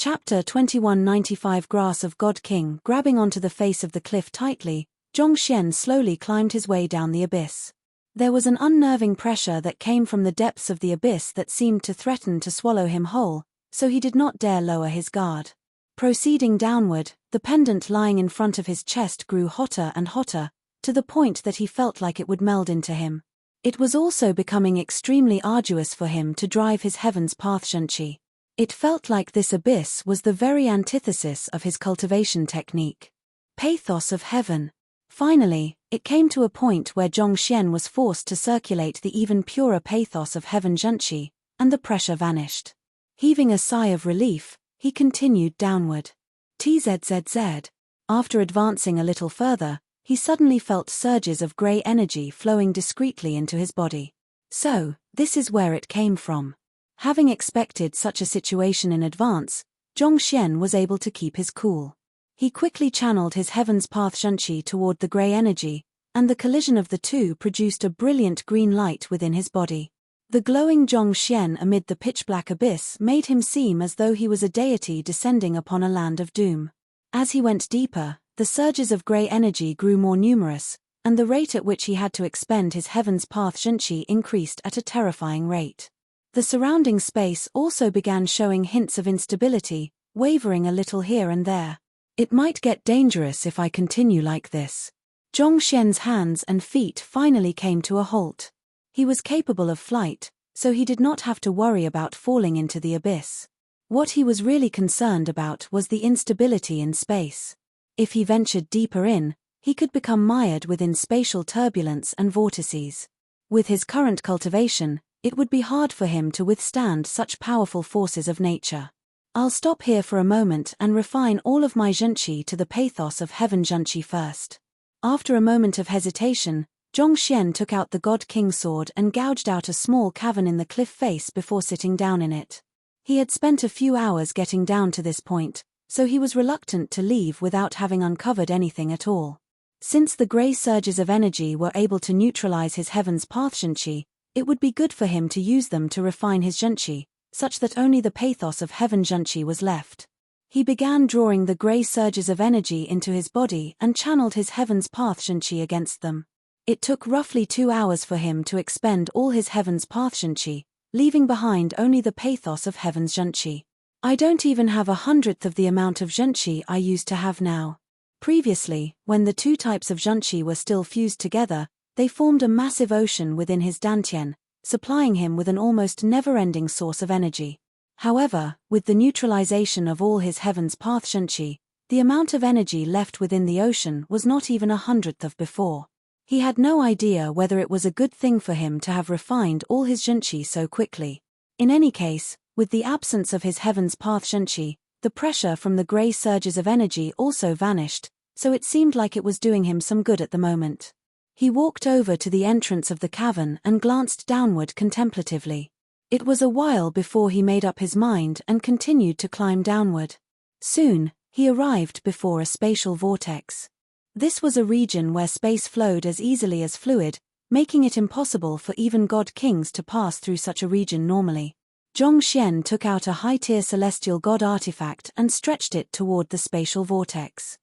Chapter 2195 Grass of God King. Grabbing onto the face of the cliff tightly, Zhongxian slowly climbed his way down the abyss. There was an unnerving pressure that came from the depths of the abyss that seemed to threaten to swallow him whole, so he did not dare lower his guard. Proceeding downward, the pendant lying in front of his chest grew hotter and hotter, to the point that he felt like it would meld into him. It was also becoming extremely arduous for him to drive his heaven's path Zhenqi. It felt like this abyss was the very antithesis of his cultivation technique. Pathos of heaven. Finally, it came to a point where Zhongxian was forced to circulate the even purer pathos of heaven Zhenqi, and the pressure vanished. Heaving a sigh of relief, he continued downward. Tzzzz. After advancing a little further, he suddenly felt surges of grey energy flowing discreetly into his body. So, this is where it came from. Having expected such a situation in advance, Zhongxian was able to keep his cool. He quickly channeled his heaven's path Zhenqi toward the grey energy, and the collision of the two produced a brilliant green light within his body. The glowing Zhongxian amid the pitch-black abyss made him seem as though he was a deity descending upon a land of doom. As he went deeper, the surges of grey energy grew more numerous, and the rate at which he had to expend his heaven's path Zhenqi increased at a terrifying rate. The surrounding space also began showing hints of instability, wavering a little here and there. It might get dangerous if I continue like this. Zhongxian's hands and feet finally came to a halt. He was capable of flight, so he did not have to worry about falling into the abyss. What he was really concerned about was the instability in space. If he ventured deeper in, he could become mired within spatial turbulence and vortices. With his current cultivation, it would be hard for him to withstand such powerful forces of nature. I'll stop here for a moment and refine all of my Zhenqi to the pathos of heaven Zhenqi first. After a moment of hesitation, Zhongxian took out the God King sword and gouged out a small cavern in the cliff face before sitting down in it. He had spent a few hours getting down to this point, so he was reluctant to leave without having uncovered anything at all. Since the grey surges of energy were able to neutralize his heaven's path Zhenqi, it would be good for him to use them to refine his Zhenqi, such that only the pathos of heaven Zhenqi was left. He began drawing the grey surges of energy into his body and channeled his heaven's path Zhenqi against them. It took roughly 2 hours for him to expend all his heaven's path Zhenqi, leaving behind only the pathos of heaven's Zhenqi. I don't even have 1/100th of the amount of Zhenqi I used to have now. Previously, when the two types of Zhenqi were still fused together, they formed a massive ocean within his dantian, supplying him with an almost never-ending source of energy. However, with the neutralization of all his heaven's path Zhenqi, the amount of energy left within the ocean was not even 1/100th of before. He had no idea whether it was a good thing for him to have refined all his Zhenqi so quickly. In any case, with the absence of his heaven's path Zhenqi, the pressure from the grey surges of energy also vanished, so it seemed like it was doing him some good at the moment. He walked over to the entrance of the cavern and glanced downward contemplatively. It was a while before he made up his mind and continued to climb downward. Soon, he arrived before a spatial vortex. This was a region where space flowed as easily as fluid, making it impossible for even god kings to pass through such a region normally. Zhongxian took out a high-tier celestial god artifact and stretched it toward the spatial vortex.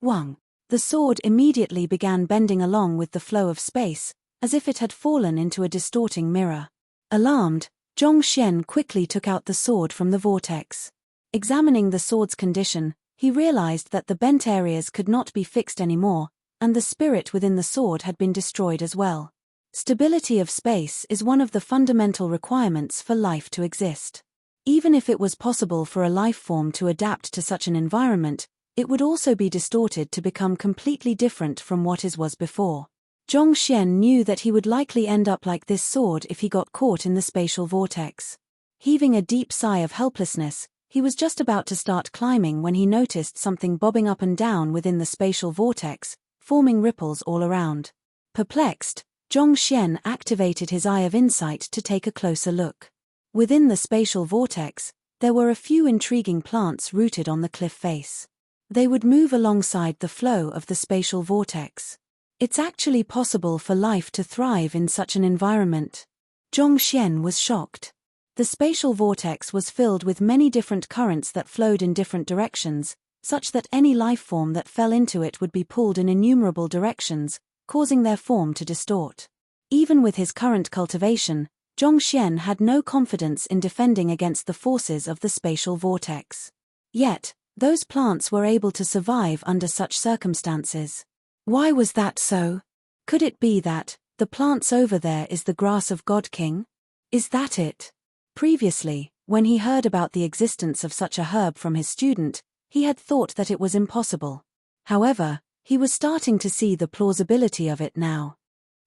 Wang. The sword immediately began bending along with the flow of space, as if it had fallen into a distorting mirror. Alarmed, Zhongxian quickly took out the sword from the vortex. Examining the sword's condition, he realized that the bent areas could not be fixed anymore, and the spirit within the sword had been destroyed as well. Stability of space is one of the fundamental requirements for life to exist. Even if it was possible for a life form to adapt to such an environment, it would also be distorted to become completely different from what it was before. Zhongxian knew that he would likely end up like this sword if he got caught in the spatial vortex. Heaving a deep sigh of helplessness, he was just about to start climbing when he noticed something bobbing up and down within the spatial vortex, forming ripples all around. Perplexed, Zhongxian activated his eye of insight to take a closer look. Within the spatial vortex, there were a few intriguing plants rooted on the cliff face. They would move alongside the flow of the spatial vortex. It's actually possible for life to thrive in such an environment. Zhongxian was shocked. The spatial vortex was filled with many different currents that flowed in different directions, such that any life form that fell into it would be pulled in innumerable directions, causing their form to distort. Even with his current cultivation, Zhongxian had no confidence in defending against the forces of the spatial vortex. Yet, those plants were able to survive under such circumstances. Why was that so? Could it be that the plants over there is the grass of God King? Is that it? Previously, when he heard about the existence of such a herb from his student, he had thought that it was impossible. However, he was starting to see the plausibility of it now.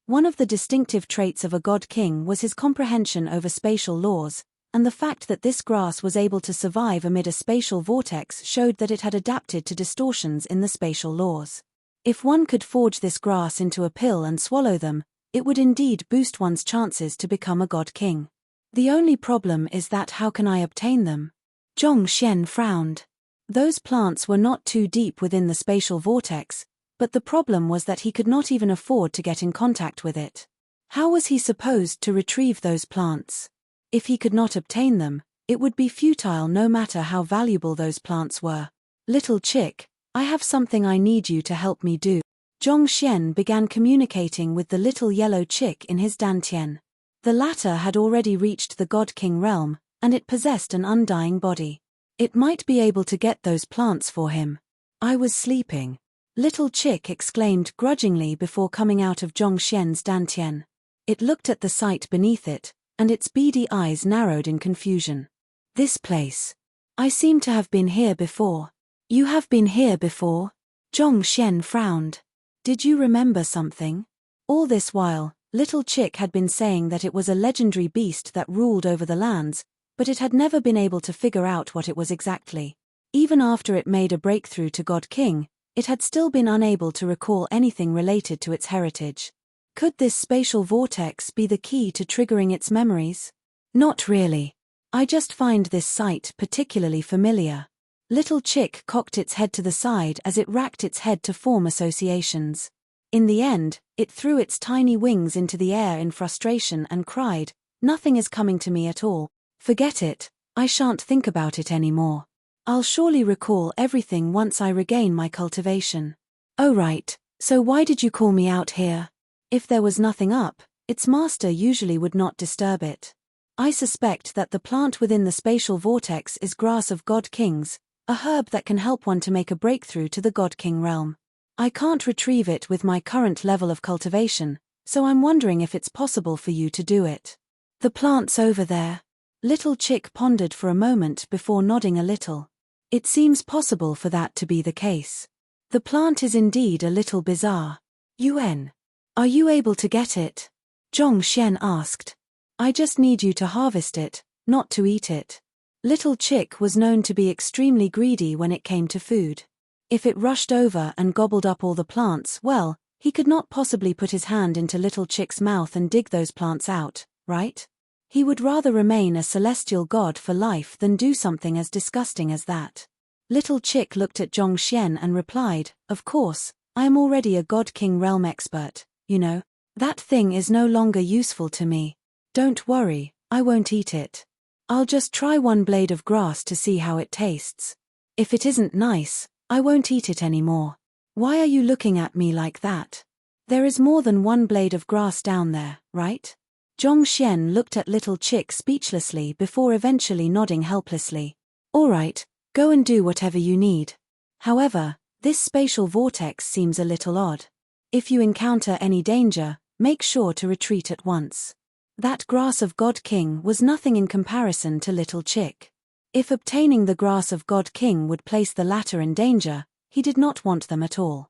One of the distinctive traits of a God King was his comprehension over spatial laws, and the fact that this grass was able to survive amid a spatial vortex showed that it had adapted to distortions in the spatial laws. If one could forge this grass into a pill and swallow them, it would indeed boost one's chances to become a God King. The only problem is that how can I obtain them? Zhongxian frowned. Those plants were not too deep within the spatial vortex, but the problem was that he could not even afford to get in contact with it. How was he supposed to retrieve those plants? If he could not obtain them, it would be futile no matter how valuable those plants were. Little chick, I have something I need you to help me do. Zhongxian began communicating with the little yellow chick in his dantian. The latter had already reached the God King realm, and it possessed an undying body. It might be able to get those plants for him. I was sleeping. Little chick exclaimed grudgingly before coming out of Zhongxian's dantian. It looked at the sight beneath it, and its beady eyes narrowed in confusion. This place. I seem to have been here before. You have been here before? Zhongxian frowned. Did you remember something? All this while, Little Chick had been saying that it was a legendary beast that ruled over the lands, but it had never been able to figure out what it was exactly. Even after it made a breakthrough to God King, it had still been unable to recall anything related to its heritage. Could this spatial vortex be the key to triggering its memories? Not really. I just find this sight particularly familiar. Little Chick cocked its head to the side as it racked its head to form associations. In the end, it threw its tiny wings into the air in frustration and cried, "Nothing is coming to me at all. Forget it, I shan't think about it anymore. I'll surely recall everything once I regain my cultivation." Oh right, so why did you call me out here? If there was nothing up, its master usually would not disturb it. I suspect that the plant within the spatial vortex is grass of God Kings, a herb that can help one to make a breakthrough to the God King realm. I can't retrieve it with my current level of cultivation, so I'm wondering if it's possible for you to do it. The plant's over there. Little Chick pondered for a moment before nodding a little. It seems possible for that to be the case. The plant is indeed a little bizarre. Yuan. Are you able to get it? Zhongxian asked. I just need you to harvest it, not to eat it. Little Chick was known to be extremely greedy when it came to food. If it rushed over and gobbled up all the plants, well, he could not possibly put his hand into Little Chick's mouth and dig those plants out, right? He would rather remain a celestial god for life than do something as disgusting as that. Little Chick looked at Zhongxian and replied, "Of course, I am already a God King realm expert, you know. That thing is no longer useful to me. Don't worry, I won't eat it. I'll just try one blade of grass to see how it tastes. If it isn't nice, I won't eat it anymore. Why are you looking at me like that? There is more than one blade of grass down there, right?" Zhongxian looked at Little Chick speechlessly before eventually nodding helplessly. "All right, go and do whatever you need. However, this spatial vortex seems a little odd. If you encounter any danger, make sure to retreat at once." That grass of God King was nothing in comparison to Little Chick. If obtaining the grass of God King would place the latter in danger, he did not want them at all.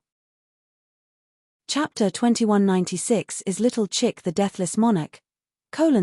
Chapter 2196 is Little Chick the Deathless Monarch.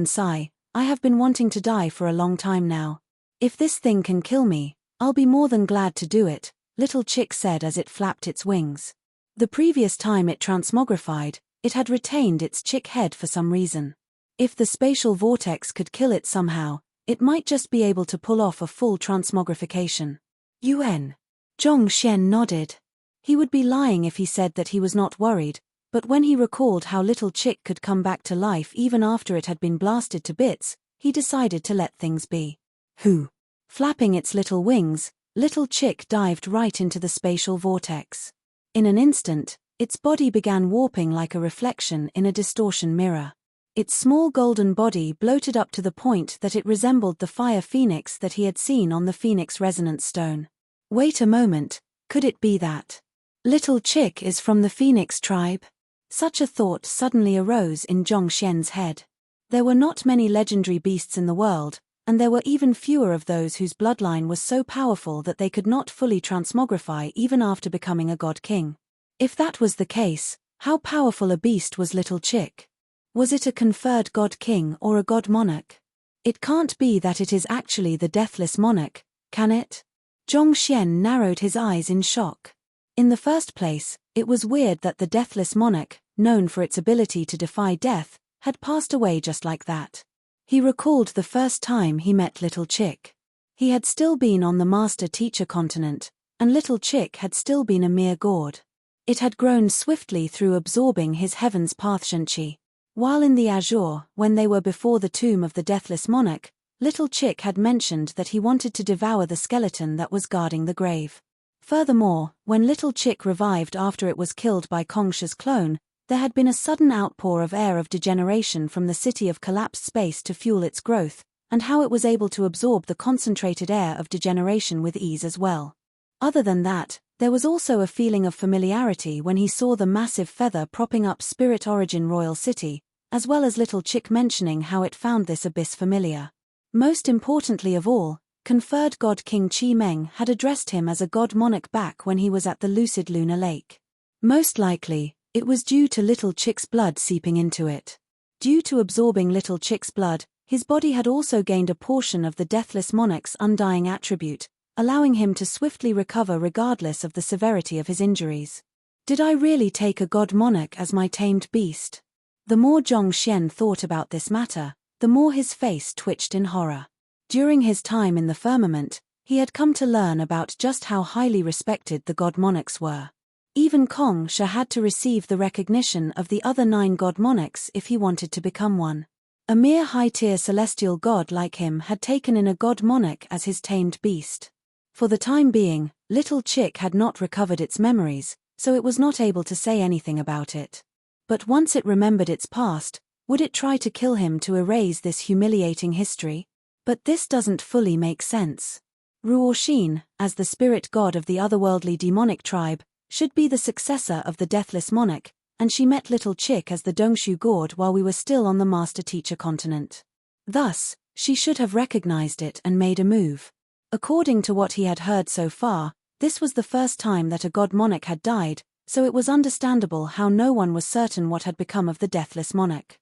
Sigh, I have been wanting to die for a long time now. If this thing can kill me, I'll be more than glad to do it, Little Chick said as it flapped its wings. The previous time it transmogrified, it had retained its chick head for some reason. If the spatial vortex could kill it somehow, it might just be able to pull off a full transmogrification. Yuan. Zhongxian nodded. He would be lying if he said that he was not worried, but when he recalled how Little Chick could come back to life even after it had been blasted to bits, he decided to let things be. Who? Flapping its little wings, Little Chick dived right into the spatial vortex. In an instant, its body began warping like a reflection in a distortion mirror. Its small golden body bloated up to the point that it resembled the fire phoenix that he had seen on the phoenix resonance stone. Wait a moment, could it be that Little Chick is from the Phoenix tribe? Such a thought suddenly arose in Zhong Xian's head. There were not many legendary beasts in the world, and there were even fewer of those whose bloodline was so powerful that they could not fully transmogrify even after becoming a god king. If that was the case, how powerful a beast was Little Chick? Was it a conferred god king or a god monarch? It can't be that it is actually the deathless monarch, can it? Zhong Xian narrowed his eyes in shock. In the first place, it was weird that the deathless monarch, known for its ability to defy death, had passed away just like that. He recalled the first time he met Little Chick. He had still been on the master-teacher continent, and Little Chick had still been a mere gaud. It had grown swiftly through absorbing his heaven's path Shenqi. While in the Azure, when they were before the tomb of the deathless monarch, Little Chick had mentioned that he wanted to devour the skeleton that was guarding the grave. Furthermore, when Little Chick revived after it was killed by Kongsha's clone, there had been a sudden outpour of air of degeneration from the city of collapsed space to fuel its growth, and how it was able to absorb the concentrated air of degeneration with ease as well. Other than that, there was also a feeling of familiarity when he saw the massive feather propping up Spirit Origin Royal City, as well as Little Chick mentioning how it found this abyss familiar. Most importantly of all, conferred God King Chi Meng had addressed him as a god monarch back when he was at the lucid lunar lake. Most likely, it was due to Little Chick's blood seeping into it. Due to absorbing Little Chick's blood, his body had also gained a portion of the deathless monarch's undying attribute, allowing him to swiftly recover regardless of the severity of his injuries. Did I really take a god monarch as my tamed beast? The more Zhong Xian thought about this matter, the more his face twitched in horror. During his time in the firmament, he had come to learn about just how highly respected the god monarchs were. Even Kongsha had to receive the recognition of the other 9 god monarchs if he wanted to become one. A mere high-tier celestial god like him had taken in a god monarch as his tamed beast. For the time being, Little Chick had not recovered its memories, so it was not able to say anything about it. But once it remembered its past, would it try to kill him to erase this humiliating history? But this doesn't fully make sense. Ruoxin, as the spirit god of the otherworldly demonic tribe, should be the successor of the deathless monarch, and she met Little Chick as the Dongshu god while we were still on the master-teacher continent. Thus, she should have recognized it and made a move. According to what he had heard so far, this was the first time that a god monarch had died, so it was understandable how no one was certain what had become of the deathless monarch.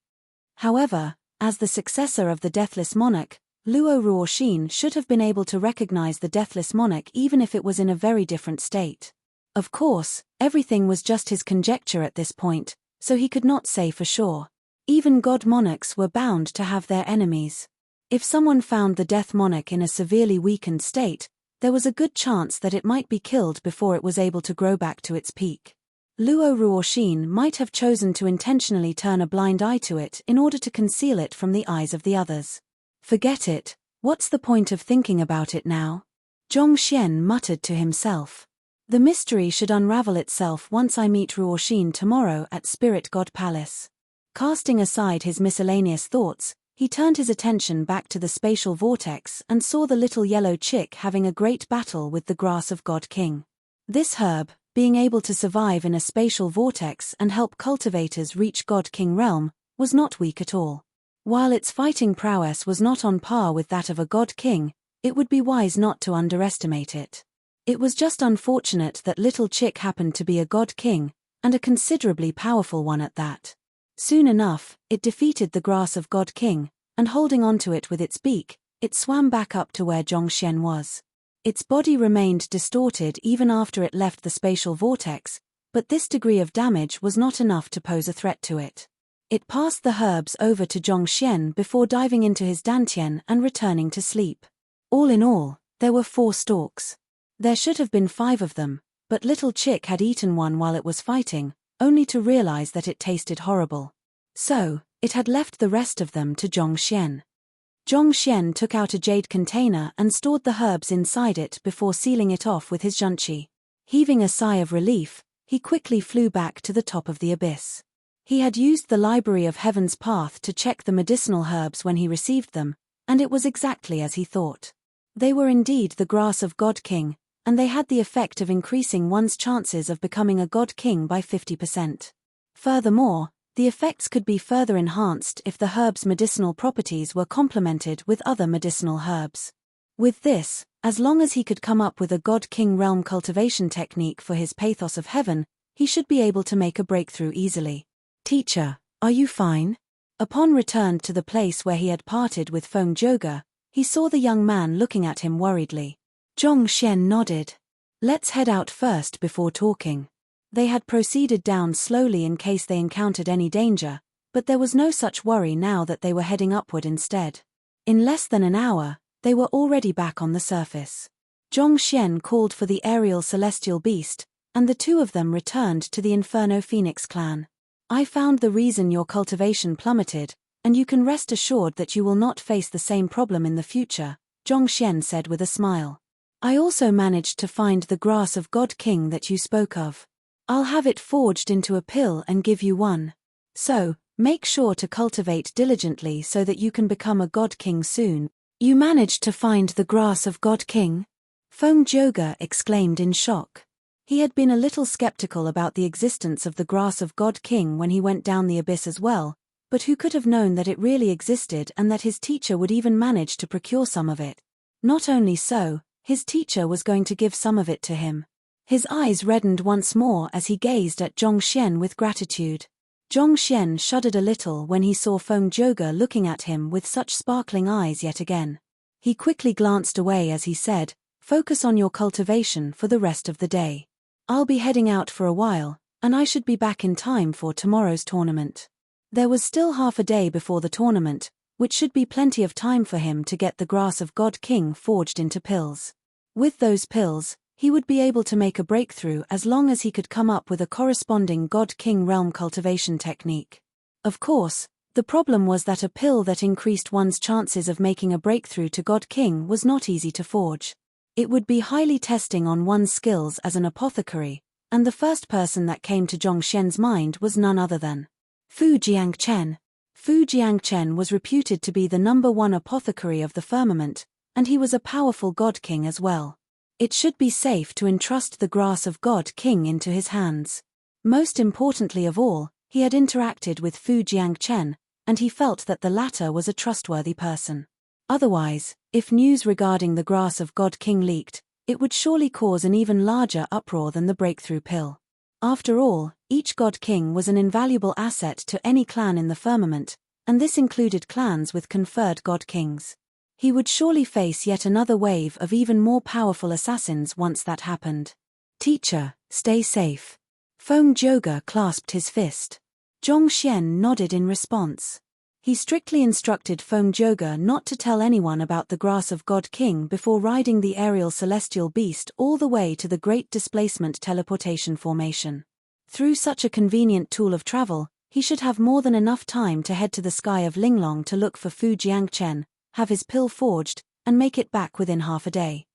However, as the successor of the deathless monarch, Luo Ruoxin should have been able to recognize the deathless monarch even if it was in a very different state. Of course, everything was just his conjecture at this point, so he could not say for sure. Even god monarchs were bound to have their enemies. If someone found the death monarch in a severely weakened state, there was a good chance that it might be killed before it was able to grow back to its peak. Luo Ruoxin might have chosen to intentionally turn a blind eye to it in order to conceal it from the eyes of the others. Forget it, what's the point of thinking about it now? Zhong Xian muttered to himself. The mystery should unravel itself once I meet Ruoxin tomorrow at Spirit God Palace. Casting aside his miscellaneous thoughts, he turned his attention back to the spatial vortex and saw the little yellow chick having a great battle with the grass of God King. This herb, being able to survive in a spatial vortex and help cultivators reach God King realm, was not weak at all. While its fighting prowess was not on par with that of a God King, it would be wise not to underestimate it. It was just unfortunate that Little Chick happened to be a God King, and a considerably powerful one at that. Soon enough, it defeated the grass of God King, and holding onto it with its beak, it swam back up to where Zhong Xian was. Its body remained distorted even after it left the spatial vortex, but this degree of damage was not enough to pose a threat to it. It passed the herbs over to Zhong Xian before diving into his dantian and returning to sleep. All in all, there were 4 stalks. There should have been 5 of them, but Little Chick had eaten one while it was fighting, only to realize that it tasted horrible. So, it had left the rest of them to Zhong Xian. Zhongxian took out a jade container and stored the herbs inside it before sealing it off with his junqi. Heaving a sigh of relief, he quickly flew back to the top of the abyss. He had used the Library of Heaven's Path to check the medicinal herbs when he received them, and it was exactly as he thought. They were indeed the grass of God King, and they had the effect of increasing one's chances of becoming a God King by 50%. Furthermore, the effects could be further enhanced if the herb's medicinal properties were complemented with other medicinal herbs. With this, as long as he could come up with a God King realm cultivation technique for his pathos of heaven, he should be able to make a breakthrough easily. "Teacher, are you fine?" Upon return to the place where he had parted with Feng Zhouge, he saw the young man looking at him worriedly. Zhongxian nodded. "Let's head out first before talking." They had proceeded down slowly in case they encountered any danger, but there was no such worry now that they were heading upward instead. In less than an hour, they were already back on the surface. Zhongxian called for the aerial celestial beast, and the two of them returned to the Inferno Phoenix clan. "I found the reason your cultivation plummeted, and you can rest assured that you will not face the same problem in the future," Zhongxian said with a smile. "I also managed to find the grass of God King that you spoke of. I'll have it forged into a pill and give you one. So, make sure to cultivate diligently so that you can become a God King soon." "You managed to find the grass of God King?" Feng Zhouge exclaimed in shock. He had been a little skeptical about the existence of the grass of God King when he went down the abyss as well, but who could have known that it really existed and that his teacher would even manage to procure some of it? Not only so, his teacher was going to give some of it to him. His eyes reddened once more as he gazed at Zhongxian with gratitude. Zhongxian shuddered a little when he saw Feng Zhouge looking at him with such sparkling eyes yet again. He quickly glanced away as he said, "Focus on your cultivation for the rest of the day. I'll be heading out for a while, and I should be back in time for tomorrow's tournament." There was still half a day before the tournament, which should be plenty of time for him to get the grass of God King forged into pills. With those pills, he would be able to make a breakthrough as long as he could come up with a corresponding God King realm cultivation technique. Of course, the problem was that a pill that increased one's chances of making a breakthrough to God King was not easy to forge. It would be highly testing on one's skills as an apothecary, and the first person that came to Zhongxian's mind was none other than Fu Jiangchen. Fu Jiangchen was reputed to be the #1 apothecary of the firmament, and he was a powerful God King as well. It should be safe to entrust the grass of God King into his hands. Most importantly of all, he had interacted with Fu Jiangchen, and he felt that the latter was a trustworthy person. Otherwise, if news regarding the grass of God King leaked, it would surely cause an even larger uproar than the breakthrough pill. After all, each God King was an invaluable asset to any clan in the firmament, and this included clans with conferred God Kings. He would surely face yet another wave of even more powerful assassins once that happened. "Teacher, stay safe." Feng Zhouge clasped his fist. Zhongxian nodded in response. He strictly instructed Feng Zhouge not to tell anyone about the grass of God King before riding the aerial celestial beast all the way to the Great Displacement teleportation formation. Through such a convenient tool of travel, he should have more than enough time to head to the sky of Linglong to look for Fu Jiangchen, have his pill forged, and make it back within half a day.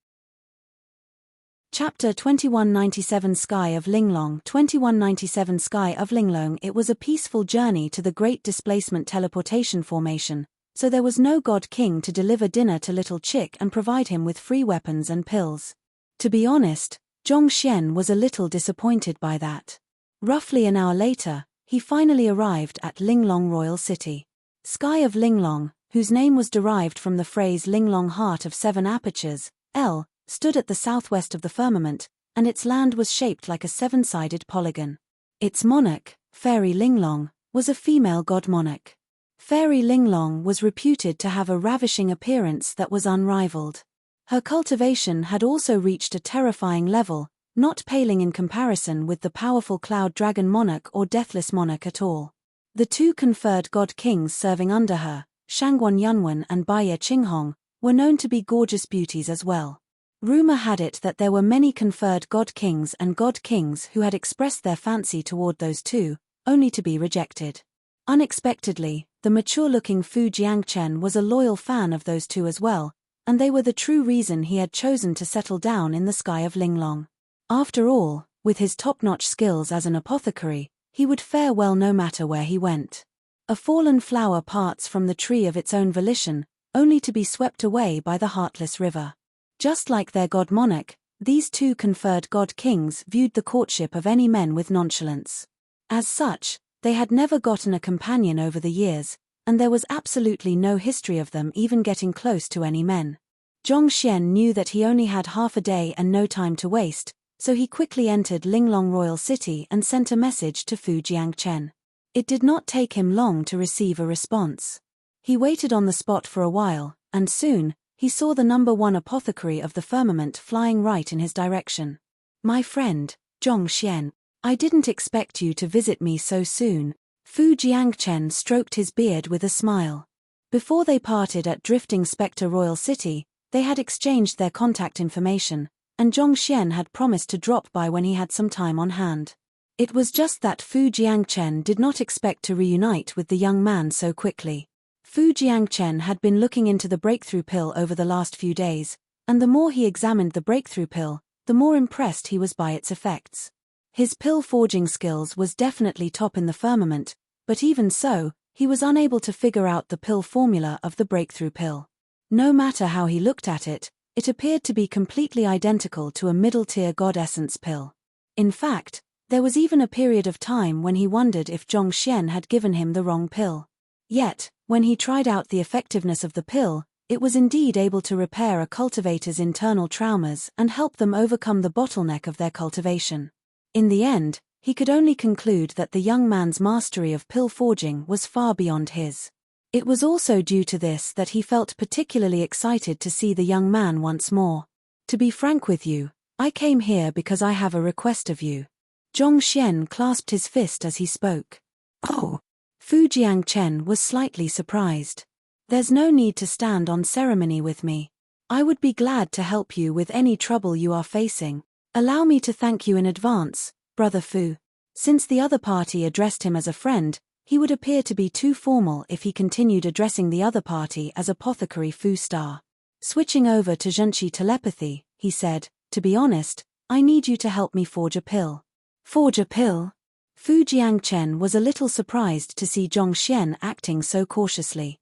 Chapter 2197 Sky of Linglong 2197 Sky of Linglong. It was a peaceful journey to the Great Displacement teleportation formation, so there was no God King to deliver dinner to Little Chick and provide him with free weapons and pills. To be honest, Zhongxian was a little disappointed by that. Roughly an hour later, he finally arrived at Linglong Royal City. Sky of Linglong, whose name was derived from the phrase Linglong Heart of 7 Apertures, L, stood at the southwest of the firmament, and its land was shaped like a 7-sided polygon. Its monarch, Fairy Linglong, was a female god monarch. Fairy Linglong was reputed to have a ravishing appearance that was unrivaled. Her cultivation had also reached a terrifying level, not paling in comparison with the powerful Cloud Dragon Monarch or Deathless Monarch at all. The two conferred god kings serving under her, Shangguan Yunwen and Baiye Qinghong, were known to be gorgeous beauties as well. Rumor had it that there were many conferred god kings and god kings who had expressed their fancy toward those two, only to be rejected. Unexpectedly, the mature-looking Fu Jiangchen was a loyal fan of those two as well, and they were the true reason he had chosen to settle down in the sky of Linglong. After all, with his top-notch skills as an apothecary, he would fare well no matter where he went. A fallen flower parts from the tree of its own volition, only to be swept away by the heartless river. Just like their god monarch, these two conferred god kings viewed the courtship of any men with nonchalance. As such, they had never gotten a companion over the years, and there was absolutely no history of them even getting close to any men. Zhong Xian knew that he only had half a day and no time to waste, so he quickly entered Linglong Royal City and sent a message to Fu Jiangchen. It did not take him long to receive a response. He waited on the spot for a while, and soon, he saw the number one apothecary of the firmament flying right in his direction. "My friend, Zhong Xian, I didn't expect you to visit me so soon." Fu Jiangchen stroked his beard with a smile. Before they parted at Drifting Spectre Royal City, they had exchanged their contact information, and Zhong Xian had promised to drop by when he had some time on hand. It was just that Fu Jiangchen did not expect to reunite with the young man so quickly. Fu Jiangchen had been looking into the breakthrough pill over the last few days, and the more he examined the breakthrough pill, the more impressed he was by its effects. His pill forging skills was definitely top in the firmament, but even so, he was unable to figure out the pill formula of the breakthrough pill. No matter how he looked at it, it appeared to be completely identical to a middle-tier god essence pill. In fact, there was even a period of time when he wondered if Zhong Xian had given him the wrong pill. Yet, when he tried out the effectiveness of the pill, it was indeed able to repair a cultivator's internal traumas and help them overcome the bottleneck of their cultivation. In the end, he could only conclude that the young man's mastery of pill forging was far beyond his. It was also due to this that he felt particularly excited to see the young man once more. "To be frank with you, I came here because I have a request of you." Zhong Xian clasped his fist as he spoke. "Oh!" Fu Jiangchen was slightly surprised. "There's no need to stand on ceremony with me. I would be glad to help you with any trouble you are facing. Allow me to thank you in advance, Brother Fu." Since the other party addressed him as a friend, he would appear to be too formal if he continued addressing the other party as Apothecary Fu Star. Switching over to Zhenqi telepathy, he said, "To be honest, I need you to help me forge a pill." "Forge a pill?" Fu Jiangchen was a little surprised to see Zhong Xian acting so cautiously.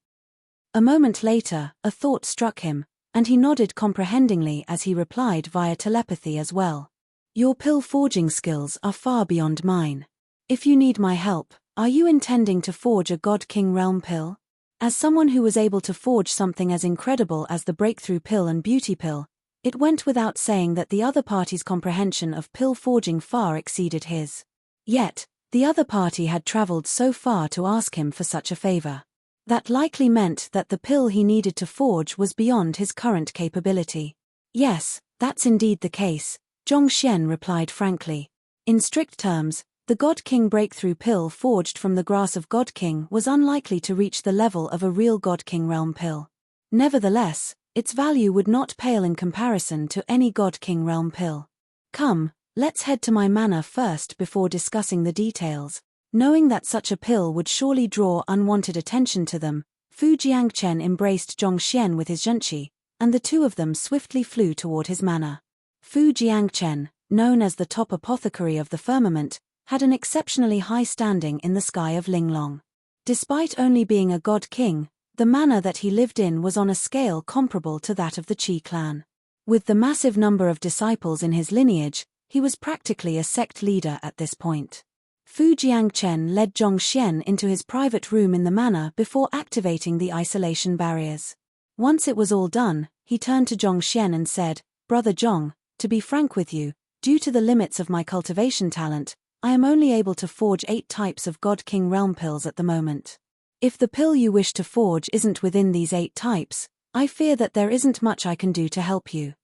A moment later, a thought struck him, and he nodded comprehendingly as he replied via telepathy as well. "Your pill forging skills are far beyond mine. If you need my help, are you intending to forge a God King Realm pill?" As someone who was able to forge something as incredible as the Breakthrough Pill and Beauty Pill, it went without saying that the other party's comprehension of pill forging far exceeded his. Yet, the other party had traveled so far to ask him for such a favor. That likely meant that the pill he needed to forge was beyond his current capability. "Yes, that's indeed the case," Zhong Xian replied frankly. In strict terms, the God King Breakthrough Pill forged from the grass of God King was unlikely to reach the level of a real God King Realm pill. Nevertheless, its value would not pale in comparison to any God King Realm pill. "Come, let's head to my manor first before discussing the details." Knowing that such a pill would surely draw unwanted attention to them, Fu Jiangchen embraced Zhong Xian with his zhenqi, and the two of them swiftly flew toward his manor. Fu Jiangchen, known as the top apothecary of the firmament, had an exceptionally high standing in the sky of Linglong. Despite only being a god king, the manor that he lived in was on a scale comparable to that of the Qi clan. With the massive number of disciples in his lineage, he was practically a sect leader at this point. Fu Jiangchen led Zhong Xian into his private room in the manor before activating the isolation barriers. Once it was all done, he turned to Zhong Xian and said, "Brother Zhong, to be frank with you, due to the limits of my cultivation talent, I am only able to forge 8 types of God King Realm pills at the moment. If the pill you wish to forge isn't within these 8 types, I fear that there isn't much I can do to help you."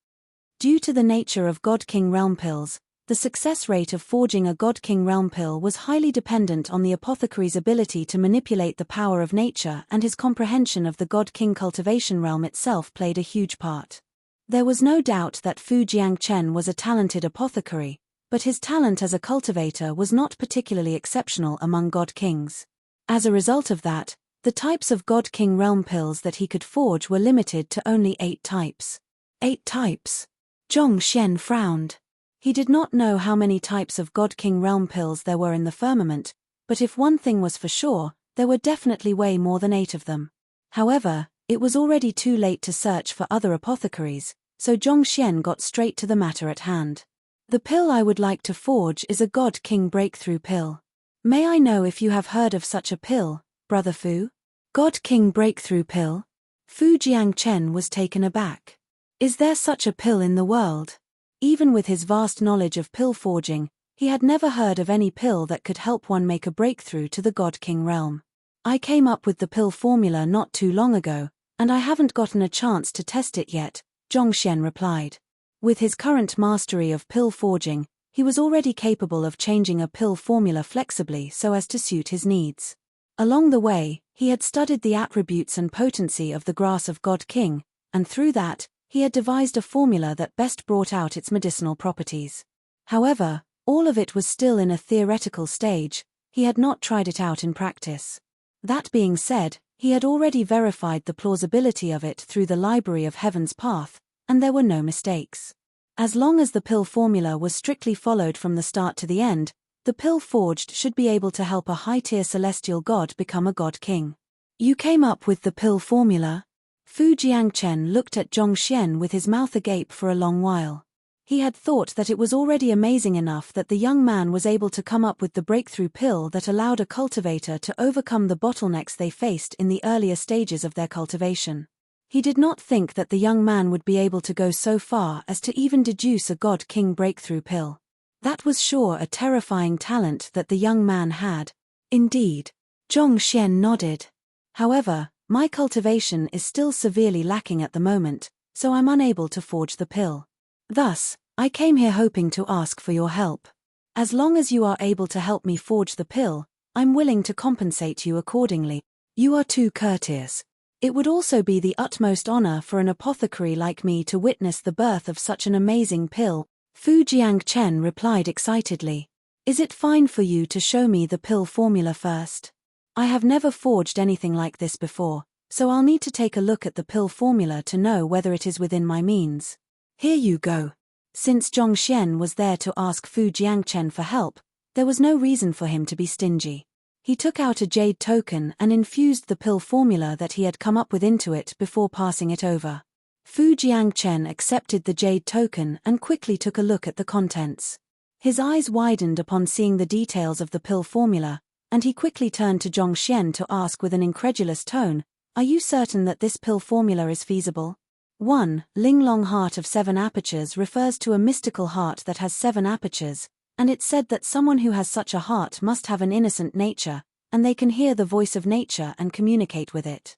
Due to the nature of God King Realm pills, the success rate of forging a God King Realm pill was highly dependent on the apothecary's ability to manipulate the power of nature, and his comprehension of the God King cultivation realm itself played a huge part. There was no doubt that Fu Jiangchen was a talented apothecary, but his talent as a cultivator was not particularly exceptional among God Kings. As a result of that, the types of God King realm pills that he could forge were limited to only 8 types. 8 types? Zhong Xian frowned. He did not know how many types of God King realm pills there were in the firmament, but if one thing was for sure, there were definitely way more than 8 of them. However, it was already too late to search for other apothecaries, so Zhong Xian got straight to the matter at hand. The pill I would like to forge is a God King breakthrough pill. May I know if you have heard of such a pill, Brother Fu? God King breakthrough pill? Fu Jiangchen was taken aback. Is there such a pill in the world? Even with his vast knowledge of pill forging, he had never heard of any pill that could help one make a breakthrough to the God King realm. I came up with the pill formula not too long ago, and I haven't gotten a chance to test it yet, Zhong Xian replied. With his current mastery of pill forging, he was already capable of changing a pill formula flexibly so as to suit his needs. Along the way, he had studied the attributes and potency of the grass of God King, and through that, he had devised a formula that best brought out its medicinal properties. However, all of it was still in a theoretical stage, he had not tried it out in practice. That being said, he had already verified the plausibility of it through the Library of Heaven's Path, and there were no mistakes. As long as the pill formula was strictly followed from the start to the end, the pill forged should be able to help a high-tier celestial god become a God King. You came up with the pill formula? Fu Jiangchen looked at Zhong Xian with his mouth agape for a long while. He had thought that it was already amazing enough that the young man was able to come up with the breakthrough pill that allowed a cultivator to overcome the bottlenecks they faced in the earlier stages of their cultivation. He did not think that the young man would be able to go so far as to even deduce a God King breakthrough pill. That was sure a terrifying talent that the young man had. Indeed. Zhong Xian nodded. However, my cultivation is still severely lacking at the moment, so I'm unable to forge the pill. Thus, I came here hoping to ask for your help. As long as you are able to help me forge the pill, I'm willing to compensate you accordingly. You are too courteous. It would also be the utmost honor for an apothecary like me to witness the birth of such an amazing pill, Fu Jiangchen replied excitedly. Is it fine for you to show me the pill formula first? I have never forged anything like this before, so I'll need to take a look at the pill formula to know whether it is within my means. Here you go. Since Zhong Xian was there to ask Fu Jiangchen for help, there was no reason for him to be stingy. He took out a jade token and infused the pill formula that he had come up with into it before passing it over. Fu Jiangchen accepted the jade token and quickly took a look at the contents. His eyes widened upon seeing the details of the pill formula, and he quickly turned to Zhong Xian to ask with an incredulous tone, "Are you certain that this pill formula is feasible?" 1. Linglong Heart of 7 Apertures refers to a mystical heart that has 7 apertures, and it's said that someone who has such a heart must have an innocent nature, and they can hear the voice of nature and communicate with it.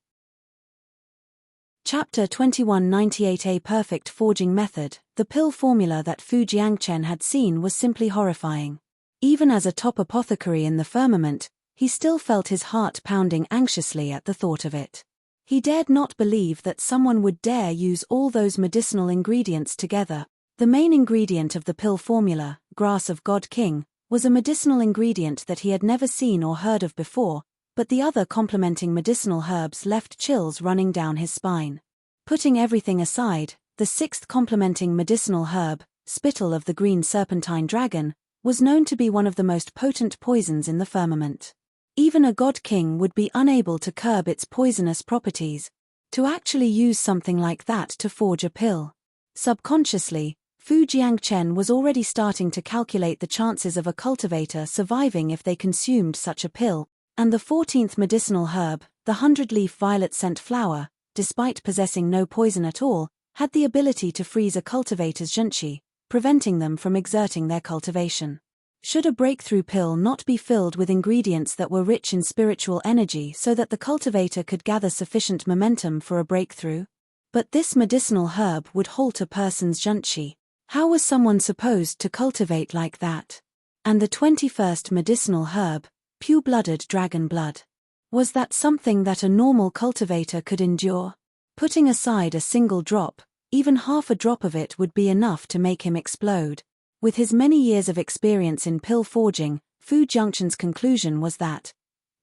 Chapter 2198 A Perfect Forging Method. The pill formula that Fu Jiangchen had seen was simply horrifying. Even as a top apothecary in the firmament, he still felt his heart pounding anxiously at the thought of it. He dared not believe that someone would dare use all those medicinal ingredients together. The main ingredient of the pill formula, grass of God King, was a medicinal ingredient that he had never seen or heard of before, but the other complementing medicinal herbs left chills running down his spine. Putting everything aside, the 6th complementing medicinal herb, spittle of the green serpentine dragon, was known to be one of the most potent poisons in the firmament. Even a God King would be unable to curb its poisonous properties. To actually use something like that to forge a pill. Subconsciously, Fu Jiangchen was already starting to calculate the chances of a cultivator surviving if they consumed such a pill, and the 14th medicinal herb, the 100-leaf violet scent flower, despite possessing no poison at all, had the ability to freeze a cultivator's zhenqi, preventing them from exerting their cultivation. Should a breakthrough pill not be filled with ingredients that were rich in spiritual energy so that the cultivator could gather sufficient momentum for a breakthrough? But this medicinal herb would halt a person's zhenqi. How was someone supposed to cultivate like that? And the 21st medicinal herb, pure-blooded dragon blood. Was that something that a normal cultivator could endure? Putting aside a single drop, even half a drop of it would be enough to make him explode. With his many years of experience in pill forging, Fu Jiangchen's conclusion was that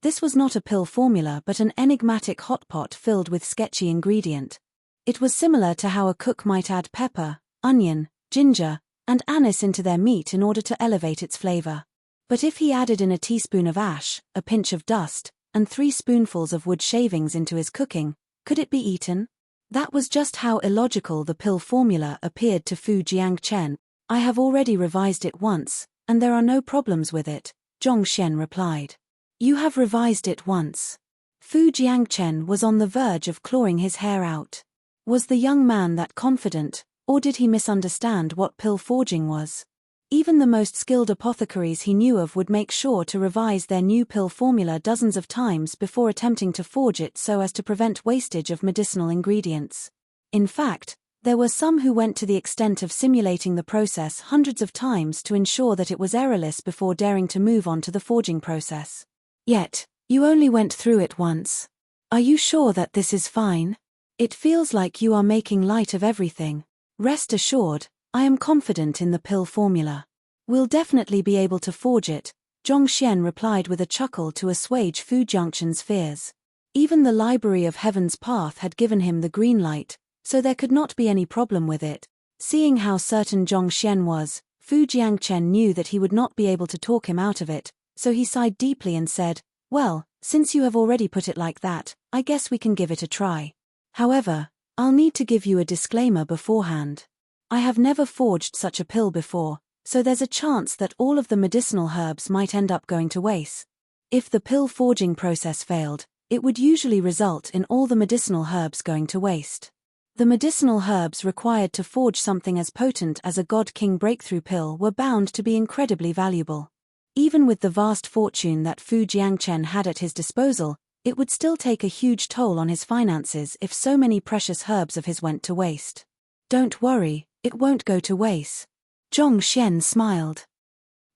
This was not a pill formula but an enigmatic hot pot filled with sketchy ingredient. It was similar to how a cook might add pepper, onion, ginger, and anise into their meat in order to elevate its flavor. But if he added in a teaspoon of ash, a pinch of dust, and 3 spoonfuls of wood shavings into his cooking, could it be eaten? That was just how illogical the pill formula appeared to Fu Jiangchen. I have already revised it once, and there are no problems with it, Zhongxian replied. You have revised it once. Fu Jiangchen was on the verge of clawing his hair out. Was the young man that confident, or did he misunderstand what pill forging was? Even the most skilled apothecaries he knew of would make sure to revise their new pill formula dozens of times before attempting to forge it so as to prevent wastage of medicinal ingredients. In fact, there were some who went to the extent of simulating the process hundreds of times to ensure that it was errorless before daring to move on to the forging process. Yet, you only went through it once. Are you sure that this is fine? It feels like you are making light of everything. Rest assured, I am confident in the pill formula. We'll definitely be able to forge it, Zhongxian replied with a chuckle to assuage Fu Jiangchen's fears. Even the Library of Heaven's Path had given him the green light, so there could not be any problem with it. Seeing how certain Zhongxian was, Fu Jiangchen knew that he would not be able to talk him out of it, so he sighed deeply and said, "Well, since you have already put it like that, I guess we can give it a try. However, I'll need to give you a disclaimer beforehand. I have never forged such a pill before, so there's a chance that all of the medicinal herbs might end up going to waste. If the pill forging process failed, it would usually result in all the medicinal herbs going to waste. The medicinal herbs required to forge something as potent as a God King breakthrough pill were bound to be incredibly valuable. Even with the vast fortune that Fu Jiangchen had at his disposal, it would still take a huge toll on his finances if so many precious herbs of his went to waste. Don't worry, it won't go to waste. Zhongxian smiled.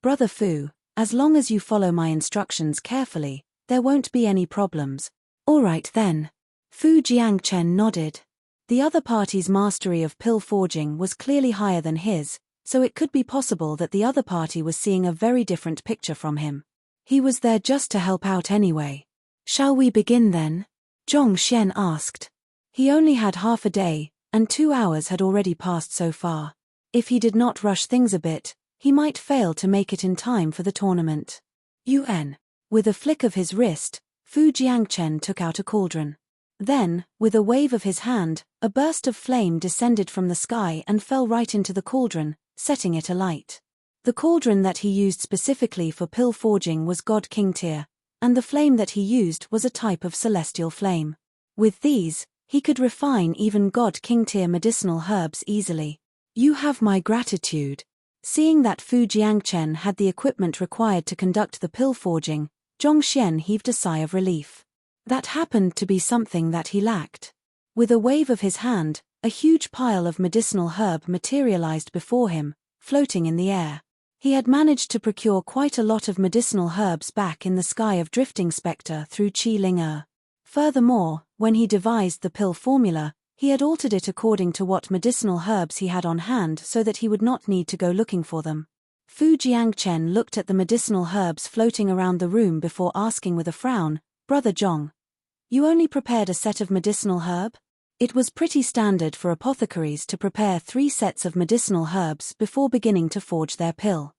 Brother Fu, as long as you follow my instructions carefully, there won't be any problems. All right then. Fu Jiangchen nodded. The other party's mastery of pill forging was clearly higher than his, so it could be possible that the other party was seeing a very different picture from him. He was there just to help out anyway. Shall we begin then? Zhongxian asked. He only had half a day, and 2 hours had already passed so far. If he did not rush things a bit, he might fail to make it in time for the tournament. With a flick of his wrist, Fu Jiangchen took out a cauldron. Then, with a wave of his hand, a burst of flame descended from the sky and fell right into the cauldron, setting it alight. The cauldron that he used specifically for pill forging was God King tier, and the flame that he used was a type of celestial flame. With these, he could refine even God King tier medicinal herbs easily. You have my gratitude. Seeing that Fu Jiangchen had the equipment required to conduct the pill forging, Zhongxian heaved a sigh of relief. That happened to be something that he lacked. With a wave of his hand, a huge pile of medicinal herb materialized before him, floating in the air. He had managed to procure quite a lot of medicinal herbs back in the sky of Drifting Spectre through Qi Ling. Furthermore, when he devised the pill formula, he had altered it according to what medicinal herbs he had on hand so that he would not need to go looking for them. Fu Jiangchen looked at the medicinal herbs floating around the room before asking with a frown, "Brother Zhong, you only prepared a set of medicinal herb?" It was pretty standard for apothecaries to prepare 3 sets of medicinal herbs before beginning to forge their pill.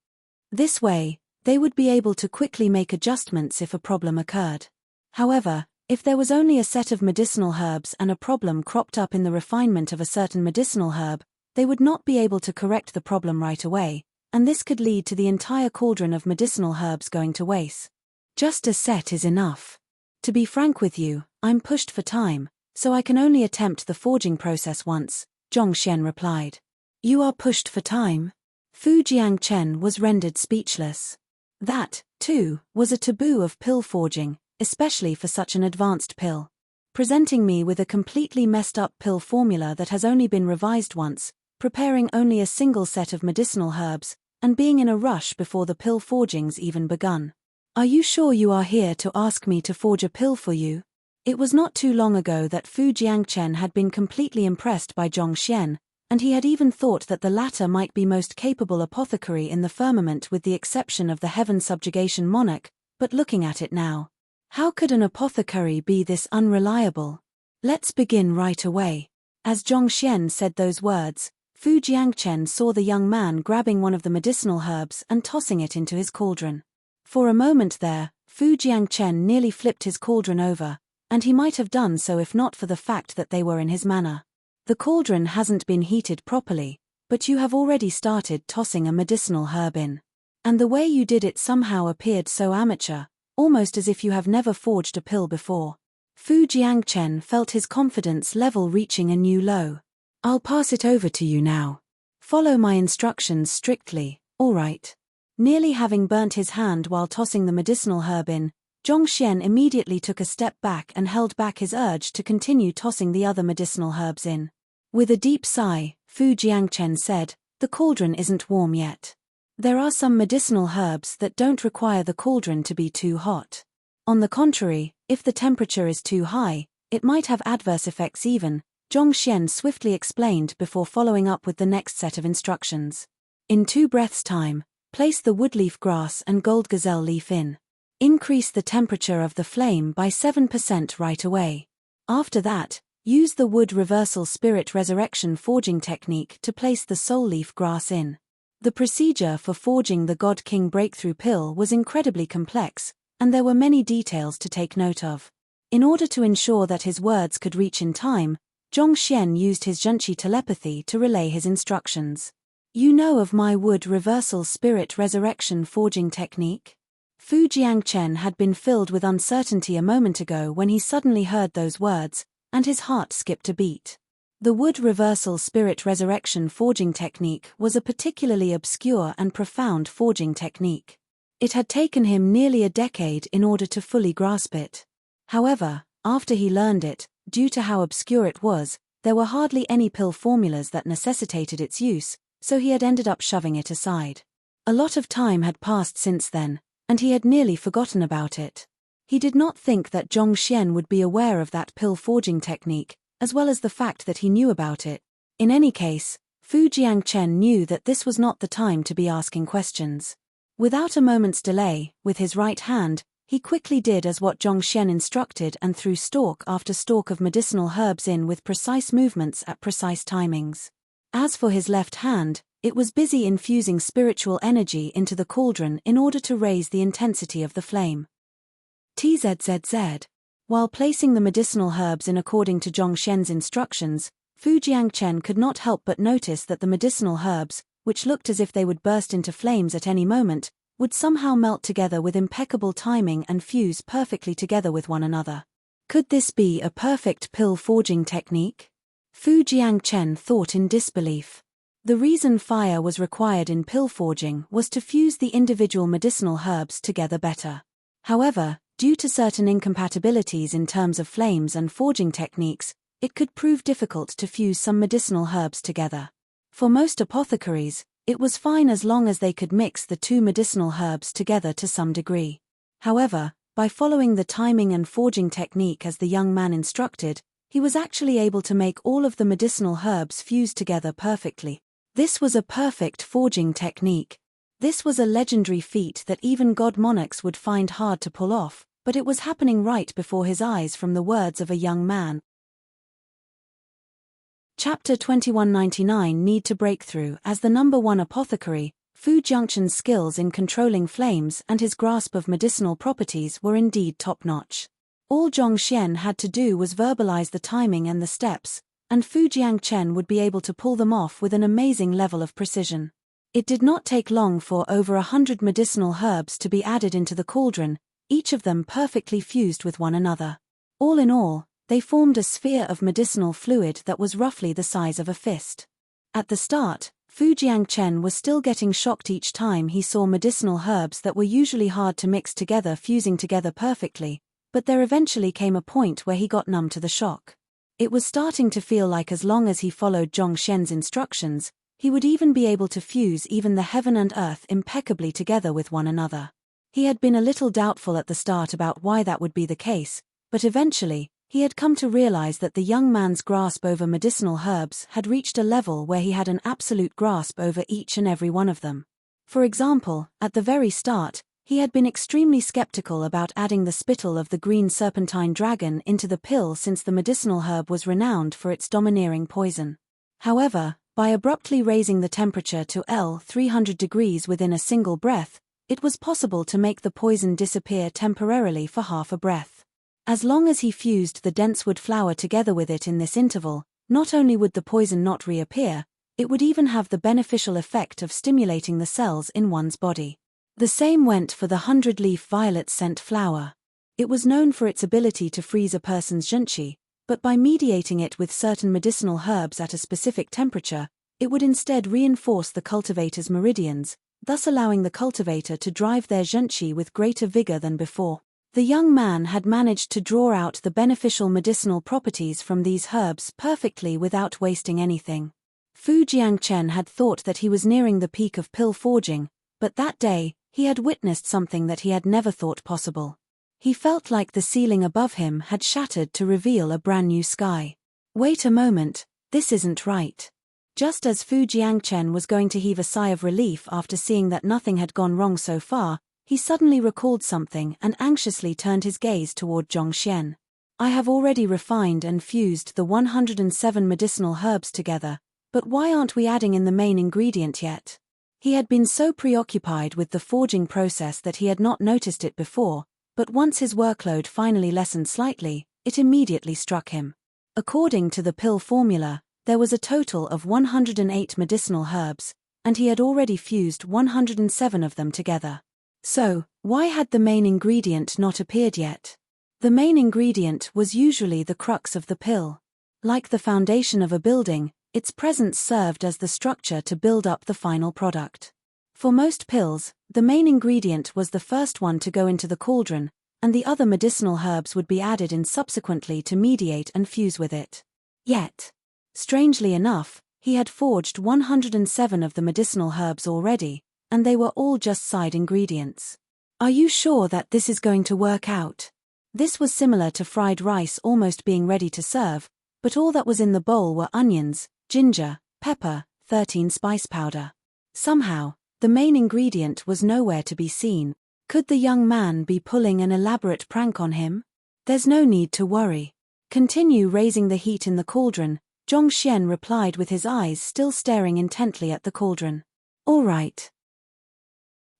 This way, they would be able to quickly make adjustments if a problem occurred. However, if there was only a set of medicinal herbs and a problem cropped up in the refinement of a certain medicinal herb, they would not be able to correct the problem right away, and this could lead to the entire cauldron of medicinal herbs going to waste. Just a set is enough. To be frank with you, I'm pushed for time, so I can only attempt the forging process once, Zhongxian replied. You are pushed for time? Fu Jiangchen was rendered speechless. That, too, was a taboo of pill forging, especially for such an advanced pill. Presenting me with a completely messed up pill formula that has only been revised once, preparing only a single set of medicinal herbs, and being in a rush before the pill forging's even begun. Are you sure you are here to ask me to forge a pill for you? It was not too long ago that Fu Jiangchen had been completely impressed by Zhongxian, and he had even thought that the latter might be most capable apothecary in the firmament with the exception of the heaven subjugation monarch, but looking at it now. How could an apothecary be this unreliable? Let's begin right away. As Zhongxian said those words, Fu Jiangchen saw the young man grabbing one of the medicinal herbs and tossing it into his cauldron. For a moment there, Fu Jiangchen nearly flipped his cauldron over, and he might have done so if not for the fact that they were in his manner. The cauldron hasn't been heated properly, but you have already started tossing a medicinal herb in. And the way you did it somehow appeared so amateur, almost as if you have never forged a pill before. Fu Jiangchen felt his confidence level reaching a new low. I'll pass it over to you now. Follow my instructions strictly, all right? Nearly having burnt his hand while tossing the medicinal herb in, Zhongxian immediately took a step back and held back his urge to continue tossing the other medicinal herbs in. With a deep sigh, Fu Jiangchen said, "The cauldron isn't warm yet. There are some medicinal herbs that don't require the cauldron to be too hot. On the contrary, if the temperature is too high, it might have adverse effects even," Zhongxian swiftly explained before following up with the next set of instructions. In 2 breaths' time, place the woodleaf grass and gold gazelle leaf in. Increase the temperature of the flame by 7% right away. After that, use the wood reversal spirit resurrection forging technique to place the soul leaf grass in. The procedure for forging the God King breakthrough pill was incredibly complex, and there were many details to take note of. In order to ensure that his words could reach in time, Zhongxian used his Zhenqi telepathy to relay his instructions. You know of my wood reversal spirit resurrection forging technique? Fu Jiangchen had been filled with uncertainty a moment ago when he suddenly heard those words, and his heart skipped a beat. The wood reversal spirit resurrection forging technique was a particularly obscure and profound forging technique. It had taken him nearly a decade in order to fully grasp it. However, after he learned it, due to how obscure it was, there were hardly any pill formulas that necessitated its use, so he had ended up shoving it aside. A lot of time had passed since then, and he had nearly forgotten about it. He did not think that Zhongxian would be aware of that pill forging technique, as well as the fact that he knew about it. In any case, Fu Jiangchen knew that this was not the time to be asking questions. Without a moment's delay, with his right hand, he quickly did as what Zhongxian instructed and threw stalk after stalk of medicinal herbs in with precise movements at precise timings. As for his left hand, it was busy infusing spiritual energy into the cauldron in order to raise the intensity of the flame. TZZZ. While placing the medicinal herbs in according to Zhongxian's instructions, Fu Jiangchen could not help but notice that the medicinal herbs, which looked as if they would burst into flames at any moment, would somehow melt together with impeccable timing and fuse perfectly together with one another. Could this be a perfect pill forging technique? Fu Jiangchen thought in disbelief. The reason fire was required in pill forging was to fuse the individual medicinal herbs together better. However, due to certain incompatibilities in terms of flames and forging techniques, it could prove difficult to fuse some medicinal herbs together. For most apothecaries, it was fine as long as they could mix the 2 medicinal herbs together to some degree. However, by following the timing and forging technique as the young man instructed, he was actually able to make all of the medicinal herbs fuse together perfectly. This was a perfect forging technique. This was a legendary feat that even god monarchs would find hard to pull off, but it was happening right before his eyes from the words of a young man. Chapter 2199 Need to break through. As the #1 apothecary, Fu Jiangchen's skills in controlling flames and his grasp of medicinal properties were indeed top-notch. All Zhongxian had to do was verbalize the timing and the steps, and Fu Jiangchen would be able to pull them off with an amazing level of precision. It did not take long for over 100 medicinal herbs to be added into the cauldron, each of them perfectly fused with one another. All in all, they formed a sphere of medicinal fluid that was roughly the size of a fist. At the start, Fu Jiangchen was still getting shocked each time he saw medicinal herbs that were usually hard to mix together fusing together perfectly, but there eventually came a point where he got numb to the shock. It was starting to feel like as long as he followed Zhongxian's instructions, he would even be able to fuse even the heaven and earth impeccably together with one another. He had been a little doubtful at the start about why that would be the case, but eventually, he had come to realize that the young man's grasp over medicinal herbs had reached a level where he had an absolute grasp over each and every one of them. For example, at the very start, He had been extremely skeptical about adding the spittle of the green serpentine dragon into the pill since the medicinal herb was renowned for its domineering poison. However, by abruptly raising the temperature to 300 degrees within a single breath, it was possible to make the poison disappear temporarily for half a breath. As long as he fused the dense wood flower together with it in this interval, not only would the poison not reappear, it would even have the beneficial effect of stimulating the cells in one's body. The same went for the 100-leaf violet scent flower. It was known for its ability to freeze a person's junchi, but by mediating it with certain medicinal herbs at a specific temperature, it would instead reinforce the cultivator's meridians, thus allowing the cultivator to drive their junchi with greater vigor than before. The young man had managed to draw out the beneficial medicinal properties from these herbs perfectly without wasting anything. Fu Jiangchen had thought that he was nearing the peak of pill forging, but that day, he had witnessed something that he had never thought possible. He felt like the ceiling above him had shattered to reveal a brand new sky. Wait a moment, this isn't right. Just as Fu Jiangchen was going to heave a sigh of relief after seeing that nothing had gone wrong so far, he suddenly recalled something and anxiously turned his gaze toward Zhongxian. I have already refined and fused the 107 medicinal herbs together, but why aren't we adding in the main ingredient yet? He had been so preoccupied with the forging process that he had not noticed it before, but once his workload finally lessened slightly, it immediately struck him. According to the pill formula, there was a total of 108 medicinal herbs, and he had already fused 107 of them together. So, why had the main ingredient not appeared yet? The main ingredient was usually the crux of the pill. Like the foundation of a building, its presence served as the structure to build up the final product. For most pills, the main ingredient was the first one to go into the cauldron, and the other medicinal herbs would be added in subsequently to mediate and fuse with it. Yet, strangely enough, he had forged 107 of the medicinal herbs already, and they were all just side ingredients. Are you sure that this is going to work out? This was similar to fried rice almost being ready to serve, but all that was in the bowl were onions, ginger, pepper, 13 spice powder. Somehow, the main ingredient was nowhere to be seen. Could the young man be pulling an elaborate prank on him? There's no need to worry. Continue raising the heat in the cauldron, Zhongxian replied with his eyes still staring intently at the cauldron. All right.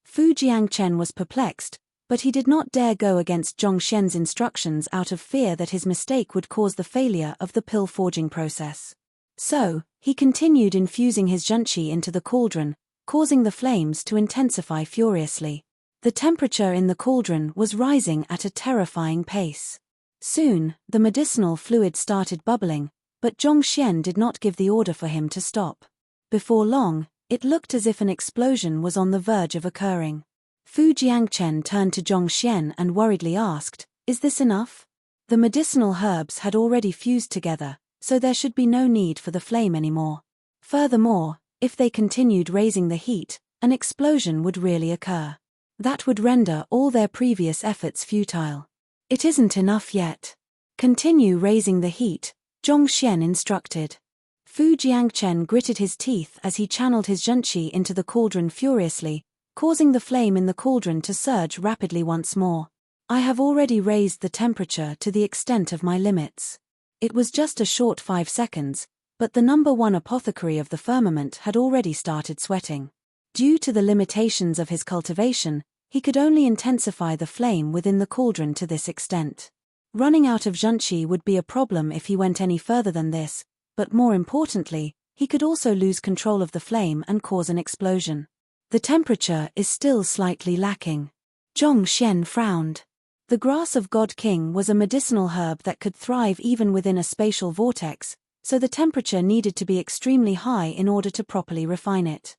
Fu Jiangchen was perplexed, but he did not dare go against Zhongxian's instructions out of fear that his mistake would cause the failure of the pill forging process. So, he continued infusing his junchi into the cauldron, causing the flames to intensify furiously. The temperature in the cauldron was rising at a terrifying pace. Soon, the medicinal fluid started bubbling, but Zhongxian did not give the order for him to stop. Before long, it looked as if an explosion was on the verge of occurring. Fu Jiangchen turned to Zhongxian and worriedly asked, "Is this enough?" The medicinal herbs had already fused together, so there should be no need for the flame anymore. Furthermore, if they continued raising the heat, an explosion would really occur. That would render all their previous efforts futile. It isn't enough yet. Continue raising the heat, Zhongxian instructed. Fu Jiangchen gritted his teeth as he channeled his junchi into the cauldron furiously, causing the flame in the cauldron to surge rapidly once more. I have already raised the temperature to the extent of my limits. It was just a short 5 seconds, but the number one apothecary of the firmament had already started sweating. Due to the limitations of his cultivation, he could only intensify the flame within the cauldron to this extent. Running out of junchi would be a problem if he went any further than this, but more importantly, he could also lose control of the flame and cause an explosion. The temperature is still slightly lacking. Zhongxian frowned. The grass of God King was a medicinal herb that could thrive even within a spatial vortex, so the temperature needed to be extremely high in order to properly refine it.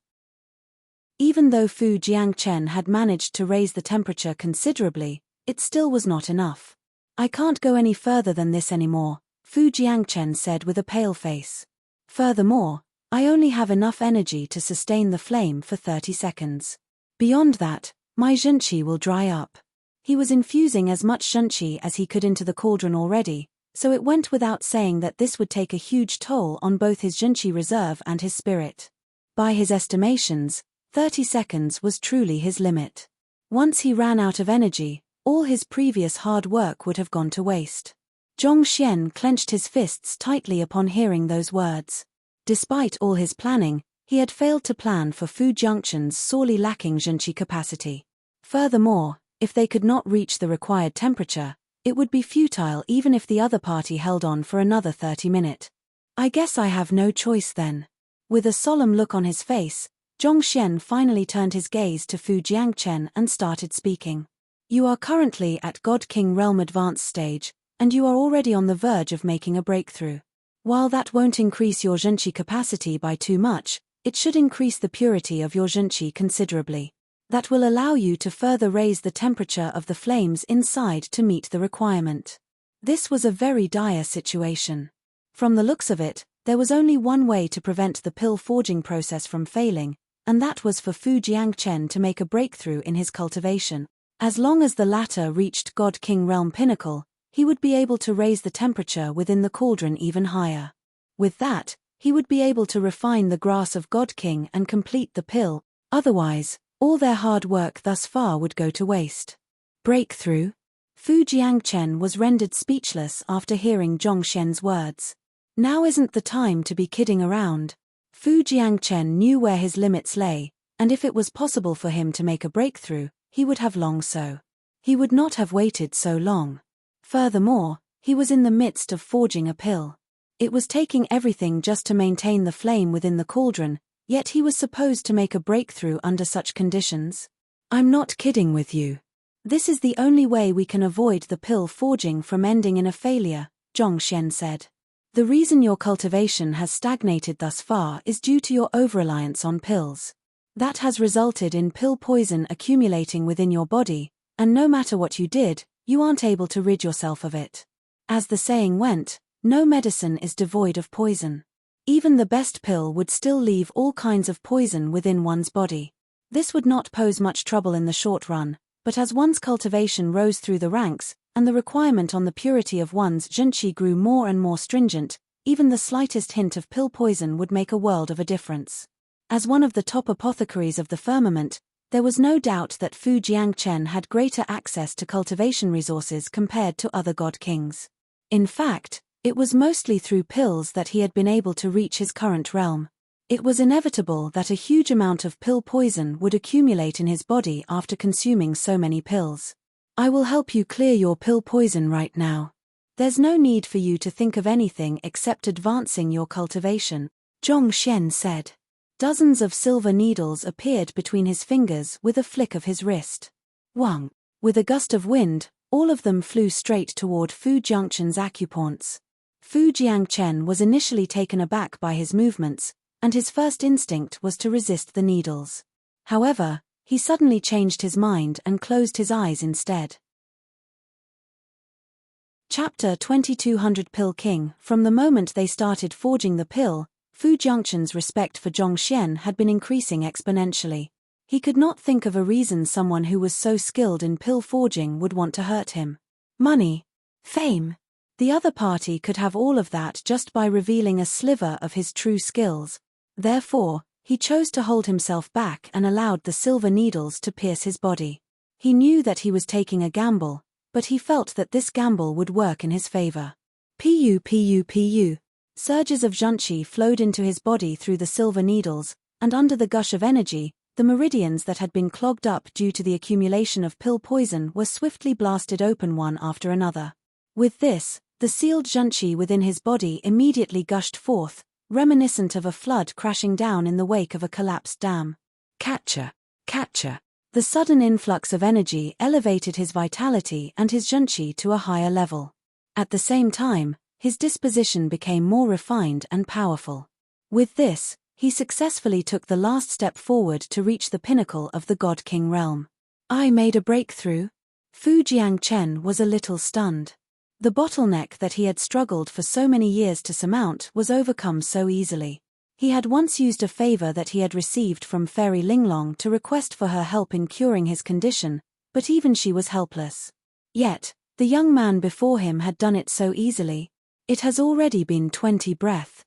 Even though Fu Jiangchen had managed to raise the temperature considerably, it still was not enough. I can't go any further than this anymore, Fu Jiangchen said with a pale face. Furthermore, I only have enough energy to sustain the flame for 30 seconds. Beyond that, my junchi will dry up. He was infusing as much junchi as he could into the cauldron already, so it went without saying that this would take a huge toll on both his junchi reserve and his spirit. By his estimations, 30 seconds was truly his limit. Once he ran out of energy, all his previous hard work would have gone to waste. Zhongxian clenched his fists tightly upon hearing those words. Despite all his planning, he had failed to plan for Fu Jiangchen's sorely lacking zhenqi capacity. Furthermore, if they could not reach the required temperature, it would be futile even if the other party held on for another 30 minutes. I guess I have no choice then. With a solemn look on his face, Zhongxian finally turned his gaze to Fu Jiangchen and started speaking. You are currently at God King Realm Advanced stage, and you are already on the verge of making a breakthrough. While that won't increase your zhenqi capacity by too much, it should increase the purity of your zhenqi considerably. That will allow you to further raise the temperature of the flames inside to meet the requirement. This was a very dire situation. From the looks of it, there was only one way to prevent the pill forging process from failing, and that was for Fu Jiangchen to make a breakthrough in his cultivation. As long as the latter reached God King Realm Pinnacle, he would be able to raise the temperature within the cauldron even higher. With that, he would be able to refine the grass of God King and complete the pill. Otherwise, all their hard work thus far would go to waste. Breakthrough? Fu Jiangchen was rendered speechless after hearing Zhongxian's words. Now isn't the time to be kidding around. Fu Jiangchen knew where his limits lay, and if it was possible for him to make a breakthrough, he would have long so. He would not have waited so long. Furthermore, he was in the midst of forging a pill. It was taking everything just to maintain the flame within the cauldron, yet he was supposed to make a breakthrough under such conditions. I'm not kidding with you. This is the only way we can avoid the pill forging from ending in a failure, Zhongxian said. The reason your cultivation has stagnated thus far is due to your over-reliance on pills. That has resulted in pill poison accumulating within your body, and no matter what you did, you aren't able to rid yourself of it. As the saying went, no medicine is devoid of poison. Even the best pill would still leave all kinds of poison within one's body. This would not pose much trouble in the short run, but as one's cultivation rose through the ranks, and the requirement on the purity of one's zhenqi grew more and more stringent, even the slightest hint of pill poison would make a world of a difference. As one of the top apothecaries of the firmament, there was no doubt that Fu Jiangchen had greater access to cultivation resources compared to other god kings. In fact, it was mostly through pills that he had been able to reach his current realm. It was inevitable that a huge amount of pill poison would accumulate in his body after consuming so many pills. I will help you clear your pill poison right now. There's no need for you to think of anything except advancing your cultivation, Zhongxian said. Dozens of silver needles appeared between his fingers with a flick of his wrist. Wang. With a gust of wind, all of them flew straight toward Fu Jiangchen's acupoints. Fu Jiangchen was initially taken aback by his movements, and his first instinct was to resist the needles. However, he suddenly changed his mind and closed his eyes instead. Chapter 2200 Pill King. From the moment they started forging the pill, Fu Jiangchen's respect for Zhongxian had been increasing exponentially. He could not think of a reason someone who was so skilled in pill forging would want to hurt him. Money. Fame. The other party could have all of that just by revealing a sliver of his true skills. Therefore, he chose to hold himself back and allowed the silver needles to pierce his body. He knew that he was taking a gamble, but he felt that this gamble would work in his favor. Pu. Surges of zhenqi flowed into his body through the silver needles, and under the gush of energy, the meridians that had been clogged up due to the accumulation of pill poison were swiftly blasted open one after another. With this, the sealed zhenqi within his body immediately gushed forth, reminiscent of a flood crashing down in the wake of a collapsed dam. Catcher. The sudden influx of energy elevated his vitality and his zhenqi to a higher level. At the same time, his disposition became more refined and powerful. With this, he successfully took the last step forward to reach the pinnacle of the God King realm. I made a breakthrough? Fu Jiangchen was a little stunned. The bottleneck that he had struggled for so many years to surmount was overcome so easily. He had once used a favor that he had received from Fairy Linglong to request for her help in curing his condition, but even she was helpless. Yet, the young man before him had done it so easily. It has already been 20 breath.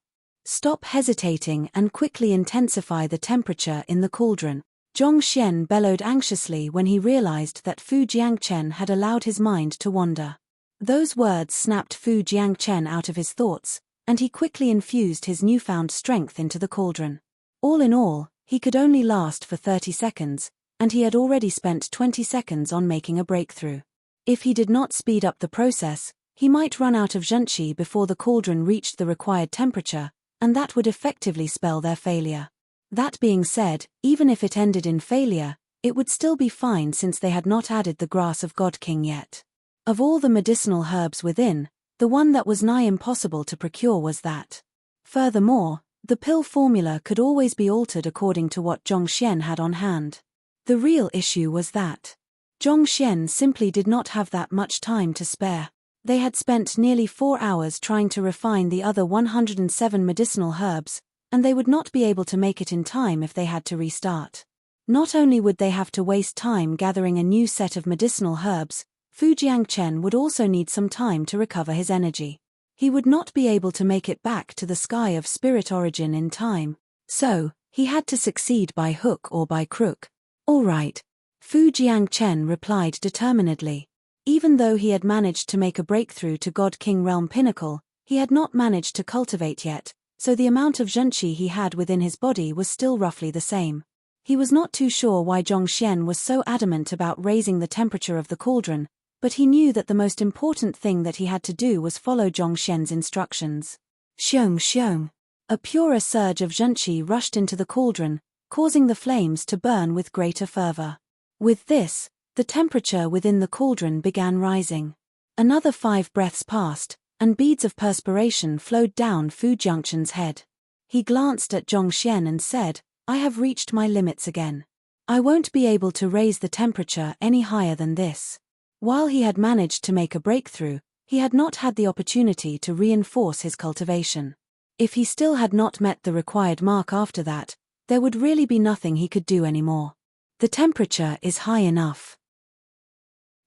Stop hesitating and quickly intensify the temperature in the cauldron, Zhongxian bellowed anxiously when he realized that Fu Jiangchen had allowed his mind to wander. Those words snapped Fu Jiangchen out of his thoughts, and he quickly infused his newfound strength into the cauldron. All in all, he could only last for 30 seconds, and he had already spent 20 seconds on making a breakthrough. If he did not speed up the process, he might run out of zhenqi before the cauldron reached the required temperature, and that would effectively spell their failure. That being said, even if it ended in failure, it would still be fine since they had not added the grass of God King yet. Of all the medicinal herbs within, the one that was nigh impossible to procure was that. Furthermore, the pill formula could always be altered according to what Zhongxian had on hand. The real issue was that Zhongxian simply did not have that much time to spare. They had spent nearly 4 hours trying to refine the other 107 medicinal herbs, and they would not be able to make it in time if they had to restart. Not only would they have to waste time gathering a new set of medicinal herbs, Fu Jiangchen would also need some time to recover his energy. He would not be able to make it back to the sky of spirit origin in time, so he had to succeed by hook or by crook. All right, Fu Jiangchen replied determinedly. Even though he had managed to make a breakthrough to God King Realm Pinnacle, he had not managed to cultivate yet, so the amount of zhenqi he had within his body was still roughly the same. He was not too sure why Zhongxian was so adamant about raising the temperature of the cauldron, but he knew that the most important thing that he had to do was follow Zhongxian's instructions. Xiong xiong. A purer surge of zhenqi rushed into the cauldron, causing the flames to burn with greater fervor. With this, the temperature within the cauldron began rising. Another 5 breaths passed, and beads of perspiration flowed down Fu Jiangchen's head. He glanced at Zhongxian and said, "I have reached my limits again. I won't be able to raise the temperature any higher than this." While he had managed to make a breakthrough, he had not had the opportunity to reinforce his cultivation. If he still had not met the required mark after that, there would really be nothing he could do anymore. The temperature is high enough.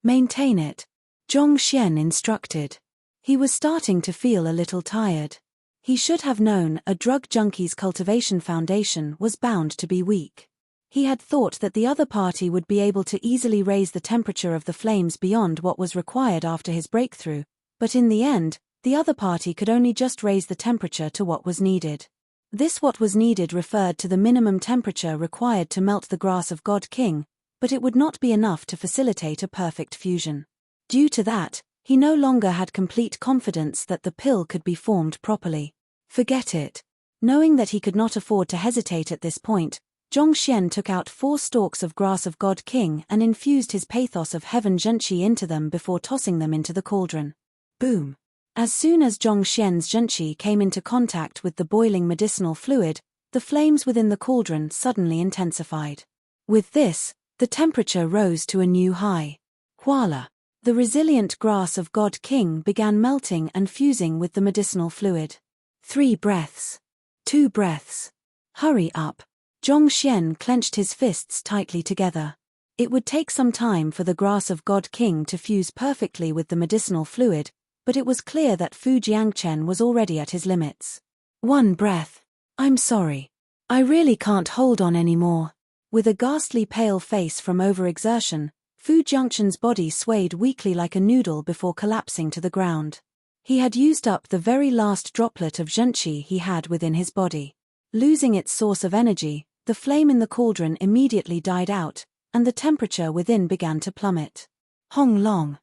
Maintain it, Zhongxian instructed. He was starting to feel a little tired. He should have known a drug junkie's cultivation foundation was bound to be weak. He had thought that the other party would be able to easily raise the temperature of the flames beyond what was required after his breakthrough, but in the end, the other party could only just raise the temperature to what was needed. This what was needed referred to the minimum temperature required to melt the grass of God King, but it would not be enough to facilitate a perfect fusion. Due to that, he no longer had complete confidence that the pill could be formed properly. Forget it. Knowing that he could not afford to hesitate at this point, Zhongxian took out 4 stalks of grass of God King and infused his pathos of heaven zhenqi into them before tossing them into the cauldron. Boom! As soon as Zhongxian's zhenqi came into contact with the boiling medicinal fluid, the flames within the cauldron suddenly intensified. With this, the temperature rose to a new high. Voila! The resilient grass of God King began melting and fusing with the medicinal fluid. 3 breaths. 2 breaths. Hurry up. Zhongxian clenched his fists tightly together. It would take some time for the grass of God King to fuse perfectly with the medicinal fluid, but it was clear that Fu Jiangchen was already at his limits. 1 breath. I'm sorry. I really can't hold on anymore. With a ghastly pale face from overexertion, Fu Jiangchen's body swayed weakly like a noodle before collapsing to the ground. He had used up the very last droplet of zhenqi he had within his body. Losing its source of energy, the flame in the cauldron immediately died out, and the temperature within began to plummet. Hong long.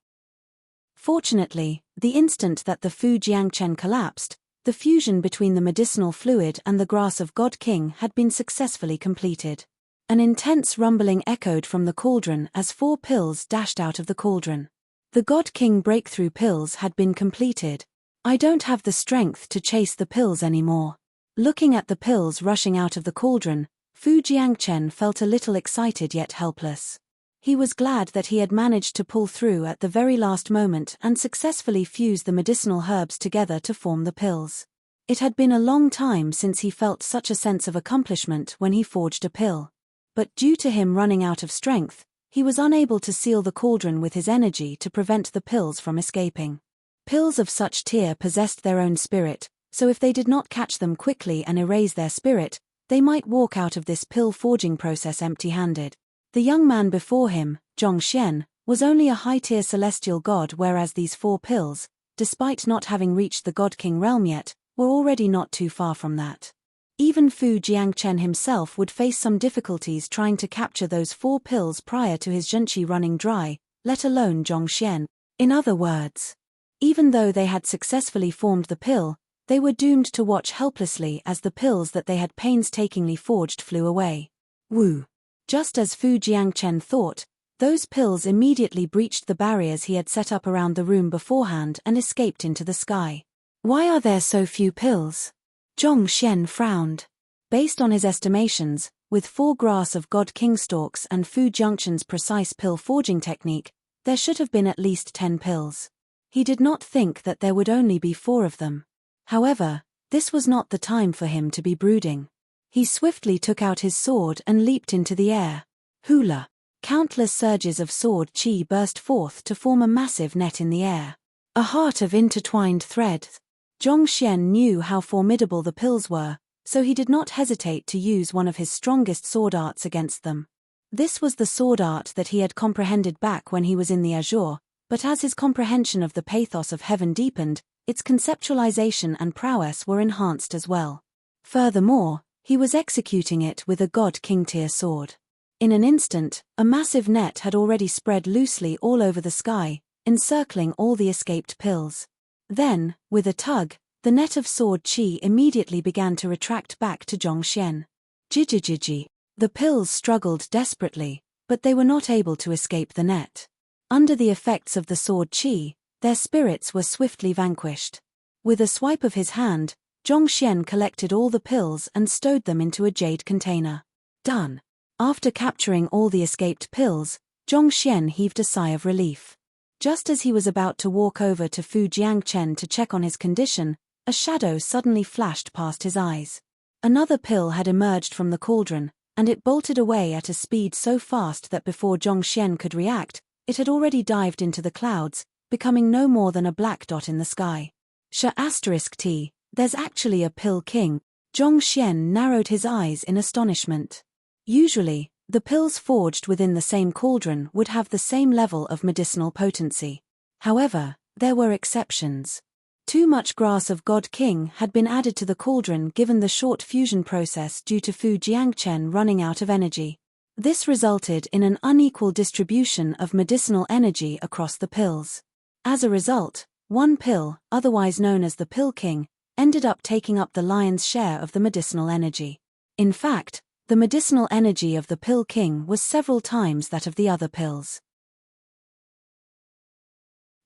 Fortunately, the instant that the Fu Jiangchen collapsed, the fusion between the medicinal fluid and the grass of God King had been successfully completed. An intense rumbling echoed from the cauldron as 4 pills dashed out of the cauldron. The God King breakthrough pills had been completed. I don't have the strength to chase the pills anymore. Looking at the pills rushing out of the cauldron, Fu Jiangchen felt a little excited yet helpless. He was glad that he had managed to pull through at the very last moment and successfully fuse the medicinal herbs together to form the pills. It had been a long time since he felt such a sense of accomplishment when he forged a pill. But due to him running out of strength, he was unable to seal the cauldron with his energy to prevent the pills from escaping. Pills of such tier possessed their own spirit, so if they did not catch them quickly and erase their spirit, they might walk out of this pill-forging process empty-handed. The young man before him, Zhongxian, was only a high-tier celestial god, whereas these 4 pills, despite not having reached the God King realm yet, were already not too far from that. Even Fu Jiangchen himself would face some difficulties trying to capture those 4 pills prior to his zhenqi running dry, let alone Zhongxian. In other words, even though they had successfully formed the pill, they were doomed to watch helplessly as the pills that they had painstakingly forged flew away. Woo! Just as Fu Jiangchen thought, those pills immediately breached the barriers he had set up around the room beforehand and escaped into the sky. Why are there so few pills? Zhongxian frowned. Based on his estimations, with 4 grass of God King stalks and Fu Jiangchen's precise pill forging technique, there should have been at least 10 pills. He did not think that there would only be 4 of them. However, this was not the time for him to be brooding. He swiftly took out his sword and leaped into the air. Hula! Countless surges of sword chi burst forth to form a massive net in the air. A heart of intertwined threads. Zhongxian knew how formidable the pills were, so he did not hesitate to use one of his strongest sword arts against them. This was the sword art that he had comprehended back when he was in the Azure, but as his comprehension of the pathos of heaven deepened, its conceptualization and prowess were enhanced as well. Furthermore, he was executing it with a God King tier sword. In an instant, a massive net had already spread loosely all over the sky, encircling all the escaped pills. Then, with a tug, the net of sword chi immediately began to retract back to Zhongxian. Jijijiji. The pills struggled desperately, but they were not able to escape the net. Under the effects of the sword chi, their spirits were swiftly vanquished. With a swipe of his hand, Zhongxian collected all the pills and stowed them into a jade container. Done. After capturing all the escaped pills, Zhongxian heaved a sigh of relief. Just as he was about to walk over to Fu Jiangchen to check on his condition, a shadow suddenly flashed past his eyes. Another pill had emerged from the cauldron, and it bolted away at a speed so fast that before Zhongxian could react, it had already dived into the clouds, becoming no more than a black dot in the sky. T, there's actually a pill king. Zhongxian narrowed his eyes in astonishment. Usually, the pills forged within the same cauldron would have the same level of medicinal potency. However, there were exceptions. Too much grass of God King had been added to the cauldron given the short fusion process due to Fu Jiangchen running out of energy. This resulted in an unequal distribution of medicinal energy across the pills. As a result, one pill, otherwise known as the Pill King, ended up taking up the lion's share of the medicinal energy. In fact, the medicinal energy of the Pill King was several times that of the other pills.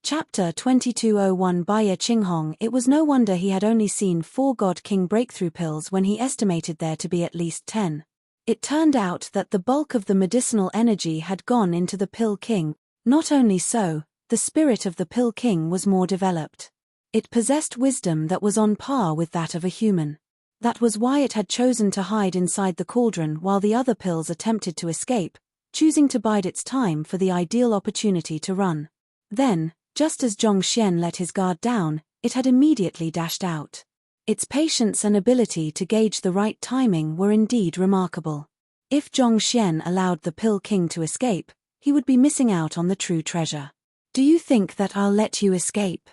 Chapter 2201 by Ye Qinghong. It was no wonder he had only seen 4 God King breakthrough pills when he estimated there to be at least 10. It turned out that the bulk of the medicinal energy had gone into the Pill King. Not only so, the spirit of the Pill King was more developed. It possessed wisdom that was on par with that of a human. That was why it had chosen to hide inside the cauldron while the other pills attempted to escape, choosing to bide its time for the ideal opportunity to run. Then, just as Zhongxian let his guard down, it had immediately dashed out. Its patience and ability to gauge the right timing were indeed remarkable. If Zhongxian allowed the Pill King to escape, he would be missing out on the true treasure. Do you think that I'll let you escape?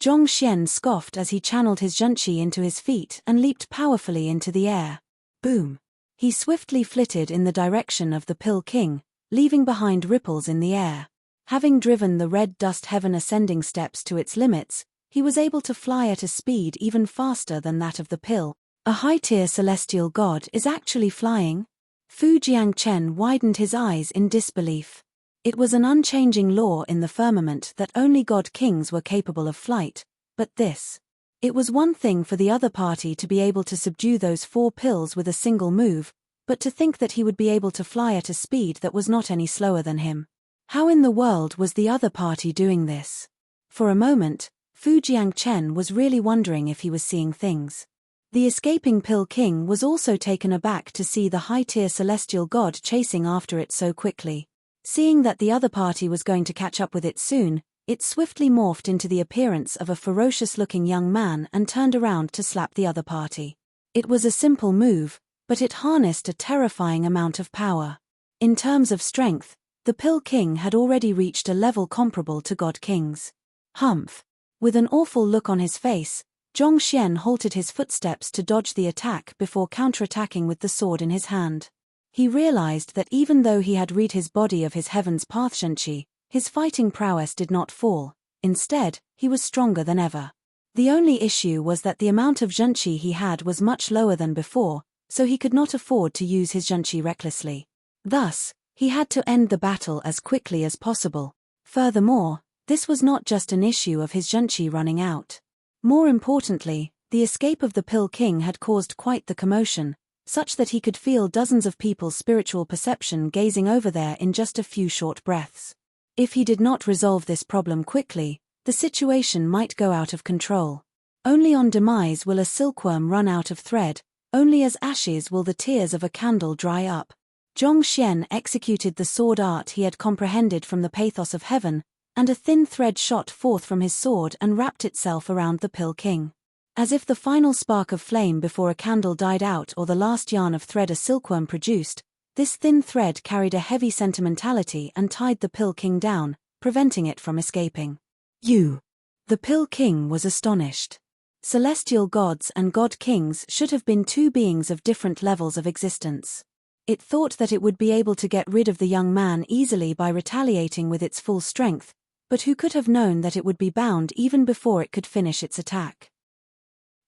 Zhongxian scoffed as he channeled his zhenqi into his feet and leaped powerfully into the air. Boom! He swiftly flitted in the direction of the Pill King, leaving behind ripples in the air. Having driven the red dust heaven ascending steps to its limits, he was able to fly at a speed even faster than that of the pill. A high-tier celestial god is actually flying? Fu Jiangchen widened his eyes in disbelief. It was an unchanging law in the firmament that only God Kings were capable of flight, but this. It was one thing for the other party to be able to subdue those 4 pills with a single move, but to think that he would be able to fly at a speed that was not any slower than him. How in the world was the other party doing this? For a moment, Fu Jiangchen was really wondering if he was seeing things. The escaping Pill King was also taken aback to see the high-tier celestial god chasing after it so quickly. Seeing that the other party was going to catch up with it soon, it swiftly morphed into the appearance of a ferocious-looking young man and turned around to slap the other party. It was a simple move, but it harnessed a terrifying amount of power. In terms of strength, the Pill King had already reached a level comparable to God King's. Humph! With an awful look on his face, Zhongxian halted his footsteps to dodge the attack before counterattacking with the sword in his hand. He realized that even though he had rid his body of his heaven's path zhenqi, his fighting prowess did not fall. Instead, he was stronger than ever. The only issue was that the amount of zhenqi he had was much lower than before, so he could not afford to use his zhenqi recklessly. Thus, he had to end the battle as quickly as possible. Furthermore, this was not just an issue of his zhenqi running out. More importantly, the escape of the Pill King had caused quite the commotion, such that he could feel dozens of people's spiritual perception gazing over there in just a few short breaths. If he did not resolve this problem quickly, the situation might go out of control. Only on demise will a silkworm run out of thread, only as ashes will the tears of a candle dry up. Zhongxian executed the sword art he had comprehended from the pathos of heaven, and a thin thread shot forth from his sword and wrapped itself around the Pill King. As if the final spark of flame before a candle died out or the last yarn of thread a silkworm produced, this thin thread carried a heavy sentimentality and tied the Pill King down, preventing it from escaping. You! The Pill King was astonished. Celestial gods and god kings should have been two beings of different levels of existence. It thought that it would be able to get rid of the young man easily by retaliating with its full strength, but who could have known that it would be bound even before it could finish its attack?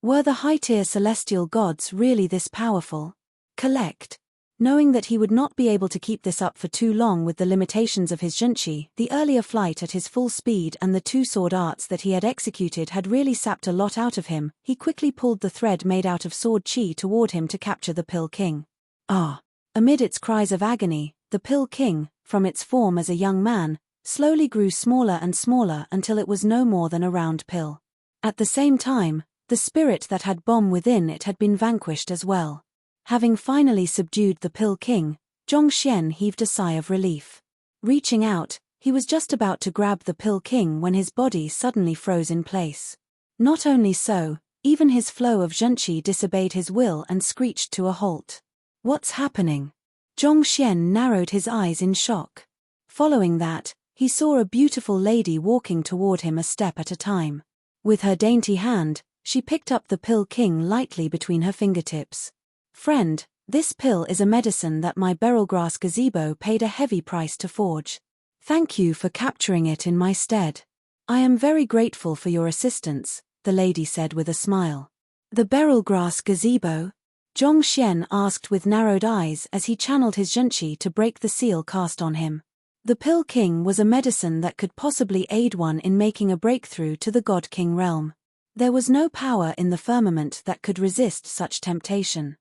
Were the high-tier celestial gods really this powerful? Collect. Knowing that he would not be able to keep this up for too long with the limitations of his zhenqi, the earlier flight at his full speed and the two sword arts that he had executed had really sapped a lot out of him, he quickly pulled the thread made out of sword qi toward him to capture the Pill King. Ah! Amid its cries of agony, the Pill King, from its form as a young man, slowly grew smaller and smaller until it was no more than a round pill. At the same time, the spirit that had bomb within it had been vanquished as well. Having finally subdued the Pill King, Zhongxian heaved a sigh of relief. Reaching out, he was just about to grab the Pill King when his body suddenly froze in place. Not only so, even his flow of zhenqi disobeyed his will and screeched to a halt. What's happening? Zhongxian narrowed his eyes in shock. Following that, he saw a beautiful lady walking toward him a step at a time. With her dainty hand, she picked up the Pill King lightly between her fingertips. Friend, this pill is a medicine that my beryl-grass gazebo paid a heavy price to forge. Thank you for capturing it in my stead. I am very grateful for your assistance, the lady said with a smile. The beryl-grass gazebo? Zhongxian asked with narrowed eyes as he channeled his zhenqi to break the seal cast on him. The Pill King was a medicine that could possibly aid one in making a breakthrough to the God King realm. There was no power in the firmament that could resist such temptation.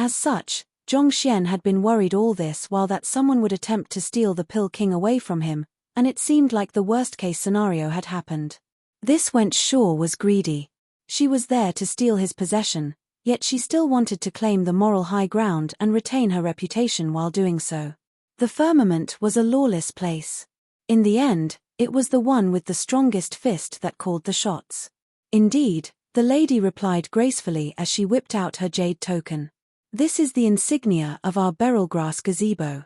As such, Zhongxian had been worried all this while that someone would attempt to steal the Pill King away from him, and it seemed like the worst-case scenario had happened. This wench sure was greedy. She was there to steal his possession, yet she still wanted to claim the moral high ground and retain her reputation while doing so. The firmament was a lawless place. In the end, it was the one with the strongest fist that called the shots. Indeed, the lady replied gracefully as she whipped out her jade token. This is the insignia of our beryl-grass gazebo.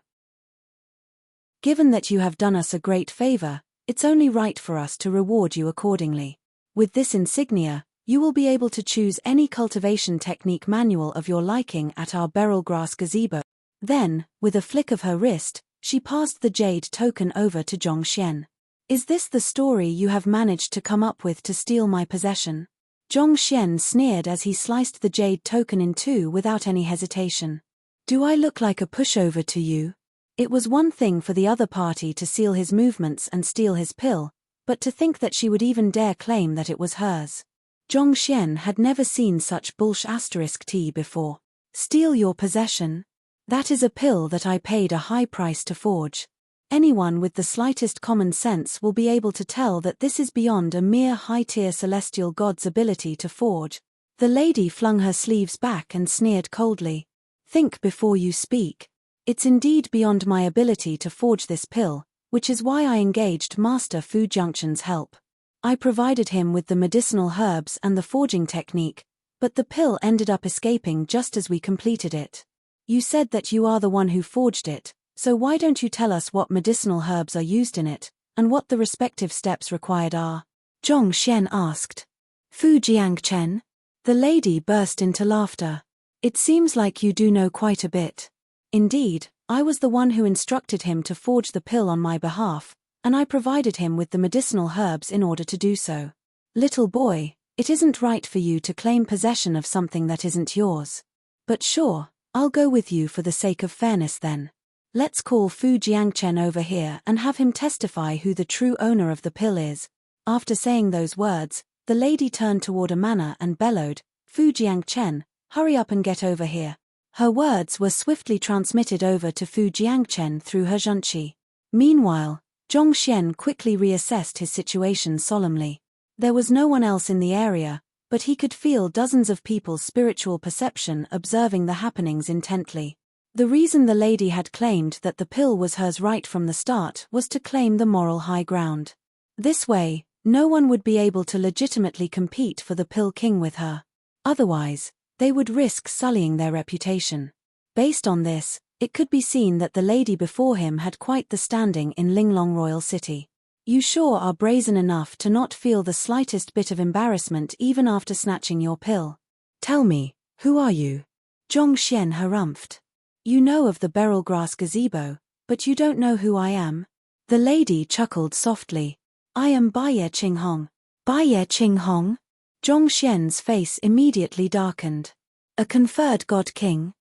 Given that you have done us a great favor, it's only right for us to reward you accordingly. With this insignia, you will be able to choose any cultivation technique manual of your liking at our beryl-grass gazebo. Then, with a flick of her wrist, she passed the jade token over to Zhongxian. Is this the story you have managed to come up with to steal my possession? Zhongxian sneered as he sliced the jade token in two without any hesitation. Do I look like a pushover to you? It was one thing for the other party to seal his movements and steal his pill, but to think that she would even dare claim that it was hers. Zhongxian had never seen such bullsh*t before. Steal your possession? That is a pill that I paid a high price to forge. Anyone with the slightest common sense will be able to tell that this is beyond a mere high-tier celestial god's ability to forge. The lady flung her sleeves back and sneered coldly. Think before you speak. It's indeed beyond my ability to forge this pill, which is why I engaged Master Fu Junction's help. I provided him with the medicinal herbs and the forging technique, but the pill ended up escaping just as we completed it. You said that you are the one who forged it, so why don't you tell us what medicinal herbs are used in it, and what the respective steps required are? Zhong Xian asked. Fu Jiangchen? The lady burst into laughter. It seems like you do know quite a bit. Indeed, I was the one who instructed him to forge the pill on my behalf, and I provided him with the medicinal herbs in order to do so. Little boy, it isn't right for you to claim possession of something that isn't yours. But sure, I'll go with you for the sake of fairness then. Let's call Fu Jiangchen over here and have him testify who the true owner of the pill is. After saying those words, the lady turned toward a manor and bellowed, Fu Jiangchen, hurry up and get over here. Her words were swiftly transmitted over to Fu Jiangchen through her zhongqi. Meanwhile, Zhong Xian quickly reassessed his situation solemnly. There was no one else in the area, but he could feel dozens of people's spiritual perception observing the happenings intently. The reason the lady had claimed that the pill was hers right from the start was to claim the moral high ground. This way, no one would be able to legitimately compete for the pill king with her. Otherwise, they would risk sullying their reputation. Based on this, it could be seen that the lady before him had quite the standing in Linglong Royal City. You sure are brazen enough to not feel the slightest bit of embarrassment even after snatching your pill. Tell me, who are you? Zhong Xian harumphed. You know of the beryl grass gazebo, but you don't know who I am? The lady chuckled softly. I am Baiye Qinghong. Baiye Qinghong? Zhong Xian's face immediately darkened. A conferred god king?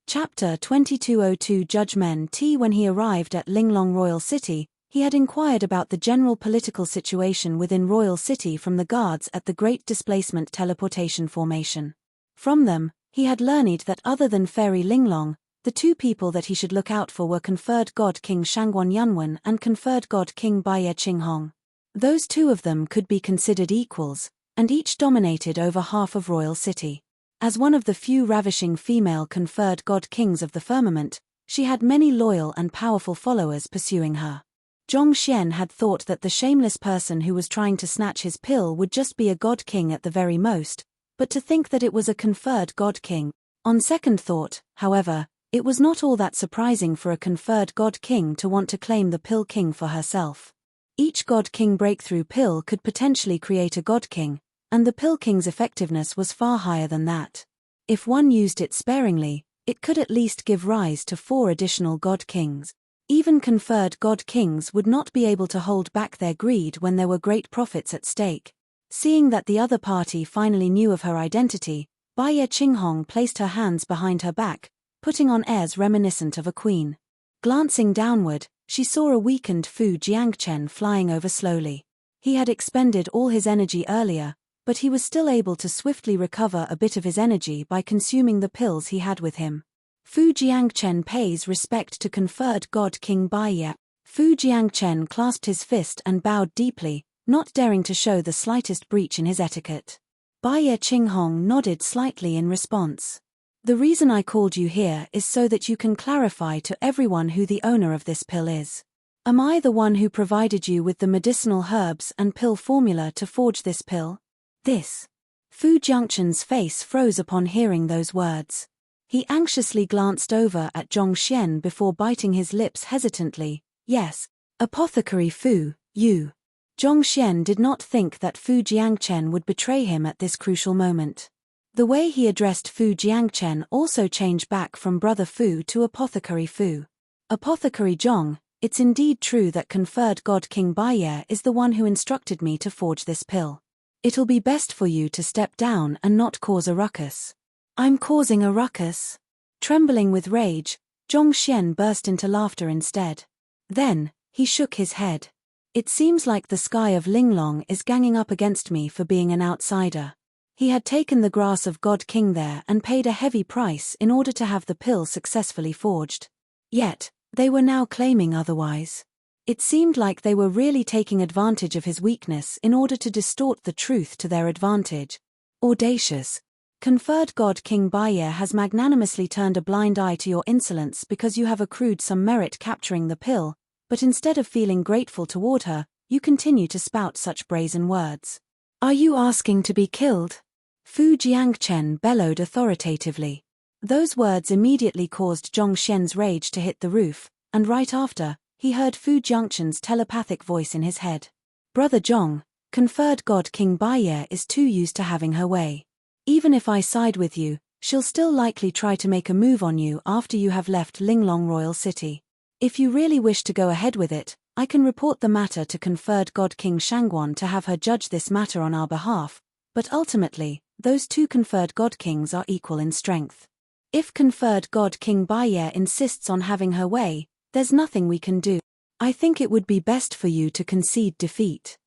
Chapter 2202 Judge Men T. When he arrived at Linglong Royal City, he had inquired about the general political situation within Royal City from the guards at the Great Displacement Teleportation Formation. From them, he had learned that other than Fairy Linglong, the two people that he should look out for were conferred god king Shangguan Yunwen and conferred god king Baiye Qinghong. Those two of them could be considered equals, and each dominated over half of Royal City. As one of the few ravishing female conferred god kings of the firmament, she had many loyal and powerful followers pursuing her. Zhong Xian had thought that the shameless person who was trying to snatch his pill would just be a god king at the very most, but to think that it was a conferred god king. On second thought, however, it was not all that surprising for a conferred god king to want to claim the pill king for herself. Each god king breakthrough pill could potentially create a god king, and the pill king's effectiveness was far higher than that. If one used it sparingly, it could at least give rise to 4 additional god kings. Even conferred god kings would not be able to hold back their greed when there were great profits at stake. Seeing that the other party finally knew of her identity, Baiye Qinghong placed her hands behind her back, putting on airs reminiscent of a queen. Glancing downward, she saw a weakened Fu Jiangchen flying over slowly. He had expended all his energy earlier, but he was still able to swiftly recover a bit of his energy by consuming the pills he had with him. Fu Jiangchen pays respect to conferred god king Baiye. Fu Jiangchen clasped his fist and bowed deeply, not daring to show the slightest breach in his etiquette. Baiye Qinghong nodded slightly in response. The reason I called you here is so that you can clarify to everyone who the owner of this pill is. Am I the one who provided you with the medicinal herbs and pill formula to forge this pill? This. Fu Jiangchen's face froze upon hearing those words. He anxiously glanced over at Zhong Xian before biting his lips hesitantly. Yes, Apothecary Fu, you. Zhong Xian did not think that Fu Jiangchen would betray him at this crucial moment. The way he addressed Fu Jiangchen also changed back from Brother Fu to Apothecary Fu. Apothecary Zhong, it's indeed true that conferred god King Baiye is the one who instructed me to forge this pill. It'll be best for you to step down and not cause a ruckus. I'm causing a ruckus? Trembling with rage, Zhong Xian burst into laughter instead. Then, he shook his head. It seems like the sky of Linglong is ganging up against me for being an outsider. He had taken the grass of God King there and paid a heavy price in order to have the pill successfully forged. Yet, they were now claiming otherwise. It seemed like they were really taking advantage of his weakness in order to distort the truth to their advantage. Audacious. Conferred god King Baiye has magnanimously turned a blind eye to your insolence because you have accrued some merit capturing the pill, but instead of feeling grateful toward her, you continue to spout such brazen words. Are you asking to be killed? Fu Jiangchen bellowed authoritatively. Those words immediately caused Zhong Xian's rage to hit the roof, and right after, he heard Fu Jiangchen's telepathic voice in his head. Brother Zhong, conferred God King Baiye is too used to having her way. Even if I side with you, she'll still likely try to make a move on you after you have left Linglong Royal City. If you really wish to go ahead with it, I can report the matter to conferred God King Shangguan to have her judge this matter on our behalf, but ultimately, those two conferred God Kings are equal in strength. If conferred God King Baiye insists on having her way, there's nothing we can do. I think it would be best for you to concede defeat.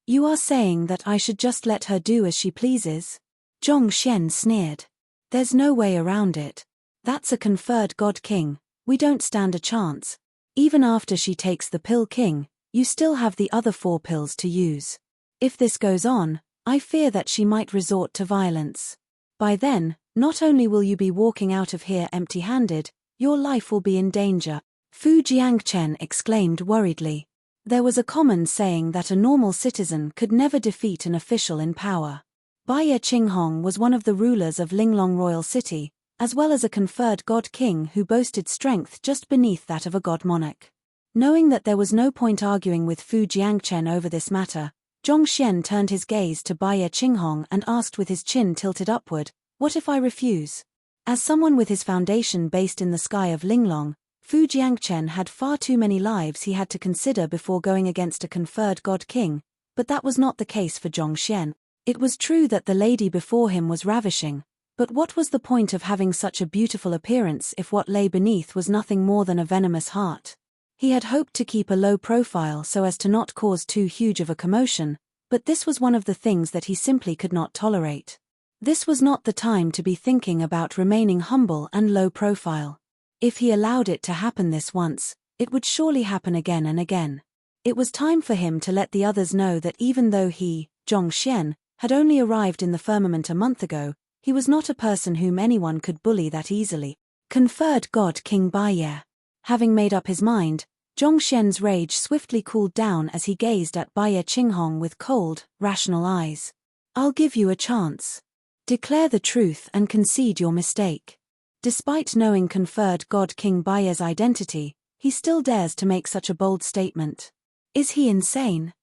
You are saying that I should just let her do as she pleases? Zhong Xian sneered. There's no way around it. That's a conferred God King, we don't stand a chance. Even after she takes the pill king, you still have the other 4 pills to use. If this goes on, I fear that she might resort to violence. By then, not only will you be walking out of here empty-handed, your life will be in danger. Fu Jiangchen exclaimed worriedly. There was a common saying that a normal citizen could never defeat an official in power. Baiye Qinghong was one of the rulers of Linglong Royal City, as well as a conferred God King who boasted strength just beneath that of a god monarch. Knowing that there was no point arguing with Fu Jiangchen over this matter, Zhong Xian turned his gaze to Baiye Qinghong and asked with his chin tilted upward, "What if I refuse?" As someone with his foundation based in the sky of Linglong, Fu Jiangchen had far too many lives he had to consider before going against a conferred God King, but that was not the case for Zhong Xian. It was true that the lady before him was ravishing, but what was the point of having such a beautiful appearance if what lay beneath was nothing more than a venomous heart? He had hoped to keep a low profile so as to not cause too huge of a commotion, but this was one of the things that he simply could not tolerate. This was not the time to be thinking about remaining humble and low profile. If he allowed it to happen this once, it would surely happen again and again. It was time for him to let the others know that even though he, Zhong Xian, had only arrived in the firmament a month ago, he was not a person whom anyone could bully that easily. Conferred God King Baiye. Having made up his mind, Zhong Xian's rage swiftly cooled down as he gazed at Baiye Qinghong with cold, rational eyes. I'll give you a chance. Declare the truth and concede your mistake. Despite knowing conferred God King Baiye's identity, he still dares to make such a bold statement. Is he insane?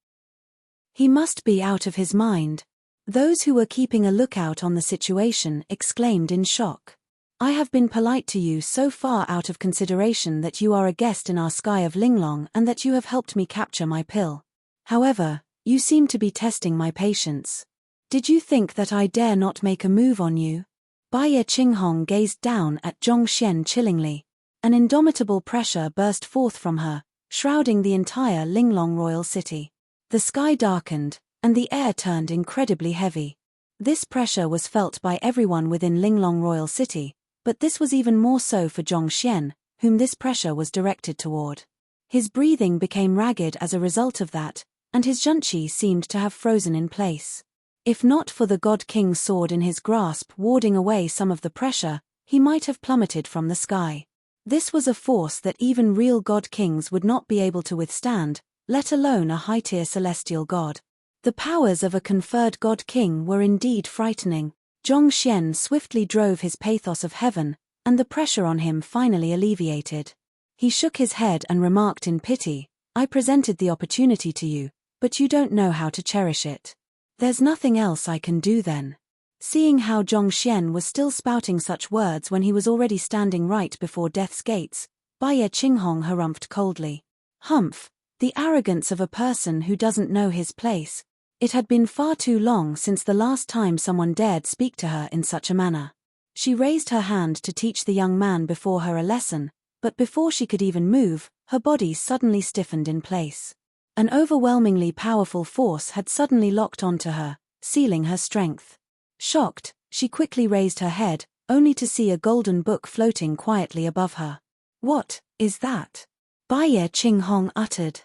He must be out of his mind. Those who were keeping a lookout on the situation exclaimed in shock. I have been polite to you so far out of consideration that you are a guest in our sky of Linglong and that you have helped me capture my pill. However, you seem to be testing my patience. Did you think that I dare not make a move on you? Baiye Qinghong gazed down at Zhong Xian chillingly. An indomitable pressure burst forth from her, shrouding the entire Linglong Royal City. The sky darkened, and the air turned incredibly heavy. This pressure was felt by everyone within Linglong Royal City, but this was even more so for Zhong Xian, whom this pressure was directed toward. His breathing became ragged as a result of that, and his zhonqi seemed to have frozen in place. If not for the God King's sword in his grasp warding away some of the pressure, he might have plummeted from the sky. This was a force that even real God Kings would not be able to withstand, let alone a high-tier celestial god. The powers of a conferred God King were indeed frightening. Zhong Xian swiftly drove his pathos of heaven, and the pressure on him finally alleviated. He shook his head and remarked in pity, I presented the opportunity to you, but you don't know how to cherish it. There's nothing else I can do then. Seeing how Zhong Xian was still spouting such words when he was already standing right before death's gates, Baiye Qinghong harumphed coldly. Humph, the arrogance of a person who doesn't know his place. It had been far too long since the last time someone dared speak to her in such a manner. She raised her hand to teach the young man before her a lesson, but before she could even move, her body suddenly stiffened in place. An overwhelmingly powerful force had suddenly locked onto her, sealing her strength. Shocked, she quickly raised her head, only to see a golden book floating quietly above her. What is that? Baiye Qinghong uttered.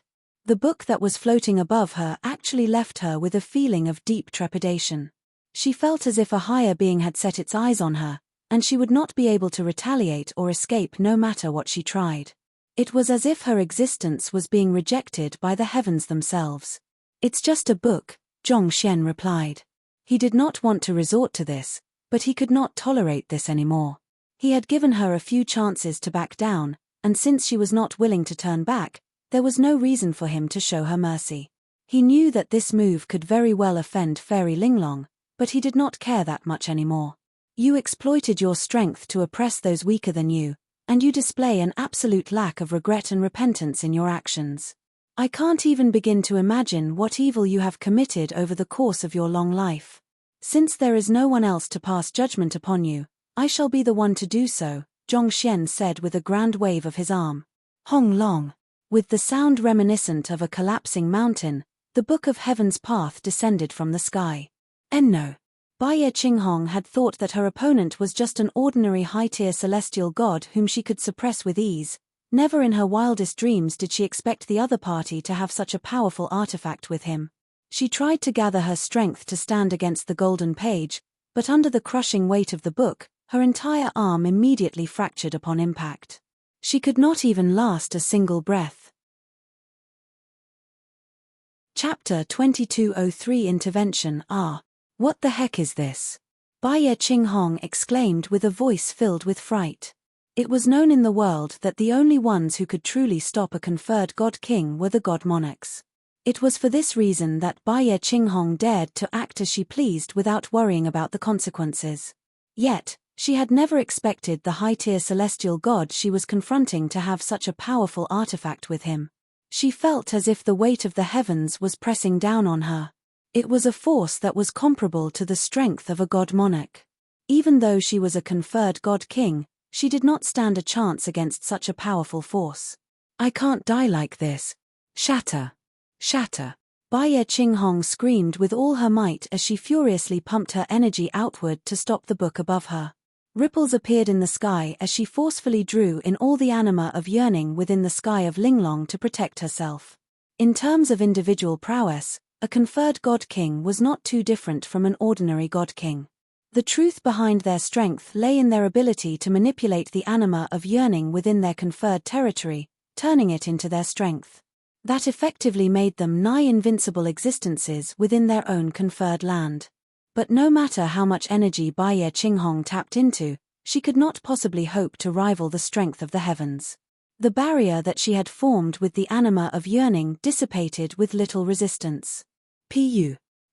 The book that was floating above her actually left her with a feeling of deep trepidation. She felt as if a higher being had set its eyes on her, and she would not be able to retaliate or escape no matter what she tried. It was as if her existence was being rejected by the heavens themselves. It's just a book, Zhong Xian replied. He did not want to resort to this, But he could not tolerate this anymore. He had given her a few chances to back down, and since she was not willing to turn back, there was no reason for him to show her mercy. He knew that this move could very well offend Fairy Linglong, but he did not care that much anymore. You exploited your strength to oppress those weaker than you, and you display an absolute lack of regret and repentance in your actions. I can't even begin to imagine what evil you have committed over the course of your long life. Since there is no one else to pass judgment upon you, I shall be the one to do so, Zhongxian said with a grand wave of his arm. Hong Long. With the sound reminiscent of a collapsing mountain, the Book of Heaven's path descended from the sky. Enno. Baiye Qinghong had thought that her opponent was just an ordinary high-tier celestial god whom she could suppress with ease. Never in her wildest dreams did she expect the other party to have such a powerful artifact with him. She tried to gather her strength to stand against the golden page, but under the crushing weight of the book, her entire arm immediately fractured upon impact. She could not even last a single breath. Chapter 2203 Intervention. What the heck is this? Baiye Qinghong exclaimed with a voice filled with fright. It was known in the world that the only ones who could truly stop a conferred god king were the god monarchs. It was for this reason that Baiye Qinghong dared to act as she pleased without worrying about the consequences. Yet, she had never expected the high-tier celestial god she was confronting to have such a powerful artifact with him. She felt as if the weight of the heavens was pressing down on her. It was a force that was comparable to the strength of a god monarch. Even though she was a conferred god king, she did not stand a chance against such a powerful force. I can't die like this. Shatter. Shatter. Baiye Qinghong screamed with all her might as she furiously pumped her energy outward to stop the book above her. Ripples appeared in the sky as she forcefully drew in all the anima of yearning within the sky of Linglong to protect herself. In terms of individual prowess, a conferred god king was not too different from an ordinary god king. The truth behind their strength lay in their ability to manipulate the anima of yearning within their conferred territory, turning it into their strength. That effectively made them nigh invincible existences within their own conferred land. But no matter how much energy Baiye Qinghong tapped into, she could not possibly hope to rival the strength of the heavens. The barrier that she had formed with the anima of yearning dissipated with little resistance.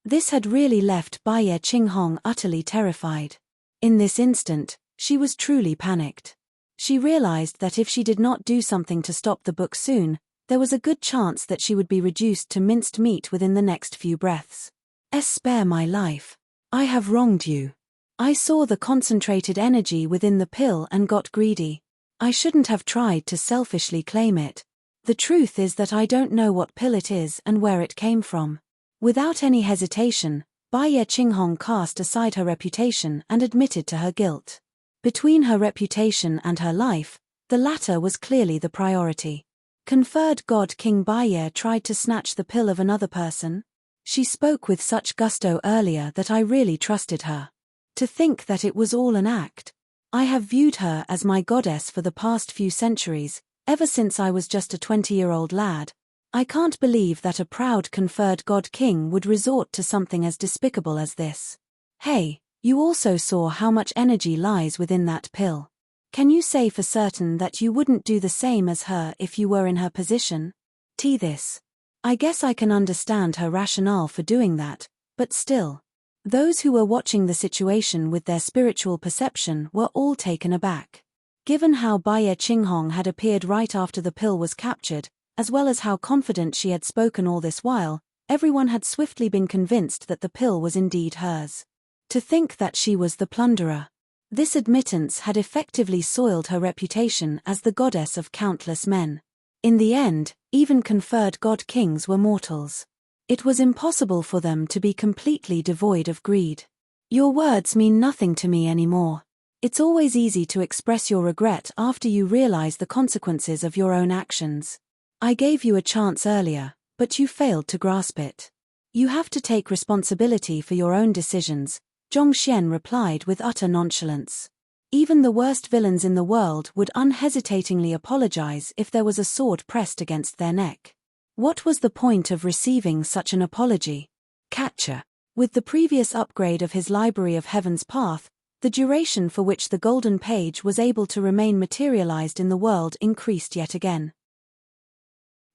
This had really left Baiye Qinghong utterly terrified. In this instant, she was truly panicked. She realized that if she did not do something to stop the book soon, there was a good chance that she would be reduced to minced meat within the next few breaths. Spare my life. I have wronged you. I saw the concentrated energy within the pill and got greedy. I shouldn't have tried to selfishly claim it. The truth is that I don't know what pill it is and where it came from. Without any hesitation, Baiye Qinghong cast aside her reputation and admitted to her guilt. Between her reputation and her life, the latter was clearly the priority. Conferred god King Baiye tried to snatch the pill of another person? She spoke with such gusto earlier that I really trusted her. To think that it was all an act. I have viewed her as my goddess for the past few centuries, ever since I was just a 20-year-old lad. I can't believe that a proud conferred god king would resort to something as despicable as this. Hey, you also saw how much energy lies within that pill. Can you say for certain that you wouldn't do the same as her if you were in her position? This. I guess I can understand her rationale for doing that, but still. Those who were watching the situation with their spiritual perception were all taken aback. Given how Baiye Qinghong had appeared right after the pill was captured, as well as how confident she had spoken all this while, everyone had swiftly been convinced that the pill was indeed hers. To think that she was the plunderer. This admittance had effectively soiled her reputation as the goddess of countless men. In the end, even conferred god kings were mortals. It was impossible for them to be completely devoid of greed. Your words mean nothing to me anymore. It's always easy to express your regret after you realize the consequences of your own actions. I gave you a chance earlier, but you failed to grasp it. You have to take responsibility for your own decisions, Zhongxian replied with utter nonchalance. Even the worst villains in the world would unhesitatingly apologize if there was a sword pressed against their neck. What was the point of receiving such an apology? Catcher. With the previous upgrade of his Library of Heaven's Path, The duration for which the golden page was able to remain materialized in the world increased yet again.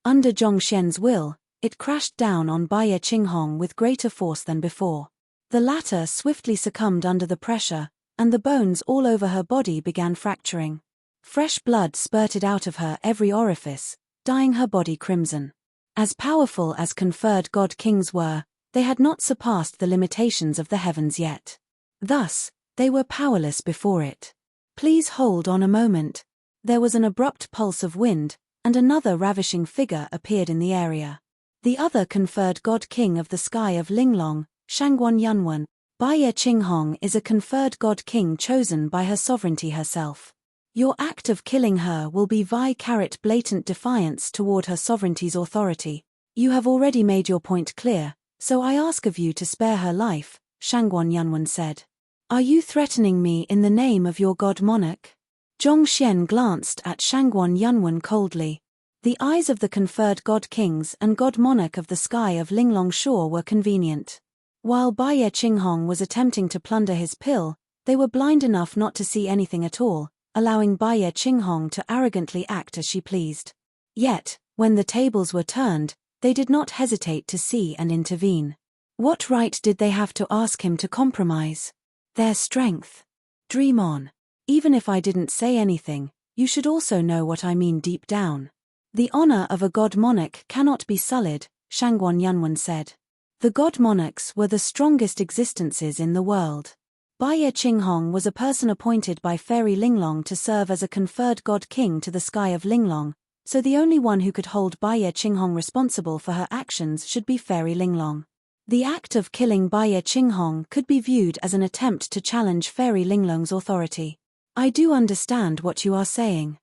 Under Zhongxian's will, it crashed down on Baiye Qinghong with greater force than before. The latter swiftly succumbed under the pressure, and the bones all over her body began fracturing. Fresh blood spurted out of her every orifice, dyeing her body crimson. As powerful as conferred god kings were, they had not surpassed the limitations of the heavens yet. Thus, they were powerless before it. Please hold on a moment. There was an abrupt pulse of wind, and another ravishing figure appeared in the area. The other conferred god king of the sky of Linglong, Shangguan Yunwen. Baiye Qinghong is a conferred god king chosen by her sovereignty herself. Your act of killing her will be blatant defiance toward her sovereignty's authority. You have already made your point clear, so I ask of you to spare her life, Shangguan Yunwen said. Are you threatening me in the name of your god monarch? Zhongxian glanced at Shangguan Yunwen coldly. The eyes of the conferred god kings and god monarch of the sky of Linglong Shore were convenient. While Baiye Qinghong was attempting to plunder his pill, they were blind enough not to see anything at all, allowing Baiye Qinghong to arrogantly act as she pleased. Yet, when the tables were turned, they did not hesitate to see and intervene. What right did they have to ask him to compromise their strength? Dream on. Even if I didn't say anything, you should also know what I mean deep down. The honor of a god monarch cannot be sullied, Shangguan Yunwen said. The god monarchs were the strongest existences in the world. Baiye Qinghong was a person appointed by Fairy Linglong to serve as a conferred god king to the sky of Linglong, so the only one who could hold Baiye Qinghong responsible for her actions should be Fairy Linglong. The act of killing Baiye Qinghong could be viewed as an attempt to challenge Fairy Linglong's authority. I do understand what you are saying.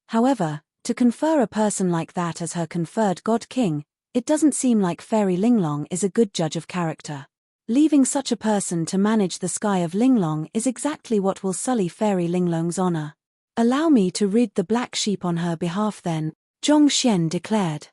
However, to confer a person like that as her conferred god king, it doesn't seem like Fairy Linglong is a good judge of character. Leaving such a person to manage the sky of Linglong is exactly what will sully Fairy Linglong's honor. Allow me to rid the black sheep on her behalf then, Zhongxian declared.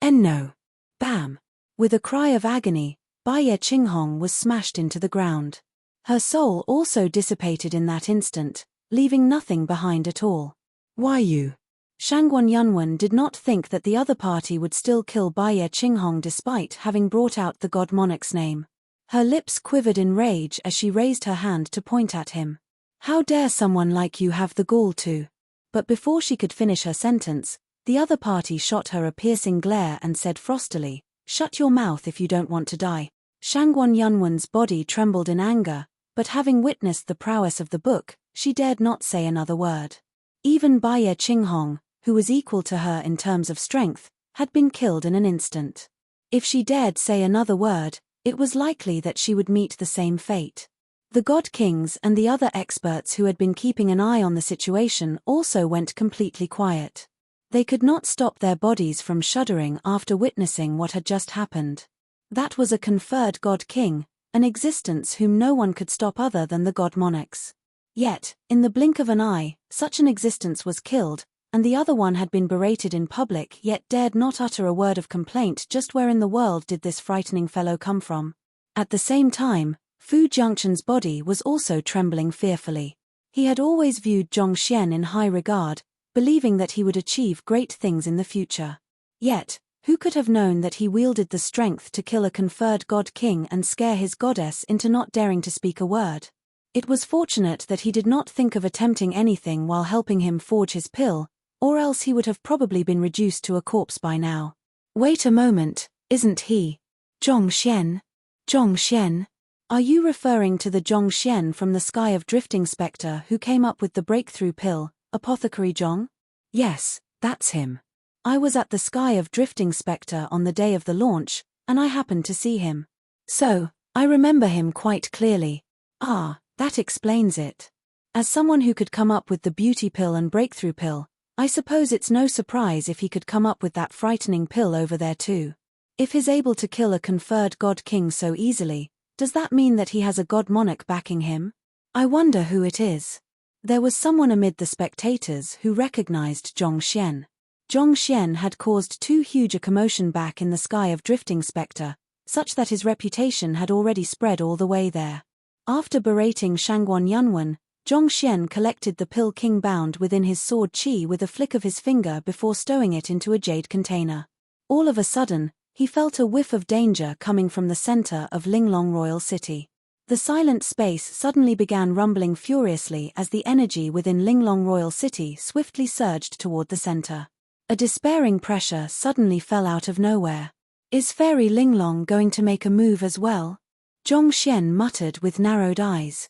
No. Bam! With a cry of agony, Baiye Qinghong was smashed into the ground. Her soul also dissipated in that instant, leaving nothing behind at all. Why you? Shangguan Yunwen did not think that the other party would still kill Baiye Qinghong despite having brought out the god monarch's name. Her lips quivered in rage as she raised her hand to point at him. How dare someone like you have the gall to? But before she could finish her sentence, the other party shot her a piercing glare and said frostily, "Shut your mouth if you don't want to die." Shangguan Yunwen's body trembled in anger, but having witnessed the prowess of the book, she dared not say another word. Even Baiye Qinghong, who was equal to her in terms of strength, had been killed in an instant. If she dared say another word, it was likely that she would meet the same fate. The god kings and the other experts who had been keeping an eye on the situation also went completely quiet. They could not stop their bodies from shuddering after witnessing what had just happened. That was a conferred god king, an existence whom no one could stop other than the god monarchs. Yet, in the blink of an eye, such an existence was killed, and the other one had been berated in public yet dared not utter a word of complaint. Just where in the world did this frightening fellow come from? At the same time, Fu Jiangchen's body was also trembling fearfully. He had always viewed Zhongxian in high regard, believing that he would achieve great things in the future. Yet, who could have known that he wielded the strength to kill a conferred god king and scare his goddess into not daring to speak a word? It was fortunate that he did not think of attempting anything while helping him forge his pill, or else he would have probably been reduced to a corpse by now. Wait a moment, isn't he? Zhongxian? Zhongxian? Are you referring to the Zhongxian from the Sky of Drifting Spectre who came up with the breakthrough pill, Apothecary Zhong? Yes, that's him. I was at the Sky of Drifting Spectre on the day of the launch, and I happened to see him. So, I remember him quite clearly. Ah, that explains it. As someone who could come up with the beauty pill and breakthrough pill, I suppose it's no surprise if he could come up with that frightening pill over there too. If he's able to kill a conferred god king so easily, does that mean that he has a god monarch backing him? I wonder who it is. There was someone amid the spectators who recognized Zhongxian. Zhongxian had caused too huge a commotion back in the Sky of Drifting Spectre, such that his reputation had already spread all the way there. After berating Shangguan Yunwen, Zhongxian collected the pill King bound within his sword chi with a flick of his finger before stowing it into a jade container. All of a sudden, he felt a whiff of danger coming from the center of Linglong Royal City. The silent space suddenly began rumbling furiously as the energy within Linglong Royal City swiftly surged toward the center. A despairing pressure suddenly fell out of nowhere. Is Fairy Linglong going to make a move as well? Zhongxian muttered with narrowed eyes.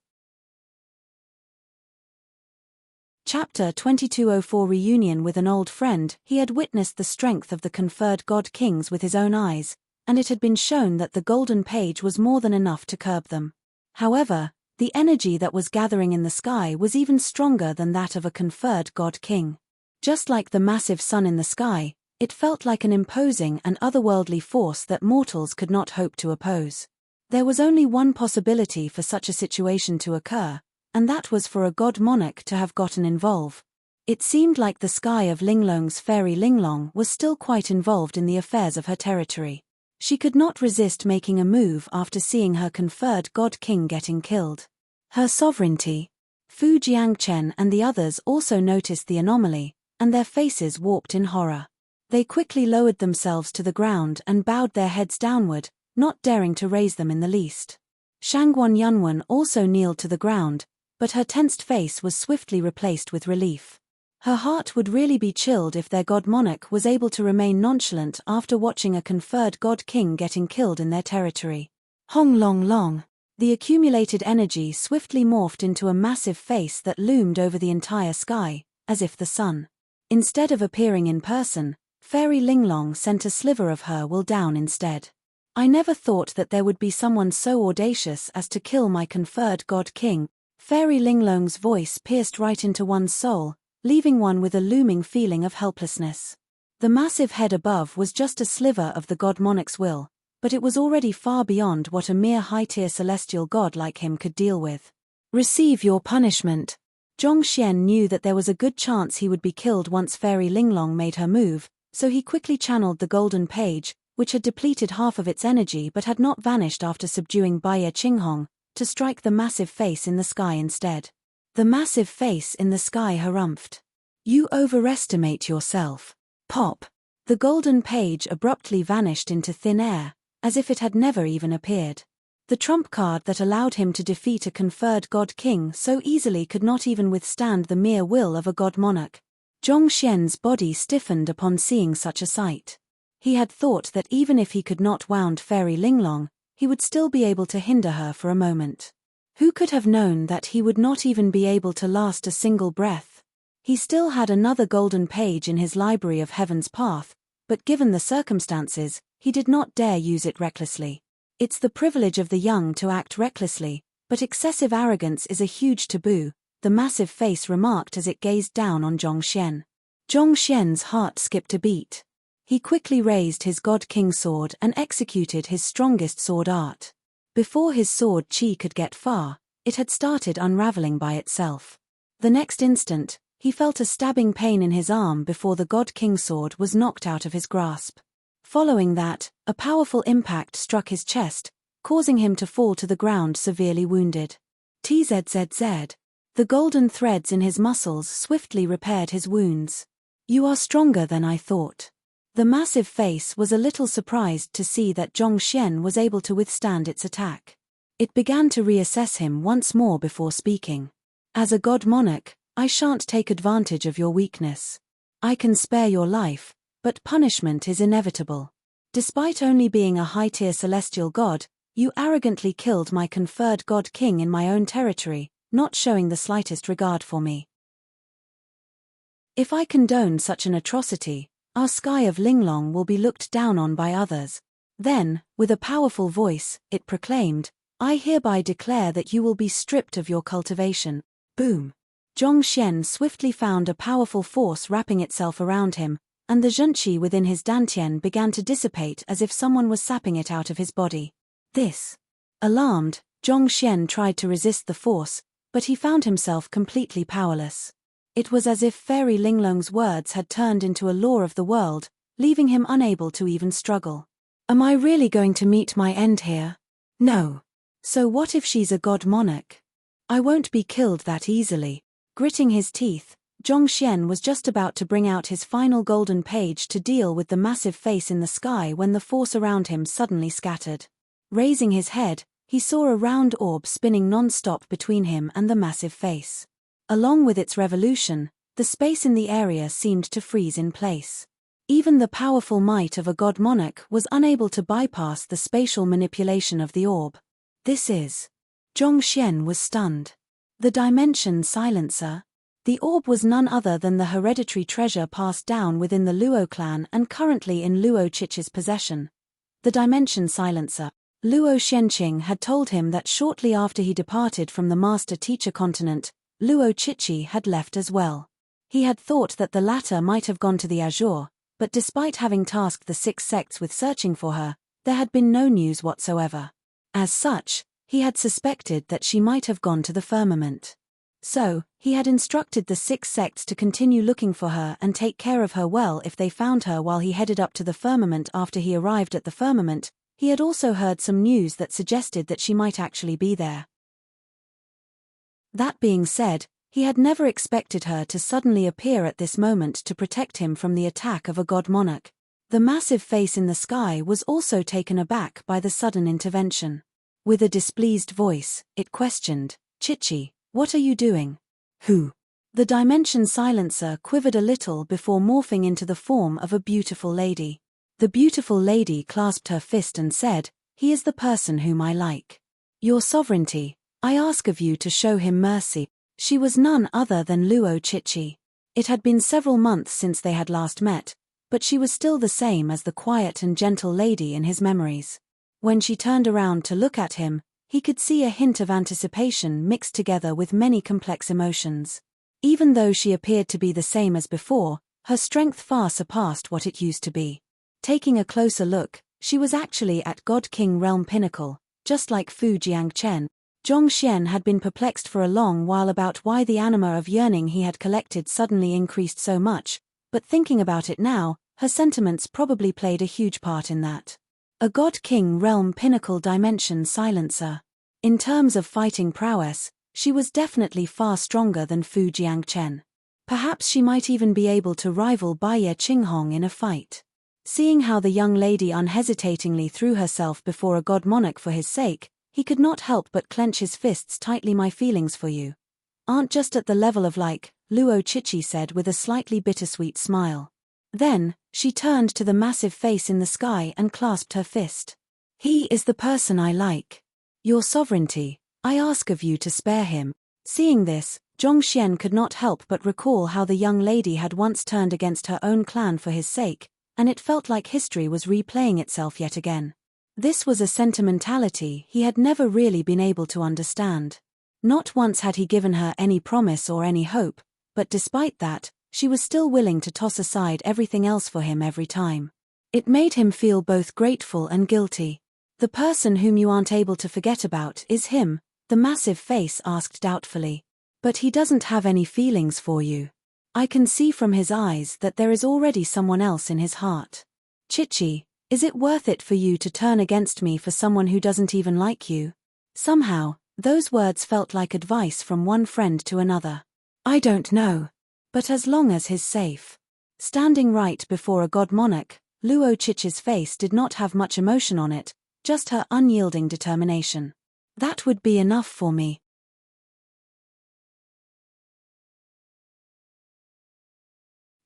Chapter 2204 Reunion with an old friend. He had witnessed the strength of the conferred God Kings with his own eyes, and it had been shown that the golden page was more than enough to curb them. However, the energy that was gathering in the sky was even stronger than that of a conferred God King. Just like the massive sun in the sky, it felt like an imposing and otherworldly force that mortals could not hope to oppose. There was only one possibility for such a situation to occur, and that was for a god monarch to have gotten involved. It seemed like the sky of Linglong's Fairy Linglong was still quite involved in the affairs of her territory. She could not resist making a move after seeing her conferred god king getting killed. Her sovereignty. Fu Jiangchen and the others also noticed the anomaly, and their faces warped in horror. They quickly lowered themselves to the ground and bowed their heads downward, not daring to raise them in the least. Shangguan Yunwen also kneeled to the ground, but her tensed face was swiftly replaced with relief. Her heart would really be chilled if their god monarch was able to remain nonchalant after watching a conferred god king getting killed in their territory. Hong Long Long. The accumulated energy swiftly morphed into a massive face that loomed over the entire sky, as if the sun. Instead of appearing in person, Fairy Linglong sent a sliver of her will down instead. I never thought that there would be someone so audacious as to kill my conferred god king. Fairy Linglong's voice pierced right into one's soul, leaving one with a looming feeling of helplessness. The massive head above was just a sliver of the god monarch's will, but it was already far beyond what a mere high-tier celestial god like him could deal with. Receive your punishment. Zhongxian knew that there was a good chance he would be killed once Fairy Linglong made her move, so he quickly channeled the golden page, which had depleted half of its energy but had not vanished after subduing Baiye Qinghong, to strike the massive face in the sky instead. The massive face in the sky harumphed. You overestimate yourself. Pop. The golden page abruptly vanished into thin air, as if it had never even appeared. The trump card that allowed him to defeat a conferred god king so easily could not even withstand the mere will of a god monarch. Zhongxian's body stiffened upon seeing such a sight. He had thought that even if he could not wound Fairy Linglong, he would still be able to hinder her for a moment. Who could have known that he would not even be able to last a single breath? He still had another golden page in his library of Heaven's Path, but given the circumstances, he did not dare use it recklessly. It's the privilege of the young to act recklessly, but excessive arrogance is a huge taboo, the massive face remarked as it gazed down on Zhongxian. Zhongxian's heart skipped a beat. He quickly raised his God King sword and executed his strongest sword art. Before his sword chi could get far, it had started unraveling by itself. The next instant, he felt a stabbing pain in his arm before the God King sword was knocked out of his grasp. Following that, a powerful impact struck his chest, causing him to fall to the ground severely wounded. Tzz. The golden threads in his muscles swiftly repaired his wounds. You are stronger than I thought. The massive face was a little surprised to see that Zhongxian was able to withstand its attack. It began to reassess him once more before speaking. As a god monarch, I shan't take advantage of your weakness. I can spare your life, but punishment is inevitable. Despite only being a high-tier celestial god, you arrogantly killed my conferred god king in my own territory, not showing the slightest regard for me. If I condone such an atrocity, our sky of Linglong will be looked down on by others. Then, with a powerful voice, it proclaimed, I hereby declare that you will be stripped of your cultivation. Boom. Zhongxian swiftly found a powerful force wrapping itself around him, and the zhenqi within his dantian began to dissipate as if someone was sapping it out of his body. This. Alarmed, Zhongxian tried to resist the force, but he found himself completely powerless. It was as if Fairy Linglong's words had turned into a law of the world, leaving him unable to even struggle. Am I really going to meet my end here? No. So what if she's a god monarch? I won't be killed that easily. Gritting his teeth, Zhongxian was just about to bring out his final golden page to deal with the massive face in the sky when the force around him suddenly scattered. Raising his head, he saw a round orb spinning non-stop between him and the massive face. Along with its revolution, the space in the area seemed to freeze in place. Even the powerful might of a god monarch was unable to bypass the spatial manipulation of the orb. This is... Zhongxian was stunned. The dimension silencer? The orb was none other than the hereditary treasure passed down within the Luo clan and currently in Luo Chichi's possession. The dimension silencer. Luo Xianqing had told him that shortly after he departed from the master-teacher continent, Luo Chichi had left as well. He had thought that the latter might have gone to the Azure, but despite having tasked the 6 sects with searching for her, there had been no news whatsoever. As such, he had suspected that she might have gone to the firmament. So, he had instructed the 6 sects to continue looking for her and take care of her well if they found her while he headed up to the firmament. After he arrived at the firmament, he had also heard some news that suggested that she might actually be there. That being said, he had never expected her to suddenly appear at this moment to protect him from the attack of a god monarch. The massive face in the sky was also taken aback by the sudden intervention. With a displeased voice, it questioned, "Chichi, what are you doing?" "Who?" The dimension silencer quivered a little before morphing into the form of a beautiful lady. The beautiful lady clasped her fist and said, "He is the person whom I like. Your sovereignty, I ask of you to show him mercy." She was none other than Luo Chichi. It had been several months since they had last met, but she was still the same as the quiet and gentle lady in his memories. When she turned around to look at him, he could see a hint of anticipation mixed together with many complex emotions. Even though she appeared to be the same as before, her strength far surpassed what it used to be. Taking a closer look, she was actually at God King Realm Pinnacle, just like Fu Jiangchen. Zhongxian had been perplexed for a long while about why the anima of yearning he had collected suddenly increased so much, but thinking about it now, her sentiments probably played a huge part in that. A God King Realm Pinnacle Dimension Silencer. In terms of fighting prowess, she was definitely far stronger than Fu Jiangchen. Perhaps she might even be able to rival Baiye Qinghong in a fight. Seeing how the young lady unhesitatingly threw herself before a god monarch for his sake, he could not help but clench his fists tightly. "My feelings for you aren't just at the level of like," Luo Chichi said with a slightly bittersweet smile. Then, she turned to the massive face in the sky and clasped her fist. "He is the person I like. Your sovereignty, I ask of you to spare him." Seeing this, Zhongxian could not help but recall how the young lady had once turned against her own clan for his sake, and it felt like history was replaying itself yet again. This was a sentimentality he had never really been able to understand. Not once had he given her any promise or any hope, but despite that, she was still willing to toss aside everything else for him every time. It made him feel both grateful and guilty. "The person whom you aren't able to forget about is him," the massive face asked doubtfully. "But he doesn't have any feelings for you. I can see from his eyes that there is already someone else in his heart. Chichi, is it worth it for you to turn against me for someone who doesn't even like you?" Somehow, those words felt like advice from one friend to another. "I don't know. But as long as he's safe." Standing right before a god monarch, Luo Chichi's face did not have much emotion on it, just her unyielding determination. "That would be enough for me."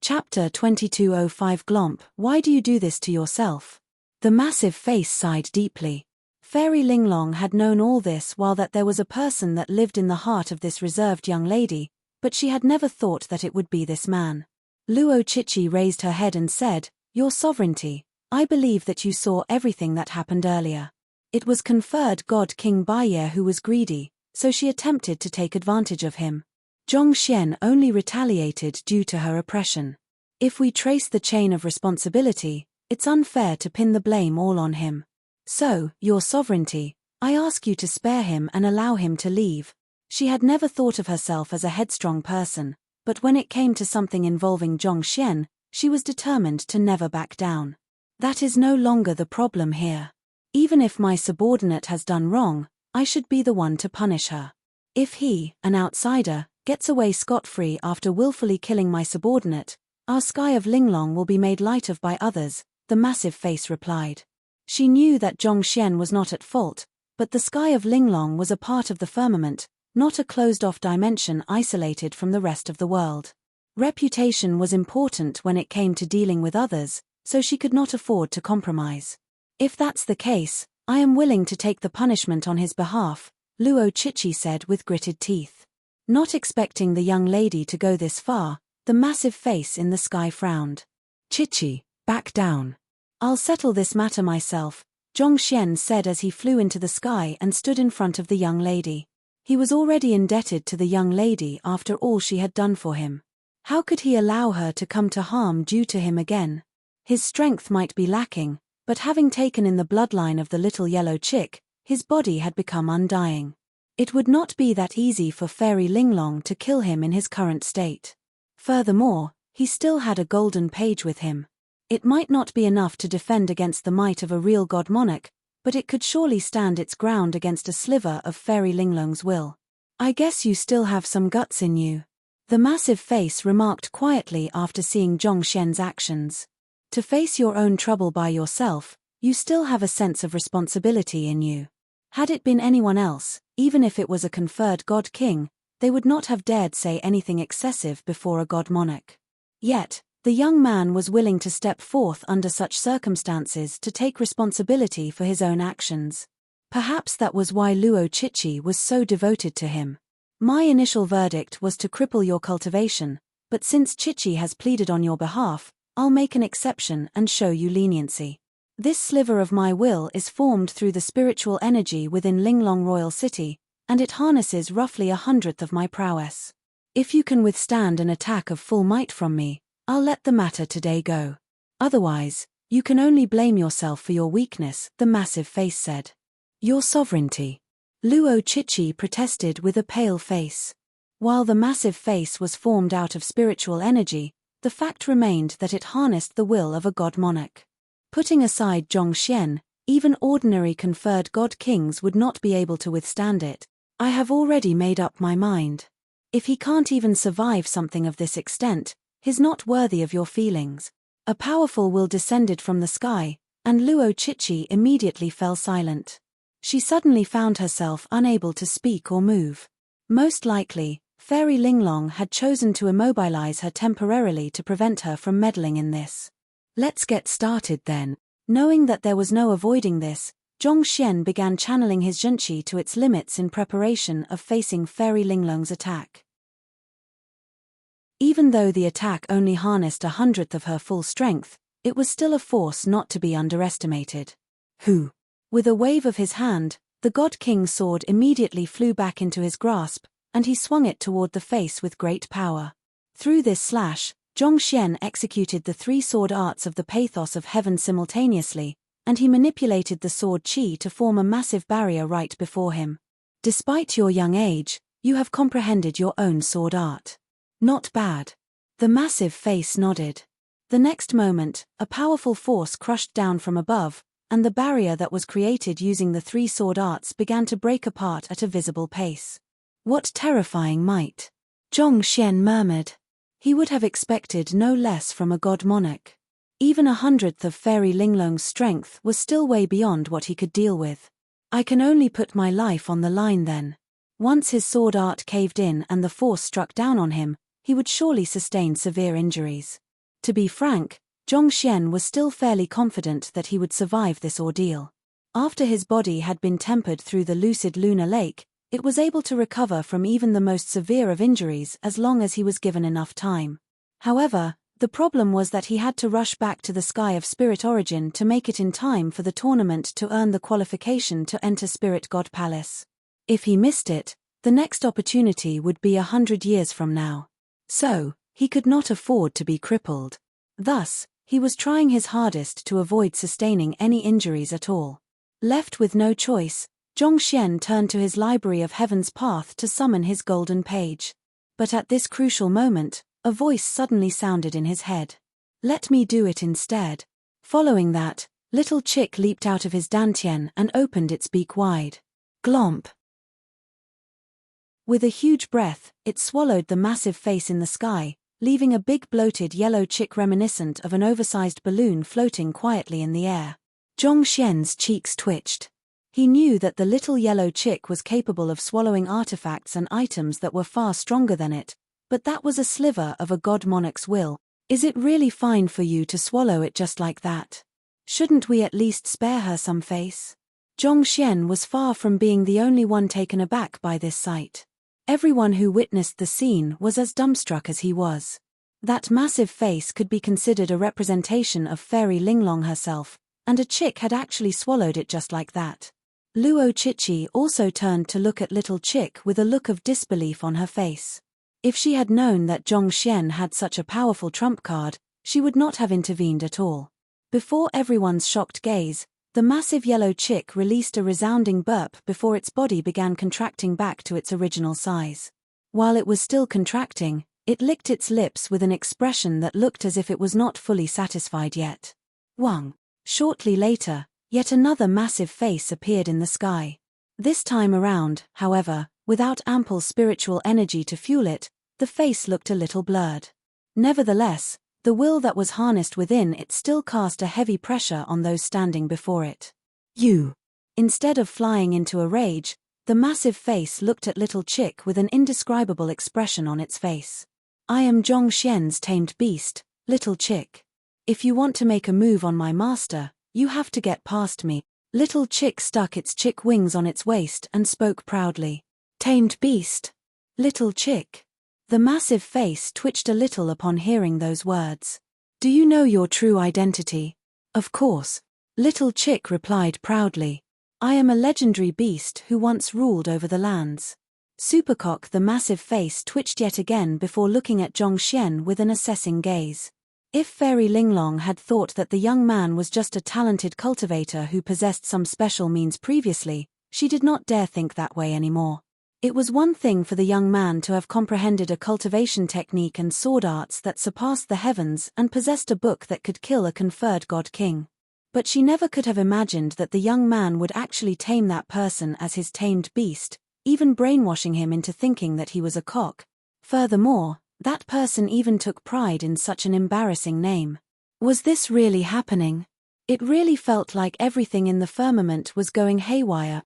Chapter 2205 Glomp, why do you do this to yourself? The massive face sighed deeply. Fairy Linglong had known all this while that there was a person that lived in the heart of this reserved young lady, but she had never thought that it would be this man. Luo Chichi raised her head and said, "Your sovereignty, I believe that you saw everything that happened earlier. It was conferred God King Baiye who was greedy, so she attempted to take advantage of him. Zhongxian only retaliated due to her oppression. If we trace the chain of responsibility, it's unfair to pin the blame all on him. So, your sovereignty, I ask you to spare him and allow him to leave." She had never thought of herself as a headstrong person, but when it came to something involving Zhongxian, she was determined to never back down. "That is no longer the problem here. Even if my subordinate has done wrong, I should be the one to punish her. If he, an outsider, gets away scot-free after willfully killing my subordinate, our sky of Linglong will be made light of by others, the massive face replied. She knew that Zhongxian was not at fault, but the sky of Linglong was a part of the firmament, not a closed-off dimension isolated from the rest of the world. Reputation was important when it came to dealing with others, so she could not afford to compromise. If that's the case, I am willing to take the punishment on his behalf, Luo Chichi said with gritted teeth. Not expecting the young lady to go this far, the massive face in the sky frowned. Chichi, back down. I'll settle this matter myself, Zhongxian said as he flew into the sky and stood in front of the young lady. He was already indebted to the young lady after all she had done for him. How could he allow her to come to harm due to him again? His strength might be lacking, but having taken in the bloodline of the little yellow chick, his body had become undying. It would not be that easy for Fairy Linglong to kill him in his current state. Furthermore, he still had a golden page with him. It might not be enough to defend against the might of a real god monarch, but it could surely stand its ground against a sliver of Fairy Linglong's will. I guess you still have some guts in you, the massive face remarked quietly after seeing Zhongxian's actions. To face your own trouble by yourself, you still have a sense of responsibility in you. Had it been anyone else, even if it was a conferred god king, they would not have dared say anything excessive before a god monarch. Yet, the young man was willing to step forth under such circumstances to take responsibility for his own actions. Perhaps that was why Luo Chichi was so devoted to him. My initial verdict was to cripple your cultivation, but since Chichi has pleaded on your behalf, I'll make an exception and show you leniency. This sliver of my will is formed through the spiritual energy within Linglong Royal City, and it harnesses roughly 1/100th of my prowess. If you can withstand an attack of full might from me, I'll let the matter today go. Otherwise, you can only blame yourself for your weakness, the massive face said. Your sovereignty. Luo Chichi protested with a pale face. While the massive face was formed out of spiritual energy, the fact remained that it harnessed the will of a god monarch. Putting aside Zhongxian, even ordinary conferred god kings would not be able to withstand it. I have already made up my mind. If he can't even survive something of this extent, he's not worthy of your feelings. A powerful will descended from the sky, and Luo Chichi immediately fell silent. She suddenly found herself unable to speak or move. Most likely, Fairy Linglong had chosen to immobilize her temporarily to prevent her from meddling in this. Let's get started then. Knowing that there was no avoiding this, Zhongxian began channeling his zhenqi to its limits in preparation of facing Fairy Linglong's attack. Even though the attack only harnessed 1/100th of her full strength, it was still a force not to be underestimated. Who? With a wave of his hand, the God King's sword immediately flew back into his grasp, and he swung it toward the face with great power. Through this slash, Zhongxian executed the 3 sword arts of the pathos of heaven simultaneously, and he manipulated the sword qi to form a massive barrier right before him. Despite your young age, you have comprehended your own sword art. Not bad. The massive face nodded. The next moment, a powerful force crushed down from above, and the barrier that was created using the 3 sword arts began to break apart at a visible pace. What terrifying might! Zhongxian murmured. He would have expected no less from a god monarch. Even 1/100th of Fairy Linglong's strength was still way beyond what he could deal with. I can only put my life on the line then. Once his sword art caved in and the force struck down on him, he would surely sustain severe injuries. To be frank, Zhongxian was still fairly confident that he would survive this ordeal. After his body had been tempered through the lucid lunar lake, it was able to recover from even the most severe of injuries as long as he was given enough time. However, the problem was that he had to rush back to the Sky of Spirit Origin to make it in time for the tournament to earn the qualification to enter Spirit God Palace. If he missed it, the next opportunity would be 100 years from now. So, he could not afford to be crippled. Thus, he was trying his hardest to avoid sustaining any injuries at all. Left with no choice, Zhongxian turned to his Library of Heaven's Path to summon his golden page. But at this crucial moment, a voice suddenly sounded in his head. Let me do it instead. Following that, Little Chick leaped out of his dantian and opened its beak wide. Glomp. With a huge breath, it swallowed the massive face in the sky, leaving a big bloated yellow chick reminiscent of an oversized balloon floating quietly in the air. Zhong Xian's cheeks twitched. He knew that the little yellow chick was capable of swallowing artifacts and items that were far stronger than it, but that was a sliver of a god monarch's will. Is it really fine for you to swallow it just like that? Shouldn't we at least spare her some face? Zhong Xian was far from being the only one taken aback by this sight. Everyone who witnessed the scene was as dumbstruck as he was. That massive face could be considered a representation of Fairy Linglong herself, and a chick had actually swallowed it just like that. Luo Chichi also turned to look at Little Chick with a look of disbelief on her face. If she had known that Zhong Xian had such a powerful trump card, she would not have intervened at all. Before everyone's shocked gaze, the massive yellow chick released a resounding burp before its body began contracting back to its original size. While it was still contracting, it licked its lips with an expression that looked as if it was not fully satisfied yet. Wang. Shortly later, yet another massive face appeared in the sky. This time around, however, without ample spiritual energy to fuel it, the face looked a little blurred. Nevertheless, the will that was harnessed within it still cast a heavy pressure on those standing before it. You. Instead of flying into a rage, the massive face looked at Little Chick with an indescribable expression on its face. I am Zhong Xian's tamed beast, Little Chick. If you want to make a move on my master, you have to get past me. Little Chick stuck its chick wings on its waist and spoke proudly. Tamed beast? Little Chick. The massive face twitched a little upon hearing those words. Do you know your true identity? Of course. Little Chick replied proudly. I am a legendary beast who once ruled over the lands. Supercock the massive face twitched yet again before looking at Zhong Xian with an assessing gaze. If Fairy Linglong had thought that the young man was just a talented cultivator who possessed some special means previously, she did not dare think that way anymore. It was one thing for the young man to have comprehended a cultivation technique and sword arts that surpassed the heavens and possessed a book that could kill a conferred god king. But she never could have imagined that the young man would actually tame that person as his tamed beast, even brainwashing him into thinking that he was a cock. Furthermore, that person even took pride in such an embarrassing name. Was this really happening? It really felt like everything in the firmament was going haywire.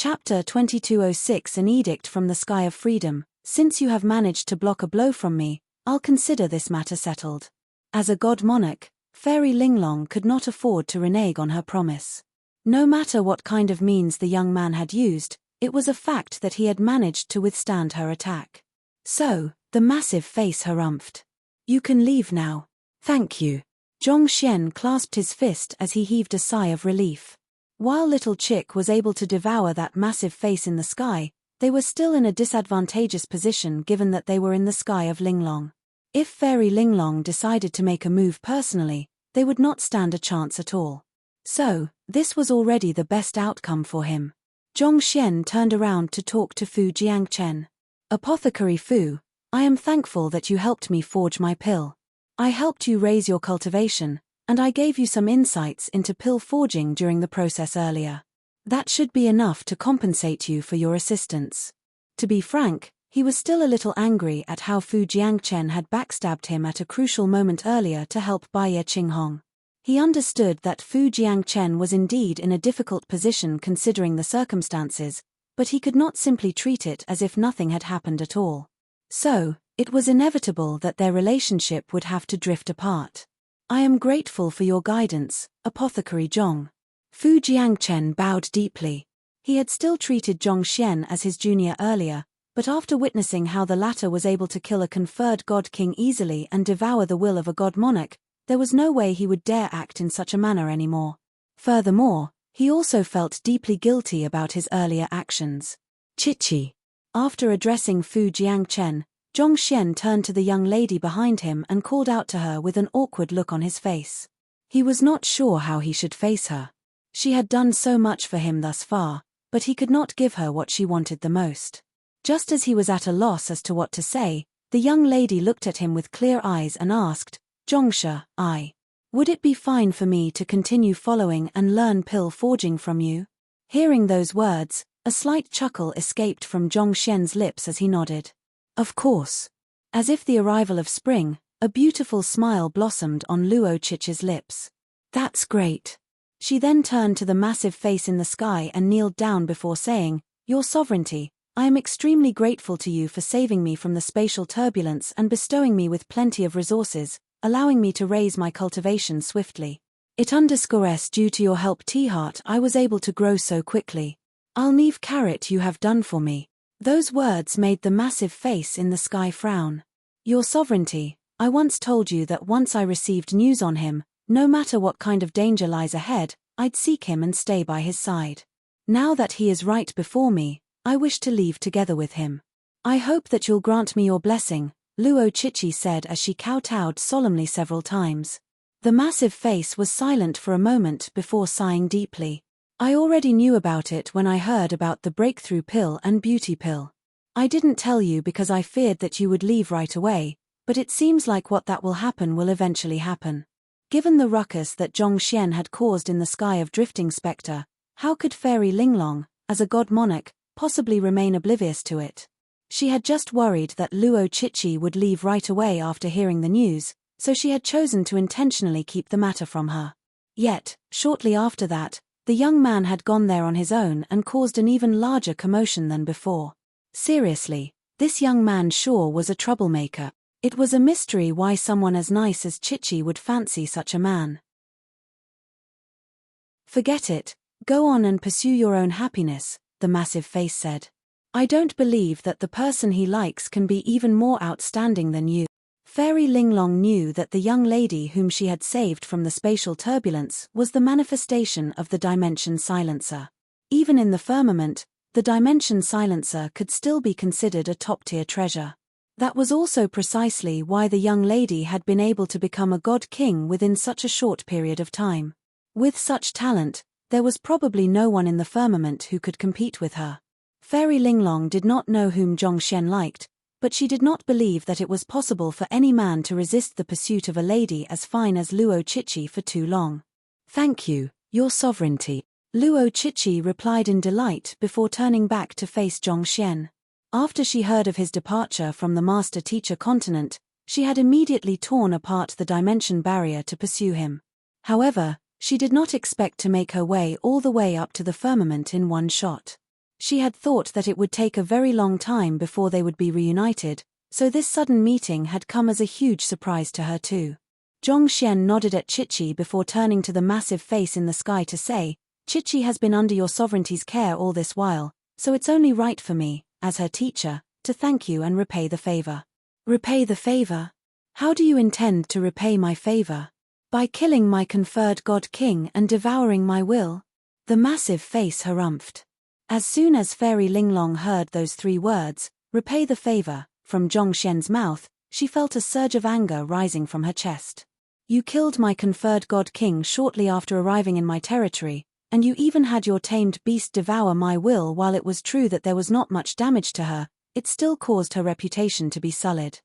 Chapter 2206 An Edict from the Sky of Freedom. Since you have managed to block a blow from me, I'll consider this matter settled. As a god monarch, Fairy Linglong could not afford to renege on her promise. No matter what kind of means the young man had used, it was a fact that he had managed to withstand her attack. So, the massive face harumphed. You can leave now. Thank you. Zhong Xian clasped his fist as he heaved a sigh of relief. While Little Chick was able to devour that massive face in the sky, they were still in a disadvantageous position given that they were in the sky of Linglong. If Fairy Linglong decided to make a move personally, they would not stand a chance at all. So, this was already the best outcome for him. Zhong Xian turned around to talk to Fu Jiangchen. Apothecary Fu, I am thankful that you helped me forge my pill. I helped you raise your cultivation, and I gave you some insights into pill forging during the process earlier. That should be enough to compensate you for your assistance. To be frank, he was still a little angry at how Fu Jiangchen had backstabbed him at a crucial moment earlier to help Baiye Qinghong. He understood that Fu Jiangchen was indeed in a difficult position considering the circumstances, but he could not simply treat it as if nothing had happened at all. So, it was inevitable that their relationship would have to drift apart. I am grateful for your guidance, Apothecary Zhong. Fu Jiangchen bowed deeply. He had still treated Zhong Xian as his junior earlier, but after witnessing how the latter was able to kill a conferred god king easily and devour the will of a god monarch, there was no way he would dare act in such a manner anymore. Furthermore, he also felt deeply guilty about his earlier actions. Chichi. After addressing Fu Jiangchen, Zhong Xian turned to the young lady behind him and called out to her with an awkward look on his face. He was not sure how he should face her. She had done so much for him thus far, but he could not give her what she wanted the most. Just as he was at a loss as to what to say, the young lady looked at him with clear eyes and asked, Zhongsha, Would it be fine for me to continue following and learn pill forging from you? Hearing those words, a slight chuckle escaped from Zhongxian's lips as he nodded. Of course. As if the arrival of spring, a beautiful smile blossomed on Luo Qiqi's lips. That's great. She then turned to the massive face in the sky and kneeled down before saying, Your Sovereignty, I am extremely grateful to you for saving me from the spatial turbulence and bestowing me with plenty of resources, allowing me to raise my cultivation swiftly. It underscores due to your help T-Heart I was able to grow so quickly. I'll need carrot you have done for me. Those words made the massive face in the sky frown. Your Sovereignty, I once told you that once I received news on him, no matter what kind of danger lies ahead, I'd seek him and stay by his side. Now that he is right before me, I wish to leave together with him. I hope that you'll grant me your blessing, Luo Qiqi said as she kowtowed solemnly several times. The massive face was silent for a moment before sighing deeply. I already knew about it when I heard about the breakthrough pill and beauty pill. I didn't tell you because I feared that you would leave right away, but it seems like what that will happen will eventually happen. Given the ruckus that Zhongxian had caused in the sky of drifting spectre, how could Fairy Linglong, as a god monarch, possibly remain oblivious to it? She had just worried that Luo Qiqi would leave right away after hearing the news, so she had chosen to intentionally keep the matter from her. Yet, shortly after that, the young man had gone there on his own and caused an even larger commotion than before. Seriously, this young man sure was a troublemaker. It was a mystery why someone as nice as Qiqi would fancy such a man. Forget it, go on and pursue your own happiness, the massive face said. I don't believe that the person he likes can be even more outstanding than you. Fairy Linglong knew that the young lady whom she had saved from the spatial turbulence was the manifestation of the Dimension Silencer. Even in the firmament, the Dimension Silencer could still be considered a top-tier treasure. That was also precisely why the young lady had been able to become a god king within such a short period of time. With such talent, there was probably no one in the firmament who could compete with her. Fairy Linglong did not know whom Zhongxian liked, but she did not believe that it was possible for any man to resist the pursuit of a lady as fine as Luo Qiqi for too long. Thank you, Your Sovereignty, Luo Qiqi replied in delight before turning back to face Zhongxian. After she heard of his departure from the master-teacher continent, she had immediately torn apart the dimension barrier to pursue him. However, she did not expect to make her way all the way up to the firmament in one shot. She had thought that it would take a very long time before they would be reunited, so this sudden meeting had come as a huge surprise to her too. Zhongxian nodded at Qiqi before turning to the massive face in the sky to say, Qiqi has been under your sovereignty's care all this while, so it's only right for me, as her teacher, to thank you and repay the favor. Repay the favor? How do you intend to repay my favor? By killing my conferred god king and devouring my will? The massive face harumphed. As soon as Fairy Linglong heard those three words, repay the favor, from Zhongxian's mouth, she felt a surge of anger rising from her chest. You killed my conferred god king shortly after arriving in my territory, and you even had your tamed beast devour my will. While it was true that there was not much damage to her, it still caused her reputation to be sullied.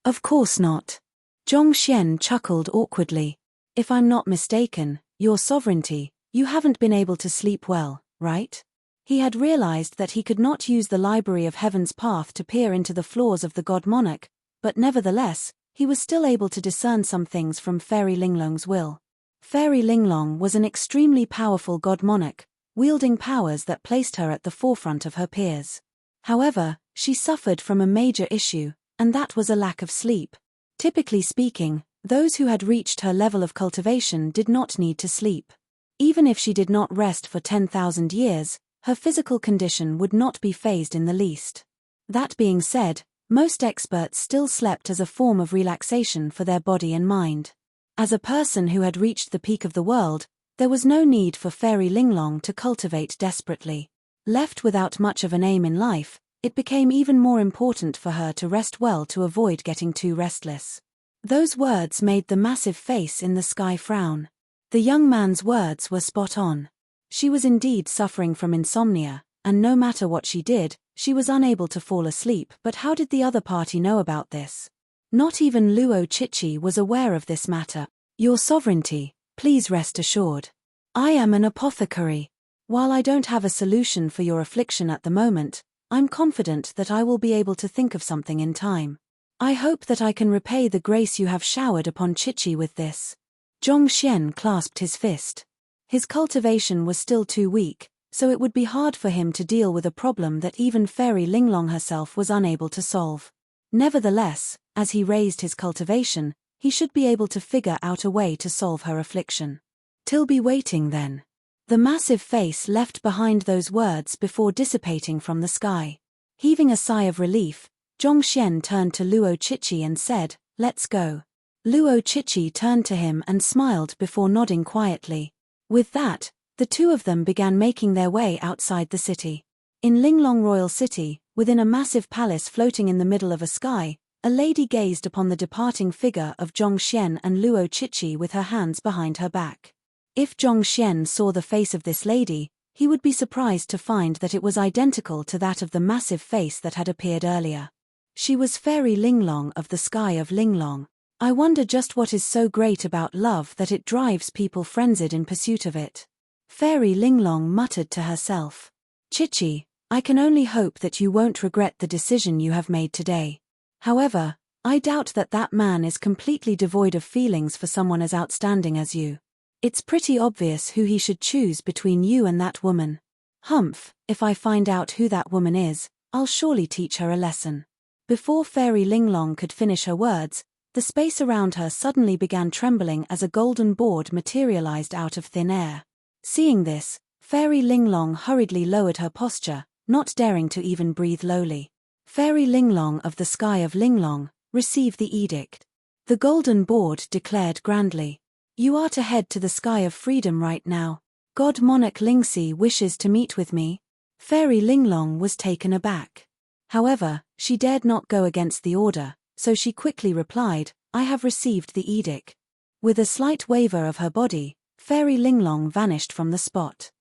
Of course not. Zhongxian chuckled awkwardly. If I'm not mistaken, Your Sovereignty, you haven't been able to sleep well, right? He had realized that he could not use the Library of Heaven's path to peer into the flaws of the god monarch, but nevertheless, he was still able to discern some things from Fairy Linglong's will. Fairy Linglong was an extremely powerful god monarch, wielding powers that placed her at the forefront of her peers. However, she suffered from a major issue, and that was a lack of sleep. Typically speaking, those who had reached her level of cultivation did not need to sleep. Even if she did not rest for 10,000 years, her physical condition would not be phased in the least. That being said, most experts still slept as a form of relaxation for their body and mind. As a person who had reached the peak of the world, there was no need for Fairy Linglong to cultivate desperately. Left without much of an aim in life, it became even more important for her to rest well to avoid getting too restless. Those words made the massive face in the sky frown. The young man's words were spot on. She was indeed suffering from insomnia, and no matter what she did, she was unable to fall asleep. But how did the other party know about this? Not even Luo Chichi was aware of this matter. Your sovereignty, please rest assured. I am an apothecary. While I don't have a solution for your affliction at the moment, I'm confident that I will be able to think of something in time. I hope that I can repay the grace you have showered upon Chichi with this. Zhongxian clasped his fist. His cultivation was still too weak, so it would be hard for him to deal with a problem that even Fairy Linglong herself was unable to solve. Nevertheless, as he raised his cultivation, he should be able to figure out a way to solve her affliction. Till be waiting then. The massive face left behind those words before dissipating from the sky. Heaving a sigh of relief, Zhongxian turned to Luo Chichi and said, "Let's go." Luo Chichi turned to him and smiled before nodding quietly. With that, the two of them began making their way outside the city. In Linglong Royal City, within a massive palace floating in the middle of a sky, a lady gazed upon the departing figure of Zhongxian and Luo Chichi with her hands behind her back. If Zhongxian saw the face of this lady, he would be surprised to find that it was identical to that of the massive face that had appeared earlier. She was Fairy Linglong of the sky of Linglong. I wonder just what is so great about love that it drives people frenzied in pursuit of it. Fairy Linglong muttered to herself. Chichi, I can only hope that you won't regret the decision you have made today. However, I doubt that that man is completely devoid of feelings for someone as outstanding as you. It's pretty obvious who he should choose between you and that woman. Humph, if I find out who that woman is, I'll surely teach her a lesson. Before Fairy Linglong could finish her words, the space around her suddenly began trembling as a golden board materialized out of thin air. Seeing this, Fairy Linglong hurriedly lowered her posture, not daring to even breathe lowly. Fairy Linglong of the sky of Linglong, receive the edict. The golden board declared grandly. You are to head to the sky of freedom right now. God Monarch Lingxi wishes to meet with me. Fairy Linglong was taken aback. However, she dared not go against the order, so she quickly replied, I have received the edict. With a slight waver of her body, Fairy Linglong vanished from the spot.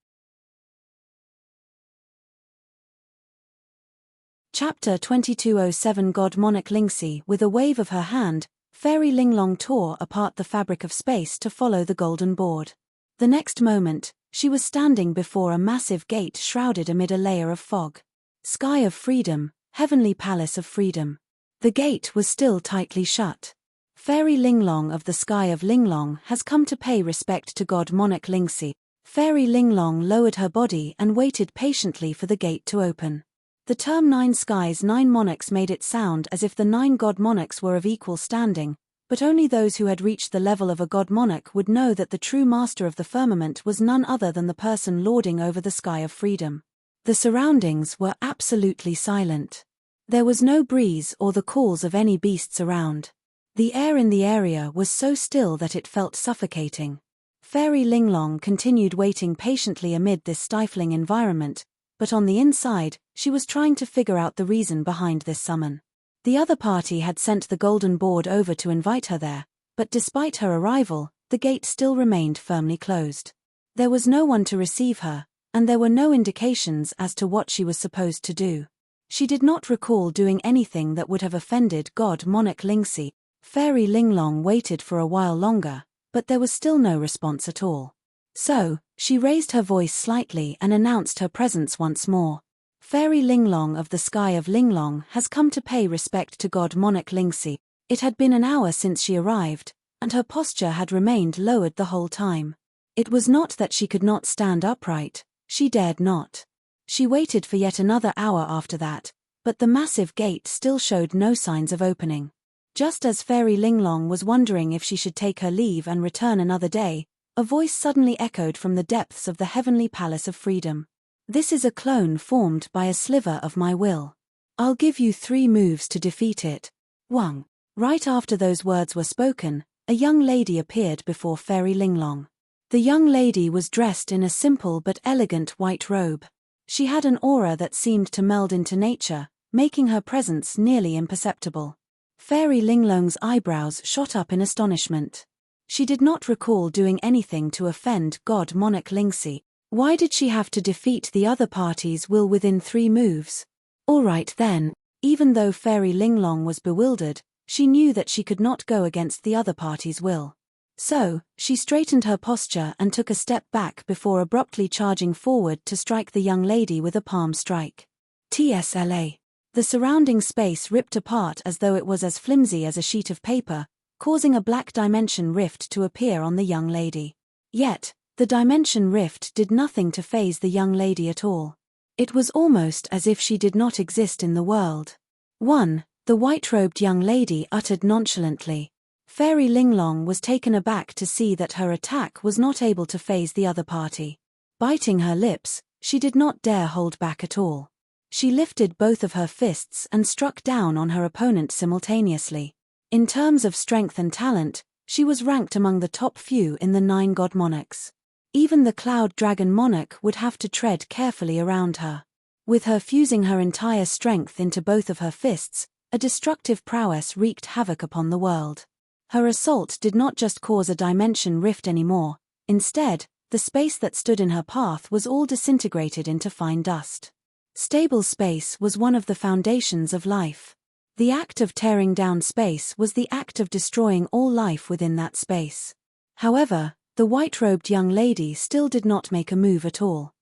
Chapter 2207 God Monarch Lingxi. With a wave of her hand, Fairy Linglong tore apart the fabric of space to follow the golden board. The next moment, she was standing before a massive gate shrouded amid a layer of fog. Sky of Freedom, Heavenly Palace of Freedom. The gate was still tightly shut. Fairy Linglong of the sky of Linglong has come to pay respect to God Monarch Lingxi. Fairy Linglong lowered her body and waited patiently for the gate to open. The term 9 skies 9 monarchs made it sound as if the 9 god monarchs were of equal standing, but only those who had reached the level of a god monarch would know that the true master of the firmament was none other than the person lording over the sky of freedom. The surroundings were absolutely silent. There was no breeze or the calls of any beasts around. The air in the area was so still that it felt suffocating. Fairy Linglong continued waiting patiently amid this stifling environment, but on the inside, she was trying to figure out the reason behind this summon. The other party had sent the golden board over to invite her there, but despite her arrival, the gate still remained firmly closed. There was no one to receive her, and there were no indications as to what she was supposed to do. She did not recall doing anything that would have offended God Monarch Lingxi. Fairy Linglong waited for a while longer, but there was still no response at all. So, she raised her voice slightly and announced her presence once more. Fairy Linglong of the sky of Linglong has come to pay respect to God Monarch Lingxi. It had been an hour since she arrived, and her posture had remained lowered the whole time. It was not that she could not stand upright, she dared not. She waited for yet another hour after that, but the massive gate still showed no signs of opening. Just as Fairy Linglong was wondering if she should take her leave and return another day, a voice suddenly echoed from the depths of the Heavenly Palace of Freedom. This is a clone formed by a sliver of my will. I'll give you 3 moves to defeat it. 1. Right after those words were spoken, a young lady appeared before Fairy Linglong. The young lady was dressed in a simple but elegant white robe. She had an aura that seemed to meld into nature, making her presence nearly imperceptible. Fairy Linglong's eyebrows shot up in astonishment. She did not recall doing anything to offend God Monarch Lingxi. Why did she have to defeat the other party's will within 3 moves? All right then. Even though Fairy Linglong was bewildered, She knew that she could not go against the other party's will. So, she straightened her posture and took a step back before abruptly charging forward to strike the young lady with a palm strike. TSLA. The surrounding space ripped apart as though it was as flimsy as a sheet of paper, causing a black dimension rift to appear on the young lady. Yet, the dimension rift did nothing to faze the young lady at all. It was almost as if she did not exist in the world. 1. The white-robed young lady uttered nonchalantly. Fairy Linglong was taken aback to see that her attack was not able to faze the other party. Biting her lips, she did not dare hold back at all. She lifted both of her fists and struck down on her opponent simultaneously. In terms of strength and talent, she was ranked among the top few in the 9 god monarchs. Even the Cloud Dragon monarch would have to tread carefully around her. With her fusing her entire strength into both of her fists, a destructive prowess wreaked havoc upon the world. Her assault did not just cause a dimension rift anymore. Instead, the space that stood in her path was all disintegrated into fine dust. Stable space was one of the foundations of life. The act of tearing down space was the act of destroying all life within that space. However, the white-robed young lady still did not make a move at all.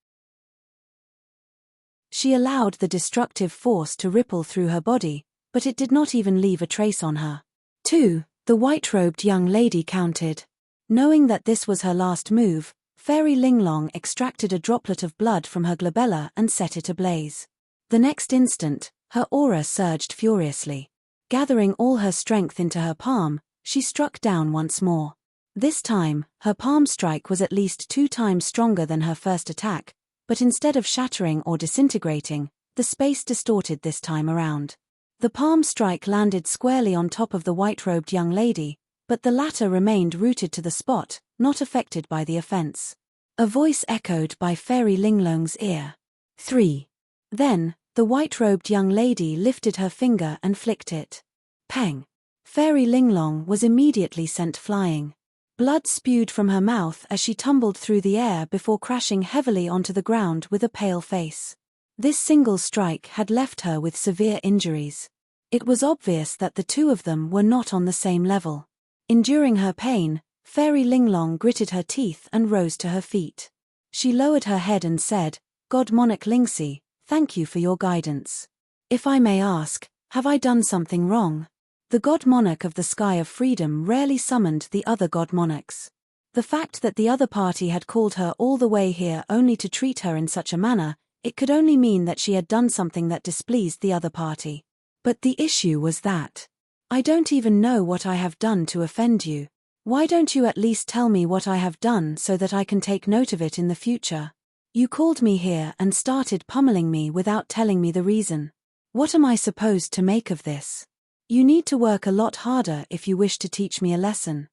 She allowed the destructive force to ripple through her body, but it did not even leave a trace on her. 2. The white-robed young lady countered. Knowing that this was her last move, Fairy Linglong extracted a droplet of blood from her glabella and set it ablaze. The next instant, her aura surged furiously. Gathering all her strength into her palm, she struck down once more. This time, her palm strike was at least 2 times stronger than her first attack, but instead of shattering or disintegrating, the space distorted this time around. The palm strike landed squarely on top of the white-robed young lady, but the latter remained rooted to the spot, not affected by the offense. A voice echoed by Fairy Linglong's ear. 3. Then, the white-robed young lady lifted her finger and flicked it. Pang! Fairy Linglong was immediately sent flying. Blood spewed from her mouth as she tumbled through the air before crashing heavily onto the ground with a pale face. This single strike had left her with severe injuries. It was obvious that the two of them were not on the same level. Enduring her pain, Fairy Linglong gritted her teeth and rose to her feet. She lowered her head and said, "God Monarch Lingxi, thank you for your guidance. If I may ask, have I done something wrong?" The God Monarch of the Sky of Freedom rarely summoned the other God Monarchs. The fact that the other party had called her all the way here only to treat her in such a manner, it could only mean that she had done something that displeased the other party. But the issue was that, "I don't even know what I have done to offend you. Why don't you at least tell me what I have done so that I can take note of it in the future? You called me here and started pummeling me without telling me the reason. What am I supposed to make of this? You need to work a lot harder if you wish to teach me a lesson.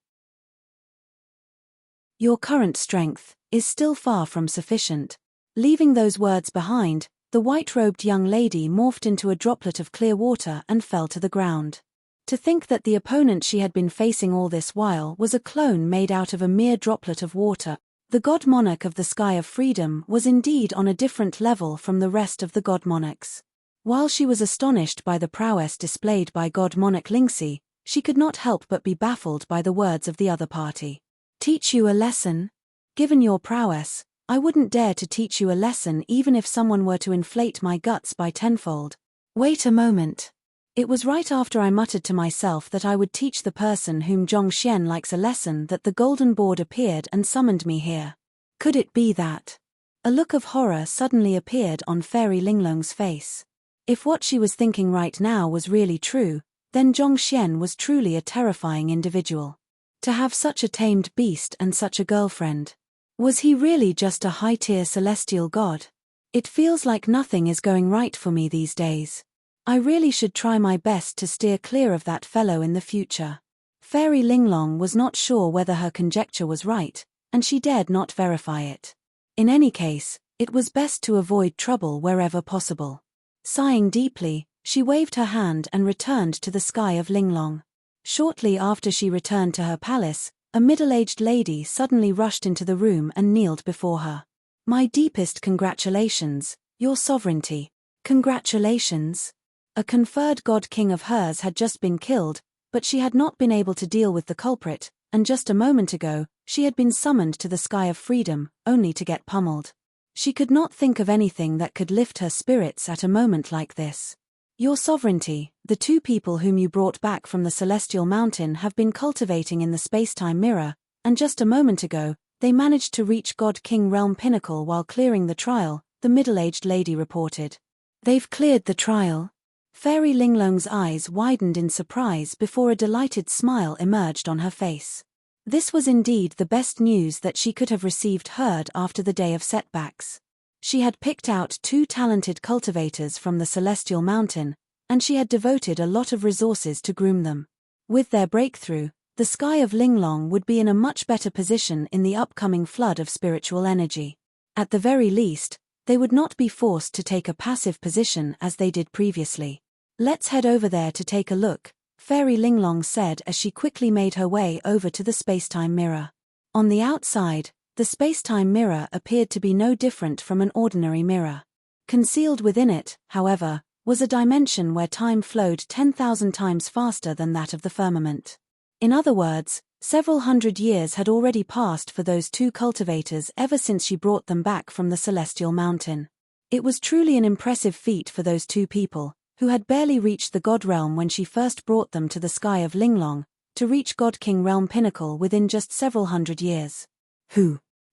Your current strength is still far from sufficient." Leaving those words behind, the white-robed young lady morphed into a droplet of clear water and fell to the ground. To think that the opponent she had been facing all this while was a clone made out of a mere droplet of water. The God Monarch of the Sky of Freedom was indeed on a different level from the rest of the God Monarchs. While she was astonished by the prowess displayed by God Monarch Lingxi, she could not help but be baffled by the words of the other party. "Teach you a lesson? Given your prowess, I wouldn't dare to teach you a lesson even if someone were to inflate my guts by tenfold. Wait a moment. It was right after I muttered to myself that I would teach the person whom Zhongxian likes a lesson that the golden board appeared and summoned me here. Could it be that?" A look of horror suddenly appeared on Fairy Linglong's face. If what she was thinking right now was really true, then Zhongxian was truly a terrifying individual. To have such a tamed beast and such a girlfriend. Was he really just a high-tier celestial god? It feels like nothing is going right for me these days. I really should try my best to steer clear of that fellow in the future. Fairy Linglong was not sure whether her conjecture was right, and she dared not verify it. In any case, it was best to avoid trouble wherever possible. Sighing deeply, she waved her hand and returned to the Sky of Linglong. Shortly after she returned to her palace, a middle-aged lady suddenly rushed into the room and kneeled before her. "My deepest congratulations, Your Sovereignty." "Congratulations?" A conferred god king of hers had just been killed, But she had not been able to deal with the culprit, and just a moment ago, she had been summoned to the sky of freedom, only to get pummeled. She could not think of anything that could lift her spirits at a moment like this. Your sovereignty, the two people whom you brought back from the celestial mountain have been cultivating in the space-time mirror, and just a moment ago, they managed to reach God-King realm pinnacle while clearing the trial, the middle-aged lady reported. They've cleared the trial? Fairy Linglong's eyes widened in surprise before a delighted smile emerged on her face. This was indeed the best news that she could have received heard after the day of setbacks. She had picked out 2 talented cultivators from the celestial mountain, and she had devoted a lot of resources to groom them. With their breakthrough, the sky of Linglong would be in a much better position in the upcoming flood of spiritual energy. At the very least, they would not be forced to take a passive position as they did previously. Let's head over there to take a look, Fairy Linglong said as she quickly made her way over to the space-time mirror. On the outside, the space-time mirror appeared to be no different from an ordinary mirror. Concealed within it, however, was a dimension where time flowed 10,000 times faster than that of the firmament. In other words, several hundred years had already passed for those 2 cultivators ever since she brought them back from the celestial mountain. It was truly an impressive feat for those 2 people, who had barely reached the God realm when she first brought them to the sky of Linglong, to reach God-King realm pinnacle within just several hundred years.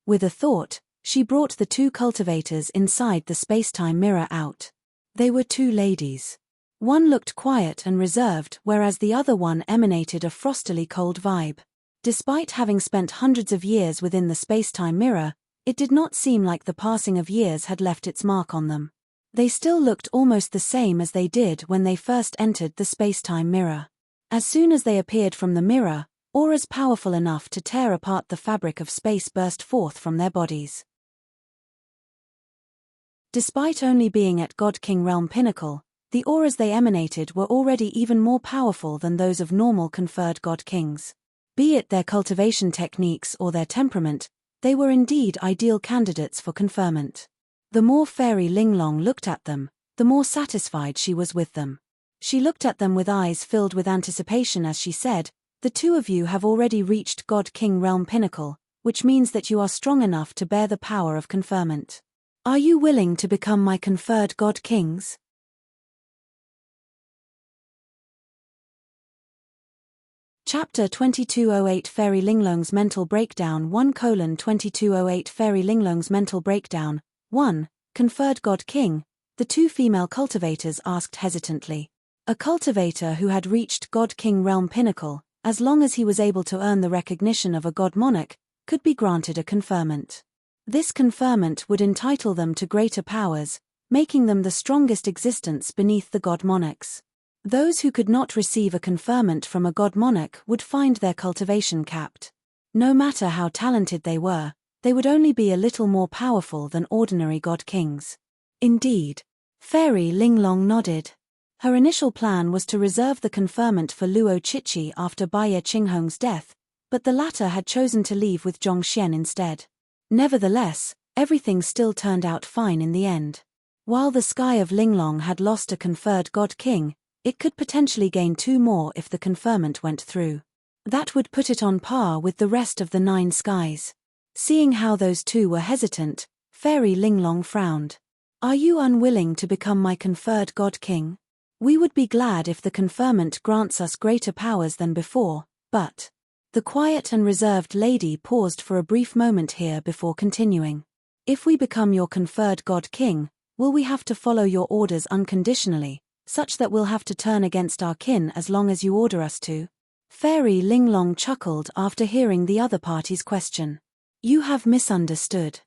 With a thought, she brought the 2 cultivators inside the space-time mirror out. They were 2 ladies. One looked quiet and reserved, whereas the other one emanated a frostily cold vibe. Despite having spent hundreds of years within the space-time mirror, it did not seem like the passing of years had left its mark on them. They still looked almost the same as they did when they first entered the space-time mirror. As soon as they appeared from the mirror, auras powerful enough to tear apart the fabric of space burst forth from their bodies. Despite only being at God-King realm pinnacle, the auras they emanated were already even more powerful than those of normal conferred God-Kings. Be it their cultivation techniques or their temperament, they were indeed ideal candidates for conferment. The more Fairy Linglong looked at them, the more satisfied she was with them. She looked at them with eyes filled with anticipation as she said, "The 2 of you have already reached God-King realm pinnacle, which means that you are strong enough to bear the power of conferment. Are you willing to become my conferred God-Kings?" Chapter 2208 Fairy Linglong's Mental Breakdown 1:2208 Fairy Linglong's Mental Breakdown 1. Conferred God-King, the 2 female cultivators asked hesitantly. A cultivator who had reached God-King realm pinnacle, as long as he was able to earn the recognition of a God Monarch, could be granted a conferment. This conferment would entitle them to greater powers, making them the strongest existence beneath the God Monarchs. Those who could not receive a conferment from a God Monarch would find their cultivation capped. No matter how talented they would only be a little more powerful than ordinary God Kings. Indeed. Fairy Linglong nodded. Her initial plan was to reserve the conferment for Luo Chichi after Baiye Qinghong's death, but the latter had chosen to leave with Zhongxian instead. Nevertheless, everything still turned out fine in the end. While the sky of Linglong had lost a conferred God King, it could potentially gain 2 more if the conferment went through. That would put it on par with the rest of the 9 skies. Seeing how those 2 were hesitant, Fairy Linglong frowned. "Are you unwilling to become my conferred God King? We would be glad if the conferment grants us greater powers than before, but..." The quiet and reserved lady paused for a brief moment here before continuing. "If we become your conferred God King, will we have to follow your orders unconditionally, such that we'll have to turn against our kin as long as you order us to?" Fairy Linglong chuckled after hearing the other party's question. "You have misunderstood.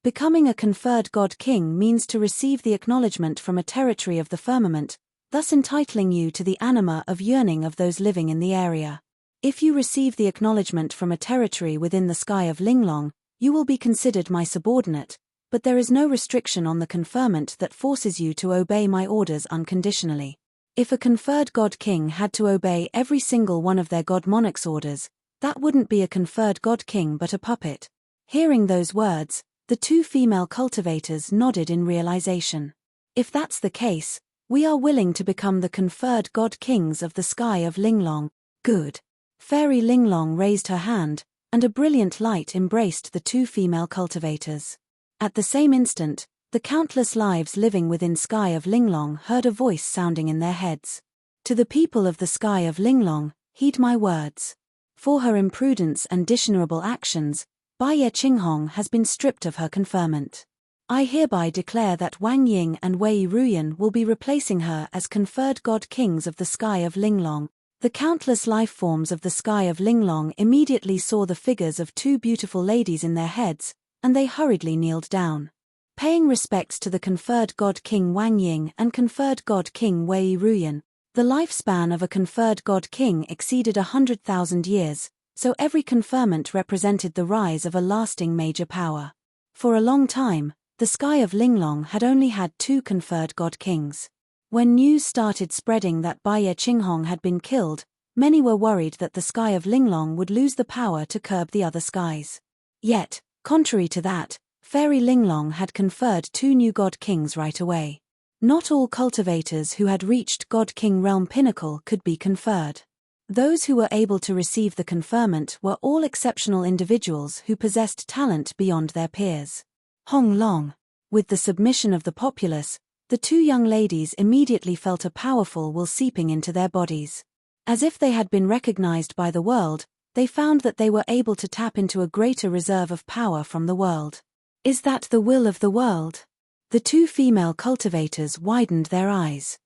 Becoming a conferred God King means to receive the acknowledgement from a territory of the firmament, thus entitling you to the anima of yearning of those living in the area. If you receive the acknowledgement from a territory within the sky of Linglong, you will be considered my subordinate, but there is no restriction on the conferment that forces you to obey my orders unconditionally. If a conferred God King had to obey every single one of their God Monarch's orders, that wouldn't be a conferred God King but a puppet." Hearing those words, the 2 female cultivators nodded in realization. "If that's the case, we are willing to become the conferred God Kings of the sky of Linglong." Good. Fairy Linglong raised her hand, and a brilliant light embraced the two female cultivators. At the same instant, the countless lives living within Sky of Linglong heard a voice sounding in their heads. To the people of the Sky of Linglong, heed my words. For her imprudence and dishonorable actions, Bai Ye Qinghong has been stripped of her conferment. I hereby declare that Wang Ying and Wei Ruyan will be replacing her as conferred god kings of the Sky of Linglong. The countless life forms of the Sky of Linglong immediately saw the figures of two beautiful ladies in their heads, and they hurriedly kneeled down. Paying respects to the conferred god king Wang Ying and conferred god king Wei Ruyan, the lifespan of a conferred god king exceeded 100,000 years, so every conferment represented the rise of a lasting major power. For a long time, the Sky of Linglong had only had two conferred god kings. When news started spreading that Bai Ye Qinghong had been killed, many were worried that the Sky of Linglong would lose the power to curb the other skies. Yet, contrary to that, Fairy Linglong had conferred two new god kings right away. Not all cultivators who had reached God King Realm Pinnacle could be conferred. Those who were able to receive the conferment were all exceptional individuals who possessed talent beyond their peers. Hong Long. With the submission of the populace, the two young ladies immediately felt a powerful will seeping into their bodies. As if they had been recognized by the world, they found that they were able to tap into a greater reserve of power from the world. Is that the will of the world? The two female cultivators widened their eyes.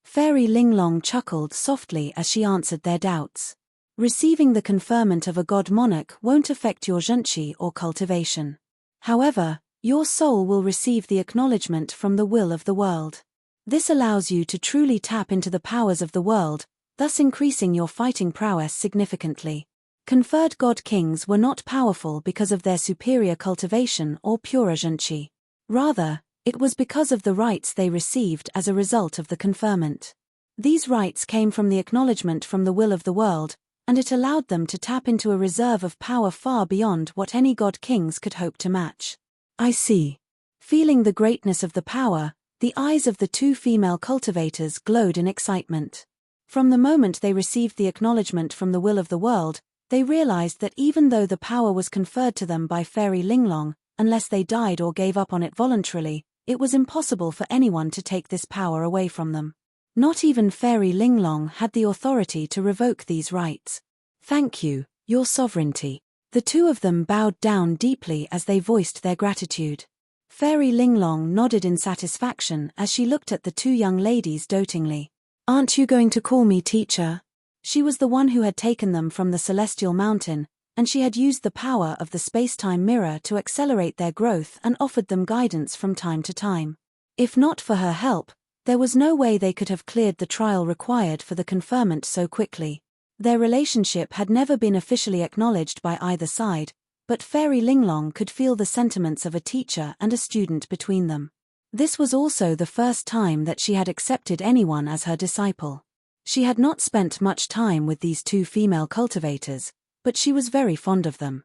Fairy Linglong chuckled softly as she answered their doubts. Receiving the conferment of a god monarch won't affect your zhenqi or cultivation. However, your soul will receive the acknowledgement from the will of the world. This allows you to truly tap into the powers of the world, thus increasing your fighting prowess significantly. Conferred god kings were not powerful because of their superior cultivation or purer zhenqi. Rather, it was because of the rights they received as a result of the conferment. These rights came from the acknowledgement from the will of the world, and it allowed them to tap into a reserve of power far beyond what any god kings could hope to match. I see. Feeling the greatness of the power, the eyes of the two female cultivators glowed in excitement. From the moment they received the acknowledgement from the will of the world, they realized that even though the power was conferred to them by Fairy Linglong, unless they died or gave up on it voluntarily, it was impossible for anyone to take this power away from them. Not even Fairy Linglong had the authority to revoke these rights. Thank you, your sovereignty. The two of them bowed down deeply as they voiced their gratitude. Fairy Linglong nodded in satisfaction as she looked at the two young ladies dotingly. Aren't you going to call me teacher? She was the one who had taken them from the Celestial Mountain, and she had used the power of the space-time mirror to accelerate their growth and offered them guidance from time to time. If not for her help, there was no way they could have cleared the trial required for the conferment so quickly. Their relationship had never been officially acknowledged by either side, but Fairy Linglong could feel the sentiments of a teacher and a student between them. This was also the first time that she had accepted anyone as her disciple. She had not spent much time with these two female cultivators, but she was very fond of them.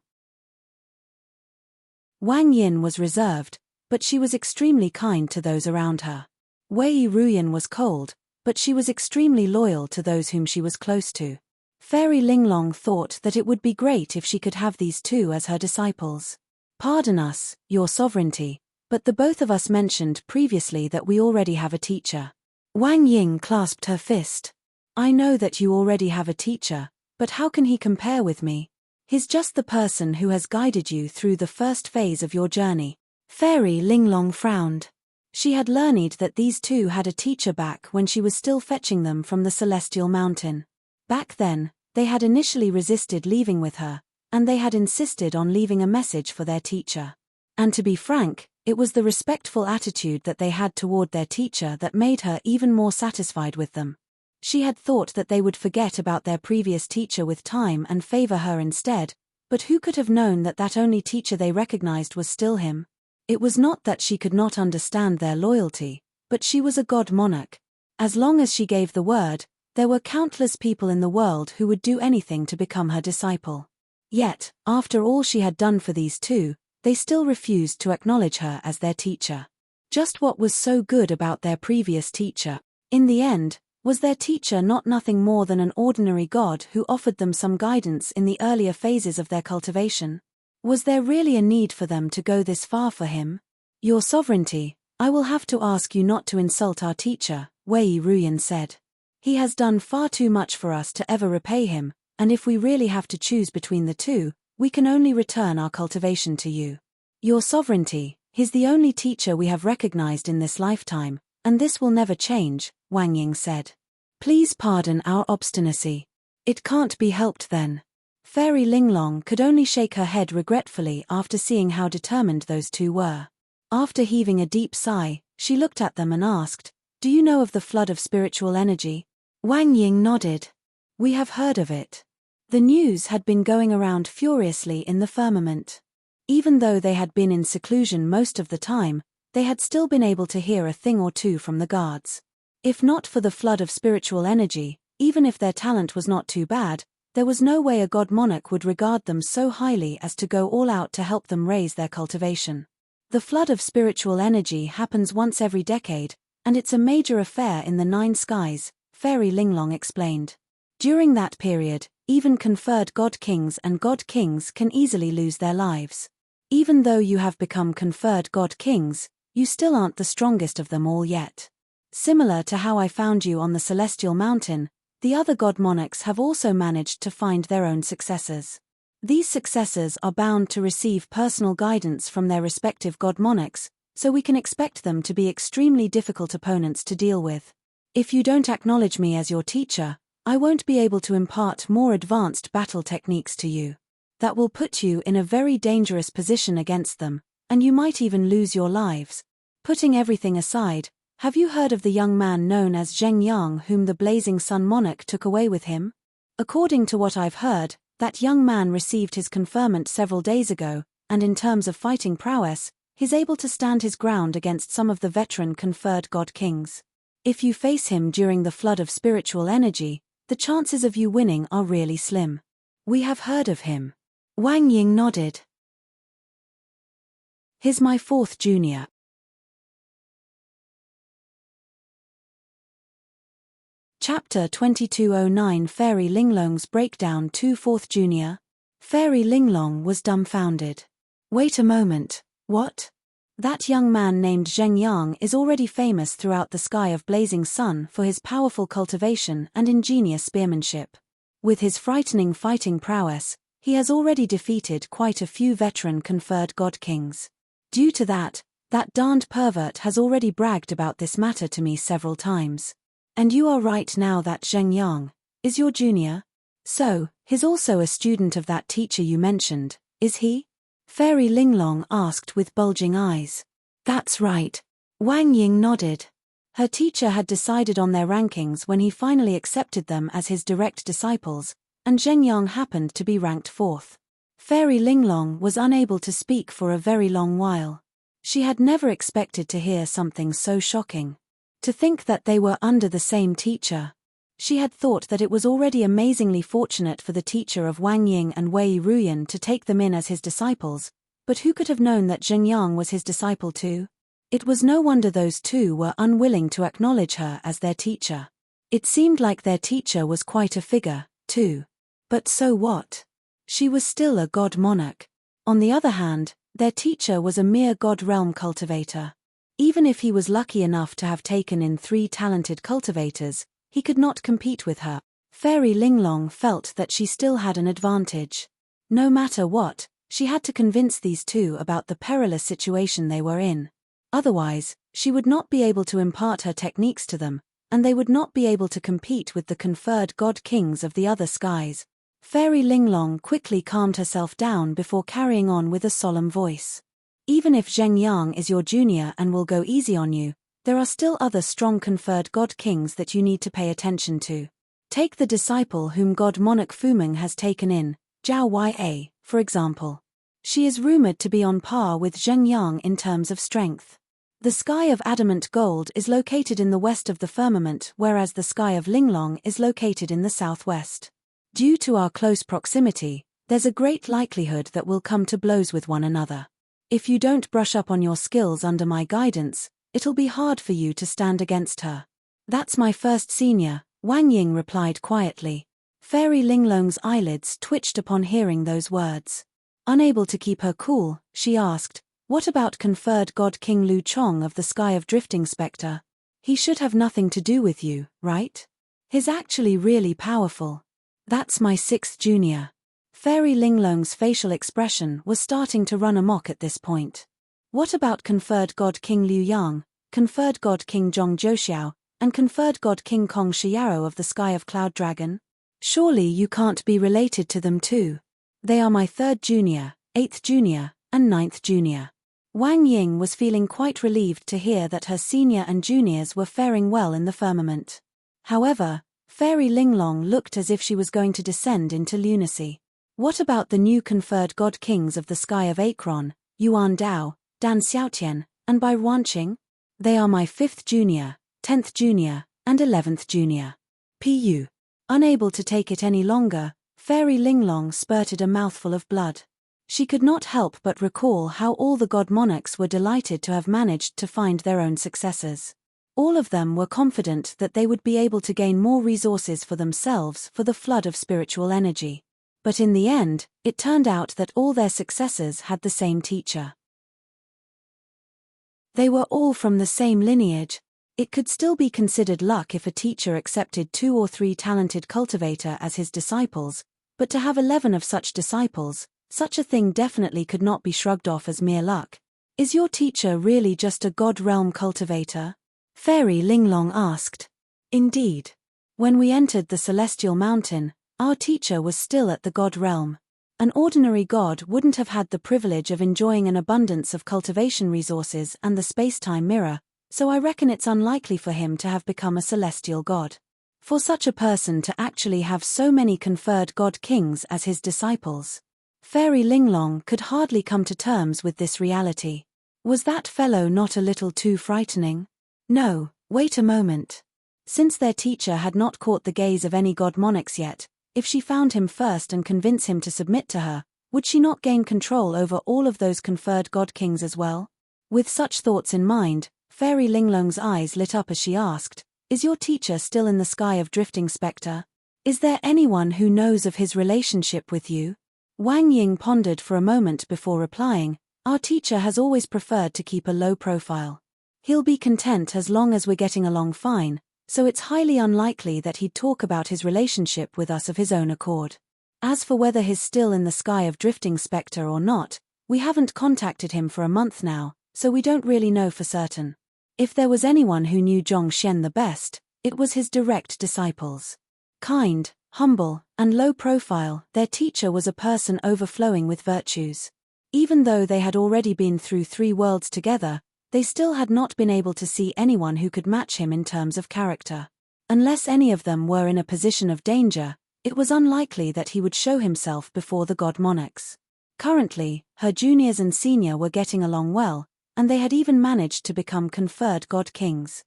Wang Yin was reserved, but she was extremely kind to those around her. Wei Ruyan was cold, but she was extremely loyal to those whom she was close to. Fairy Linglong thought that it would be great if she could have these two as her disciples. Pardon us, your sovereignty, but the both of us mentioned previously that we already have a teacher. Wang Ying clasped her fist. I know that you already have a teacher, but how can he compare with me? He's just the person who has guided you through the first phase of your journey. Fairy Linglong frowned. She had learned that these two had a teacher back when she was still fetching them from the Celestial Mountain. Back then, they had initially resisted leaving with her, and they had insisted on leaving a message for their teacher. And to be frank, it was the respectful attitude that they had toward their teacher that made her even more satisfied with them. She had thought that they would forget about their previous teacher with time and favor her instead, but who could have known that that only teacher they recognized was still him? It was not that she could not understand their loyalty, but she was a god monarch. As long as she gave the word, there were countless people in the world who would do anything to become her disciple. Yet, after all she had done for these two, they still refused to acknowledge her as their teacher. Just what was so good about their previous teacher? In the end, Was their teacher not nothing more than an ordinary god who offered them some guidance in the earlier phases of their cultivation? Was there really a need for them to go this far for him? Your sovereignty, I will have to ask you not to insult our teacher, Wei Ruyan said. He has done far too much for us to ever repay him, and if we really have to choose between the two, we can only return our cultivation to you. Your sovereignty, he's the only teacher we have recognized in this lifetime, and this will never change, Wang Ying said. Please pardon our obstinacy. It can't be helped then. Fairy Linglong could only shake her head regretfully after seeing how determined those two were. After heaving a deep sigh, she looked at them and asked, "Do you know of the flood of spiritual energy?" Wang Ying nodded. "We have heard of it." The news had been going around furiously in the firmament. Even though they had been in seclusion most of the time, they had still been able to hear a thing or two from the guards. If not for the flood of spiritual energy, even if their talent was not too bad, there was no way a god monarch would regard them so highly as to go all out to help them raise their cultivation. The flood of spiritual energy happens once every decade, and it's a major affair in the nine skies, Fairy Linglong explained. During that period, even conferred god kings and god kings can easily lose their lives. Even though you have become conferred god kings, you still aren't the strongest of them all yet. Similar to how I found you on the Celestial Mountain, the other god monarchs have also managed to find their own successors. These successors are bound to receive personal guidance from their respective god monarchs, so we can expect them to be extremely difficult opponents to deal with. If you don't acknowledge me as your teacher, I won't be able to impart more advanced battle techniques to you. That will put you in a very dangerous position against them, and you might even lose your lives. Putting everything aside, have you heard of the young man known as Zheng Yang whom the Blazing Sun monarch took away with him? According to what I've heard, that young man received his conferment several days ago, and in terms of fighting prowess, he's able to stand his ground against some of the veteran conferred god kings. If you face him during the flood of spiritual energy, the chances of you winning are really slim. We have heard of him. Wang Ying nodded. He's my fourth junior. Chapter 2209 Fairy Linglong's Breakdown to 4th Junior. Fairy Linglong was dumbfounded. Wait a moment, what? That young man named Zheng Yang is already famous throughout the sky of Blazing Sun for his powerful cultivation and ingenious spearmanship. With his frightening fighting prowess, he has already defeated quite a few veteran conferred god kings. Due to that darned pervert has already bragged about this matter to me several times. And you are right now that Zheng Yang is your junior? So, he's also a student of that teacher you mentioned, is he? Fairy Linglong asked with bulging eyes. That's right. Wang Ying nodded. Her teacher had decided on their rankings when he finally accepted them as his direct disciples, and Zheng Yang happened to be ranked 4th. Fairy Linglong was unable to speak for a very long while. She had never expected to hear something so shocking. To think that they were under the same teacher. She had thought that it was already amazingly fortunate for the teacher of Wang Ying and Wei Ruyan to take them in as his disciples, but who could have known that Zheng Yang was his disciple too? It was no wonder those two were unwilling to acknowledge her as their teacher. It seemed like their teacher was quite a figure, too. But so what? She was still a god monarch. On the other hand, their teacher was a mere god realm cultivator. Even if he was lucky enough to have taken in 3 talented cultivators, he could not compete with her. Fairy Linglong felt that she still had an advantage. No matter what, she had to convince these two about the perilous situation they were in. Otherwise, she would not be able to impart her techniques to them, and they would not be able to compete with the conferred god kings of the other skies. Fairy Linglong quickly calmed herself down before carrying on with a solemn voice. Even if Zheng Yang is your junior and will go easy on you, there are still other strong conferred god kings that you need to pay attention to. Take the disciple whom god monarch Fumeng has taken in, Zhao Ya, for example. She is rumored to be on par with Zheng Yang in terms of strength. The sky of adamant gold is located in the west of the firmament, whereas the sky of Linglong is located in the southwest. Due to our close proximity, there's a great likelihood that we'll come to blows with one another. If you don't brush up on your skills under my guidance, it'll be hard for you to stand against her. That's my first senior, Wang Ying replied quietly. Fairy Linglong's eyelids twitched upon hearing those words. Unable to keep her cool, she asked, what about conferred God King Lu Chong of the Sky of Drifting Spectre? He should have nothing to do with you, right? He's actually really powerful. That's my sixth junior. Fairy Linglong's facial expression was starting to run amok at this point. What about conferred God King Liu Yang, conferred God King Zhong Zhouxiao, and conferred God King Kong Shiyaro of the Sky of Cloud Dragon? Surely you can't be related to them too. They are my third junior, eighth junior, and ninth junior. Wang Ying was feeling quite relieved to hear that her senior and juniors were faring well in the firmament. However, Fairy Linglong looked as if she was going to descend into lunacy. What about the new conferred God Kings of the Sky of Akron, Yuan Dao, Dan Xiaotian, and Bai Wanqing? They are my 5th junior, 10th junior, and 11th junior. Pu. Unable to take it any longer, Fairy Linglong spurted a mouthful of blood. She could not help but recall how all the god monarchs were delighted to have managed to find their own successors. All of them were confident that they would be able to gain more resources for themselves for the flood of spiritual energy. But in the end, it turned out that all their successors had the same teacher. They were all from the same lineage. It could still be considered luck if a teacher accepted 2 or 3 talented cultivator as his disciples, but to have 11 of such disciples, such a thing definitely could not be shrugged off as mere luck. Is your teacher really just a god realm cultivator? Fairy Linglong asked. Indeed. When we entered the Celestial Mountain, our teacher was still at the god realm. An ordinary god wouldn't have had the privilege of enjoying an abundance of cultivation resources and the space-time mirror, so I reckon it's unlikely for him to have become a celestial god. For such a person to actually have so many conferred god kings as his disciples. Fairy Linglong could hardly come to terms with this reality. Was that fellow not a little too frightening? No, wait a moment. Since their teacher had not caught the gaze of any god monarchs yet, if she found him first and convince him to submit to her, would she not gain control over all of those conferred god kings as well? With such thoughts in mind, Fairy Linglong's eyes lit up as she asked, is your teacher still in the Sky of Drifting Spectre? Is there anyone who knows of his relationship with you? Wang Ying pondered for a moment before replying, our teacher has always preferred to keep a low profile. He'll be content as long as we're getting along fine, so it's highly unlikely that he'd talk about his relationship with us of his own accord. As for whether he's still in the Sky of Drifting Spectre or not, we haven't contacted him for a month now, so we don't really know for certain. If there was anyone who knew Zhong Xian the best, it was his direct disciples. Kind, humble, and low profile, their teacher was a person overflowing with virtues. Even though they had already been through 3 worlds together, they still had not been able to see anyone who could match him in terms of character. Unless any of them were in a position of danger, it was unlikely that he would show himself before the god monarchs. Currently, her juniors and senior were getting along well, and they had even managed to become conferred god kings.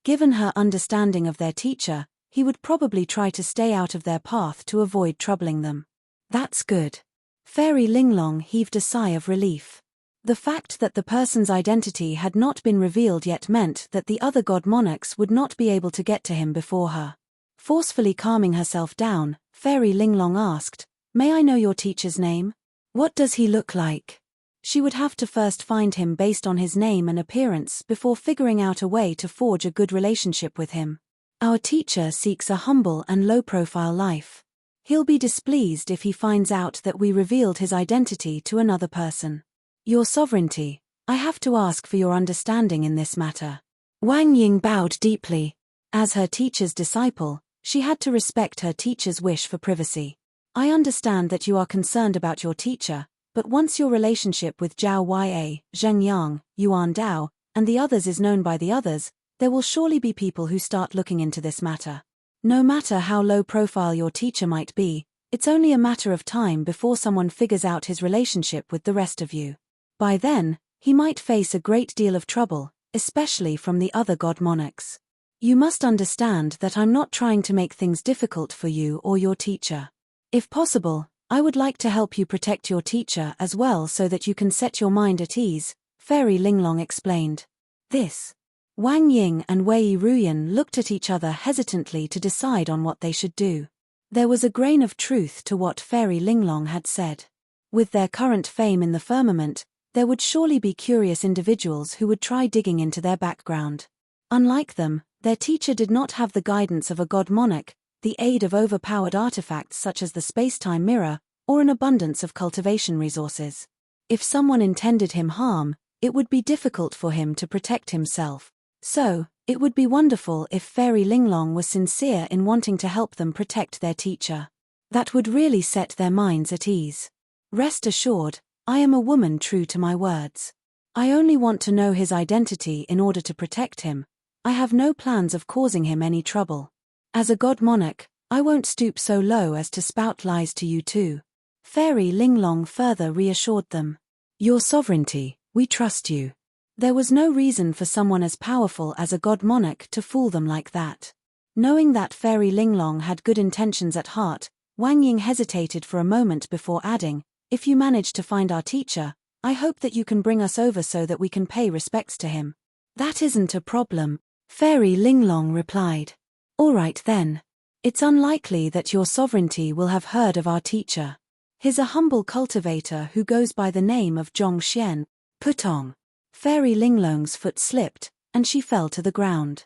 Given her understanding of their teacher, he would probably try to stay out of their path to avoid troubling them. That's good. Fairy Linglong heaved a sigh of relief. The fact that the person's identity had not been revealed yet meant that the other god monarchs would not be able to get to him before her. Forcefully calming herself down, Fairy Linglong asked, may I know your teacher's name? What does he look like? She would have to first find him based on his name and appearance before figuring out a way to forge a good relationship with him. Our teacher seeks a humble and low-profile life. He'll be displeased if he finds out that we revealed his identity to another person. Your sovereignty, I have to ask for your understanding in this matter. Wang Ying bowed deeply. As her teacher's disciple, she had to respect her teacher's wish for privacy. I understand that you are concerned about your teacher, but once your relationship with Zhao Ya, Zheng Yang, Yuan Dao, and the others is known by the others, there will surely be people who start looking into this matter. No matter how low profile your teacher might be, it's only a matter of time before someone figures out his relationship with the rest of you. By then, he might face a great deal of trouble, especially from the other god monarchs. You must understand that I'm not trying to make things difficult for you or your teacher. If possible, I would like to help you protect your teacher as well so that you can set your mind at ease, Fairy Linglong explained. This. Wang Ying and Wei Ruyan looked at each other hesitantly to decide on what they should do. There was a grain of truth to what Fairy Linglong had said. With their current fame in the firmament, there would surely be curious individuals who would try digging into their background. Unlike them, their teacher did not have the guidance of a god monarch, the aid of overpowered artifacts such as the space-time mirror, or an abundance of cultivation resources. If someone intended him harm, it would be difficult for him to protect himself. So, it would be wonderful if Fairy Linglong was sincere in wanting to help them protect their teacher. That would really set their minds at ease. Rest assured, I am a woman true to my words. I only want to know his identity in order to protect him. I have no plans of causing him any trouble. As a god monarch, I won't stoop so low as to spout lies to you too. Fairy Linglong further reassured them. Your sovereignty, we trust you. There was no reason for someone as powerful as a god monarch to fool them like that. Knowing that Fairy Linglong had good intentions at heart, Wang Ying hesitated for a moment before adding, if you manage to find our teacher, I hope that you can bring us over so that we can pay respects to him. That isn't a problem, Fairy Linglong replied. All right then. It's unlikely that your sovereignty will have heard of our teacher. He's a humble cultivator who goes by the name of Zhongxian. Putong. Fairy Linglong's foot slipped, and she fell to the ground.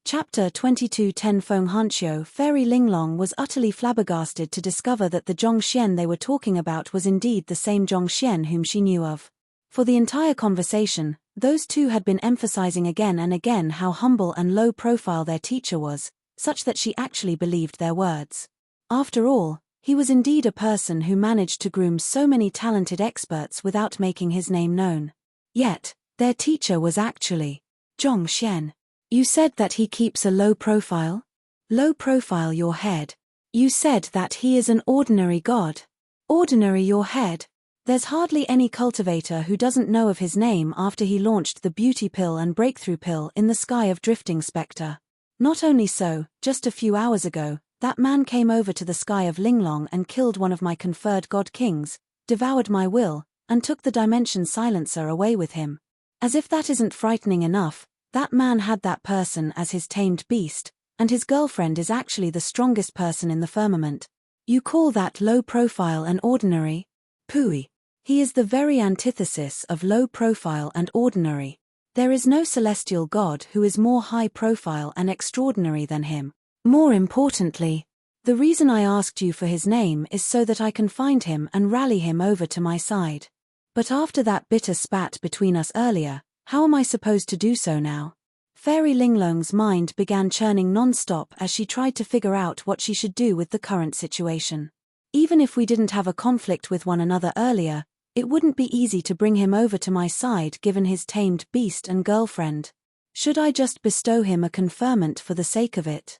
Chapter 22 Tenfeng Hanqiu. Fairy Linglong was utterly flabbergasted to discover that the Zhongxian they were talking about was indeed the same Zhongxian whom she knew of. For the entire conversation, those two had been emphasizing again and again how humble and low profile their teacher was, such that she actually believed their words. After all, he was indeed a person who managed to groom so many talented experts without making his name known. Yet, their teacher was actually Zhongxian. You said that he keeps a low profile? Low profile your head. You said that he is an ordinary god. Ordinary your head. There's hardly any cultivator who doesn't know of his name after he launched the beauty pill and breakthrough pill in the sky of drifting spectre. Not only so, just a few hours ago, that man came over to the sky of Linglong and killed one of my conferred god kings, devoured my will, and took the dimension silencer away with him. As if that isn't frightening enough, that man had that person as his tamed beast, and his girlfriend is actually the strongest person in the firmament. You call that low profile and ordinary? Pooey. He is the very antithesis of low profile and ordinary. There is no celestial god who is more high profile and extraordinary than him. More importantly, the reason I asked you for his name is so that I can find him and rally him over to my side. But after that bitter spat between us earlier, how am I supposed to do so now? Fairy Linglong's mind began churning non-stop as she tried to figure out what she should do with the current situation. Even if we didn't have a conflict with one another earlier, it wouldn't be easy to bring him over to my side given his tamed beast and girlfriend. Should I just bestow him a conferment for the sake of it?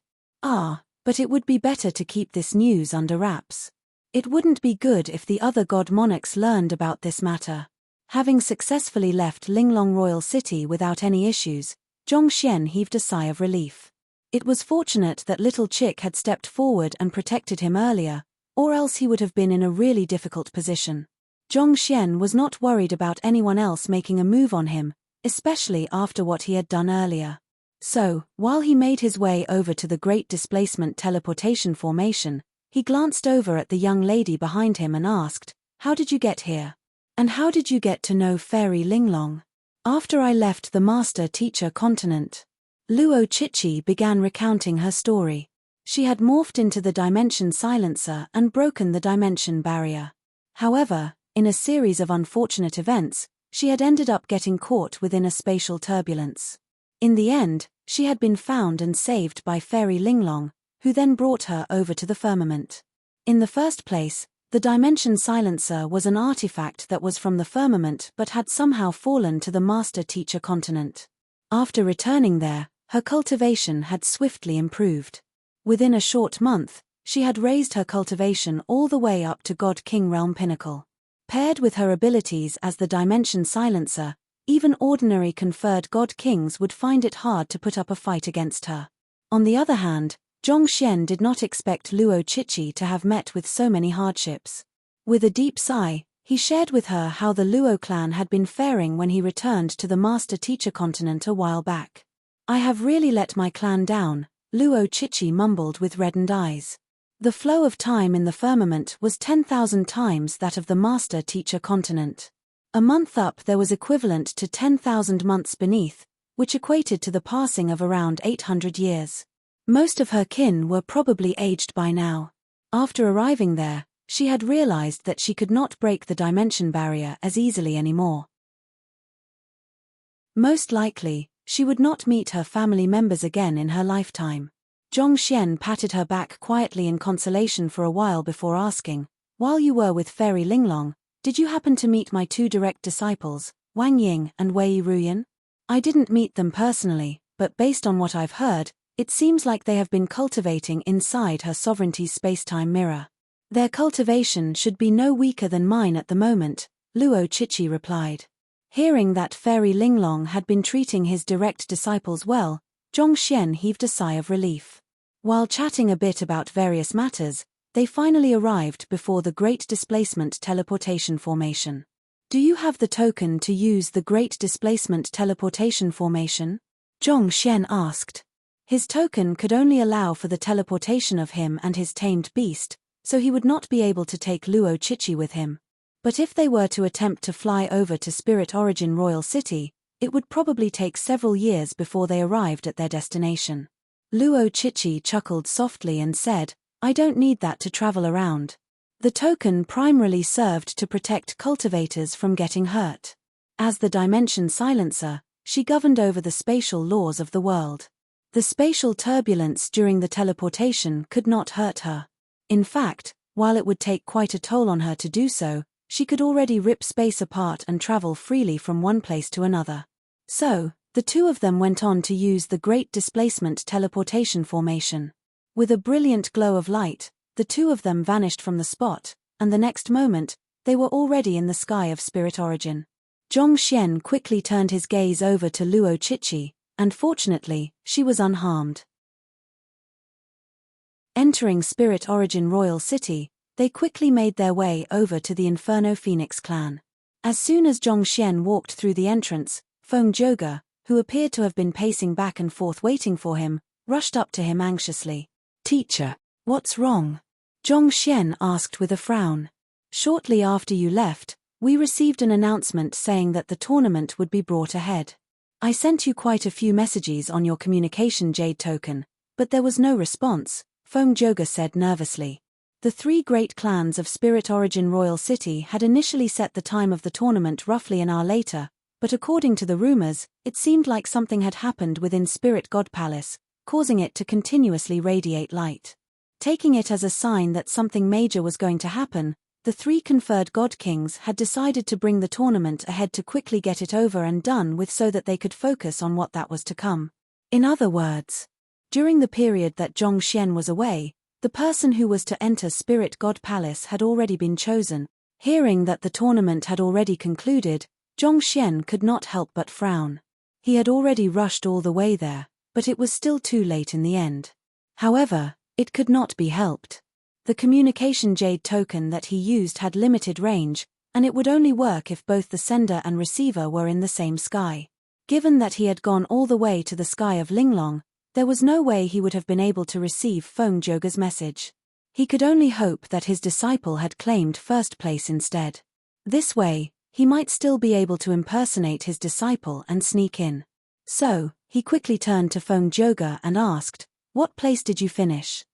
But it would be better to keep this news under wraps. It wouldn't be good if the other god monarchs learned about this matter. Having successfully left Linglong Royal City without any issues, Zhongxian heaved a sigh of relief. It was fortunate that Little Chick had stepped forward and protected him earlier, or else he would have been in a really difficult position. Zhongxian was not worried about anyone else making a move on him, especially after what he had done earlier. So, while he made his way over to the Great Displacement Teleportation Formation, he glanced over at the young lady behind him and asked, "How did you get here? And how did you get to know Fairy Linglong?" After I left the Master-Teacher continent. Luo Chichi began recounting her story. She had morphed into the Dimension Silencer and broken the Dimension Barrier. However, in a series of unfortunate events, she had ended up getting caught within a spatial turbulence. In the end, she had been found and saved by Fairy Linglong, who then brought her over to the firmament. In the first place, the Dimension Silencer was an artifact that was from the firmament but had somehow fallen to the Master-Teacher continent. After returning there, her cultivation had swiftly improved. Within a short month, she had raised her cultivation all the way up to God King Realm Pinnacle. Paired with her abilities as the Dimension Silencer, even ordinary conferred God Kings would find it hard to put up a fight against her. On the other hand, Zhongxian did not expect Luo Chichi to have met with so many hardships. With a deep sigh, He shared with her how the Luo clan had been faring when he returned to the master-teacher continent a while back. "I have really let my clan down," Luo Chichi mumbled with reddened eyes. The flow of time in the firmament was 10,000 times that of the master-teacher continent. A month up there was equivalent to 10,000 months beneath, which equated to the passing of around 800 years. Most of her kin were probably aged by now. After arriving there, she had realized that she could not break the dimension barrier as easily anymore. Most likely, she would not meet her family members again in her lifetime. Zhongxian patted her back quietly in consolation for a while before asking, "While you were with Fairy Linglong, did you happen to meet my two direct disciples, Wang Ying and Wei Ruyan?" "I didn't meet them personally, but based on what I've heard, it seems like they have been cultivating inside her sovereignty's space-time mirror. Their cultivation should be no weaker than mine at the moment," Luo Chichi replied. Hearing that Fairy Linglong had been treating his direct disciples well, Zhongxian heaved a sigh of relief. While chatting a bit about various matters, they finally arrived before the Great Displacement Teleportation Formation. "Do you have the token to use the Great Displacement Teleportation Formation?" Zhongxian asked. His token could only allow for the teleportation of him and his tamed beast, so he would not be able to take Luo Chichi with him. But if they were to attempt to fly over to Spirit Origin Royal City, it would probably take several years before they arrived at their destination. Luo Chichi chuckled softly and said, "I don't need that to travel around. The token primarily served to protect cultivators from getting hurt. As the Dimension Silencer, she governed over the spatial laws of the world. The spatial turbulence during the teleportation could not hurt her. In fact, while it would take quite a toll on her to do so, she could already rip space apart and travel freely from one place to another." So, the two of them went on to use the Great Displacement Teleportation Formation. With a brilliant glow of light, the two of them vanished from the spot, and the next moment, they were already in the sky of Spirit Origin. Zhongxian quickly turned his gaze over to Luo Chichi, and fortunately, she was unharmed. Entering Spirit Origin Royal City, they quickly made their way over to the Inferno Phoenix clan. As soon as Zhongxian walked through the entrance, Feng Zhoge, who appeared to have been pacing back and forth waiting for him, rushed up to him anxiously. "Teacher, what's wrong?" Zhongxian asked with a frown. "Shortly after you left, we received an announcement saying that the tournament would be brought ahead. I sent you quite a few messages on your communication jade token, but there was no response," Feng Zhoge said nervously. The three great clans of Spirit Origin Royal City had initially set the time of the tournament roughly an hour later, but according to the rumors, it seemed like something had happened within Spirit God Palace, causing it to continuously radiate light. Taking it as a sign that something major was going to happen, the three conferred God Kings had decided to bring the tournament ahead to quickly get it over and done with so that they could focus on what that was to come. In other words, during the period that Zhongxian was away, the person who was to enter Spirit God Palace had already been chosen. Hearing that the tournament had already concluded, Zhongxian could not help but frown. He had already rushed all the way there, but it was still too late in the end. However, it could not be helped. The communication jade token that he used had limited range, and it would only work if both the sender and receiver were in the same sky. Given that he had gone all the way to the sky of Linglong, there was no way he would have been able to receive Feng Zhoge's message. He could only hope that his disciple had claimed first place instead. This way, he might still be able to impersonate his disciple and sneak in. So, he quickly turned to Feng Zhoge and asked, "What place did you finish?"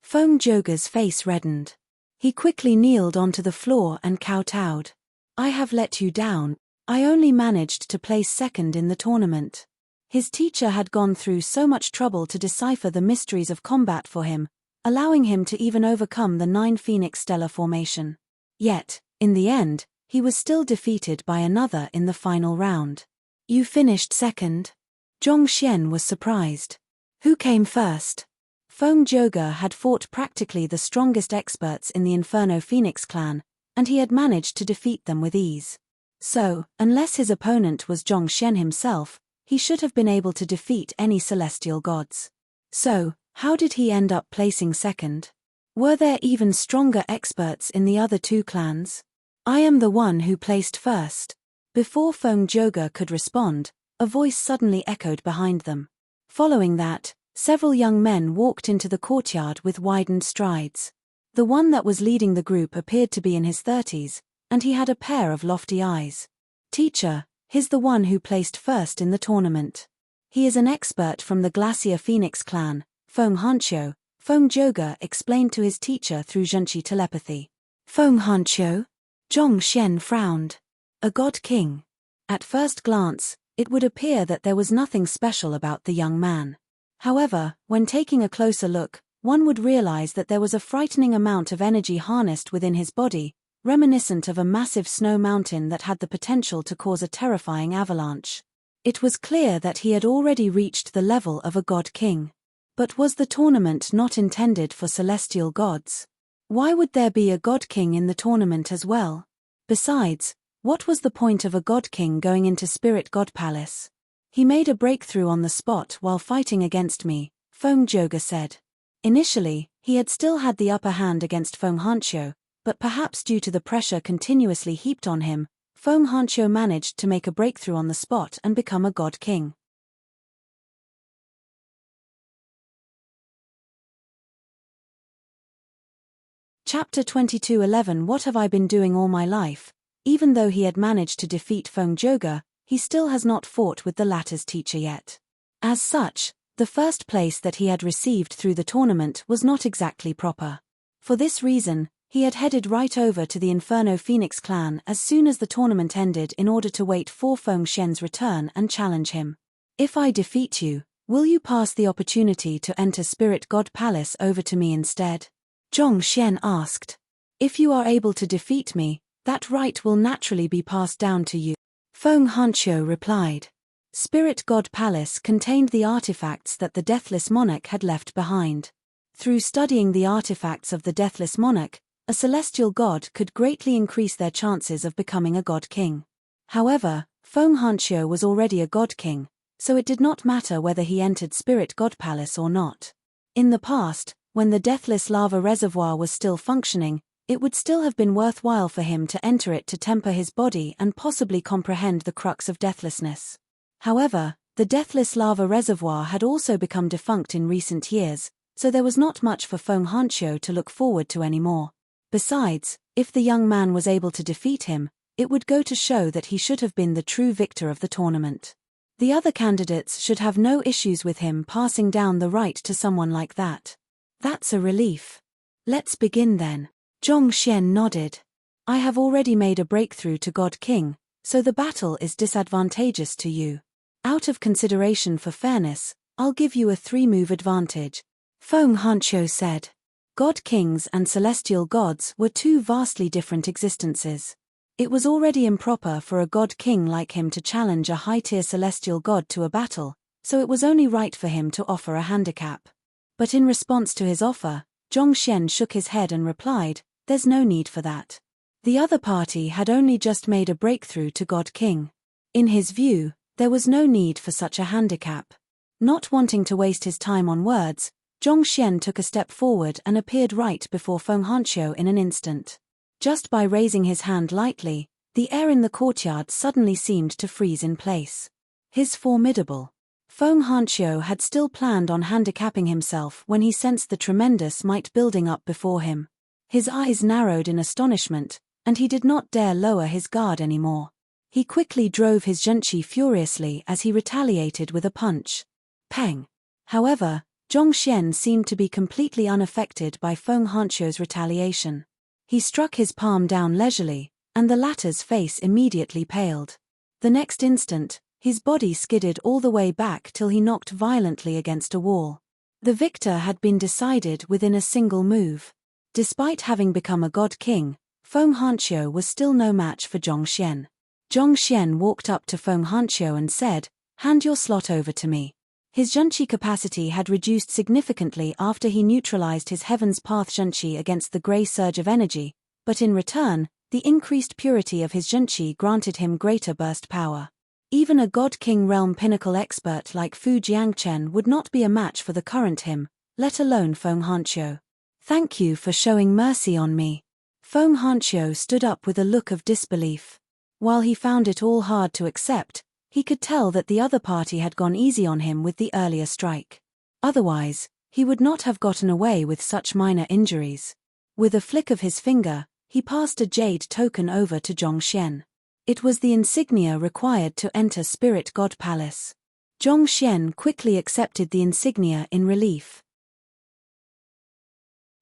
Feng Zhoge's face reddened. He quickly kneeled onto the floor and kowtowed. "I have let you down. I only managed to place second in the tournament." His teacher had gone through so much trouble to decipher the mysteries of combat for him, allowing him to even overcome the 9 Phoenix stellar formation. Yet, in the end, he was still defeated by another in the final round. "You finished second?" Zhongxian was surprised. "Who came first?" Feng Zhoge had fought practically the strongest experts in the Inferno Phoenix clan, and he had managed to defeat them with ease. So, unless his opponent was Zhongxian himself, he should have been able to defeat any celestial gods. So, how did he end up placing second? Were there even stronger experts in the other two clans? I am the one who placed first. Before Feng Joga could respond, a voice suddenly echoed behind them. Following that, several young men walked into the courtyard with widened strides. The one that was leading the group appeared to be in his 30s, and he had a pair of lofty eyes. Teacher, he's the one who placed first in the tournament. He is an expert from the Glacier Phoenix clan, Feng Hanqiu, Feng Joga explained to his teacher through Zhenqi telepathy. Feng Hanqiu? Zhong Xian frowned. A god king. At first glance, it would appear that there was nothing special about the young man. However, when taking a closer look, one would realize that there was a frightening amount of energy harnessed within his body, reminiscent of a massive snow mountain that had the potential to cause a terrifying avalanche. It was clear that he had already reached the level of a god king. But was the tournament not intended for celestial gods? Why would there be a god king in the tournament as well? Besides, what was the point of a god king going into Spirit God Palace? He made a breakthrough on the spot while fighting against me, Feng Joga said. Initially, he had still had the upper hand against Feng Hanqiu, but perhaps due to the pressure continuously heaped on him, Feng Hanqiu managed to make a breakthrough on the spot and become a god king. Chapter 22:11 What have I been doing all my life? Even though he had managed to defeat Feng Joga, he still has not fought with the latter's teacher yet. As such, the first place that he had received through the tournament was not exactly proper. For this reason, he had headed right over to the Inferno Phoenix clan as soon as the tournament ended in order to wait for Feng Xian's return and challenge him. If I defeat you, will you pass the opportunity to enter Spirit God Palace over to me instead? Zhong Xian asked. If you are able to defeat me, that right will naturally be passed down to you. Feng Hanqiu replied. Spirit God Palace contained the artifacts that the Deathless Monarch had left behind. Through studying the artifacts of the Deathless Monarch, a celestial god could greatly increase their chances of becoming a god king. However, Feng Hanqiu was already a god king, so it did not matter whether he entered Spirit God Palace or not. In the past, when the Deathless Lava Reservoir was still functioning, it would still have been worthwhile for him to enter it to temper his body and possibly comprehend the crux of deathlessness. However, the Deathless Lava Reservoir had also become defunct in recent years, so there was not much for Feng Hanqiu to look forward to anymore. Besides, if the young man was able to defeat him, it would go to show that he should have been the true victor of the tournament. The other candidates should have no issues with him passing down the right to someone like that. That's a relief. Let's begin then. Zhong Xian nodded. I have already made a breakthrough to God King, so the battle is disadvantageous to you. Out of consideration for fairness, I'll give you a 3-move advantage. Feng Hanqiu said. God Kings and celestial gods were two vastly different existences. It was already improper for a God King like him to challenge a high-tier celestial god to a battle, so it was only right for him to offer a handicap. But in response to his offer, Zhong Xian shook his head and replied, there's no need for that. The other party had only just made a breakthrough to God King. In his view, there was no need for such a handicap. Not wanting to waste his time on words, Zhong Xian took a step forward and appeared right before Feng Hanqiu in an instant. Just by raising his hand lightly, the air in the courtyard suddenly seemed to freeze in place. His formidable. Feng Hanqiu had still planned on handicapping himself when he sensed the tremendous might building up before him. His eyes narrowed in astonishment, and he did not dare lower his guard anymore. He quickly drove his zhenqi furiously as he retaliated with a punch. Peng! However, Zhong Xian seemed to be completely unaffected by Feng Hanqiu's retaliation. He struck his palm down leisurely, and the latter's face immediately paled. The next instant, his body skidded all the way back till he knocked violently against a wall. The victor had been decided within a single move. Despite having become a god king, Feng Hanqiu was still no match for Zhong Xian. Zhong Xian walked up to Feng Hanqiu and said, hand your slot over to me. His zhenqi capacity had reduced significantly after he neutralized his Heaven's Path zhenqi against the grey surge of energy, but in return, the increased purity of his zhenqi granted him greater burst power. Even a God King realm pinnacle expert like Fu Jiangchen would not be a match for the current him, let alone Feng Hanqiu. Thank you for showing mercy on me. Feng Hanqiu stood up with a look of disbelief. While he found it all hard to accept, he could tell that the other party had gone easy on him with the earlier strike. Otherwise, he would not have gotten away with such minor injuries. With a flick of his finger, he passed a jade token over to Zhongxian. It was the insignia required to enter Spirit God Palace. Zhongxian quickly accepted the insignia in relief.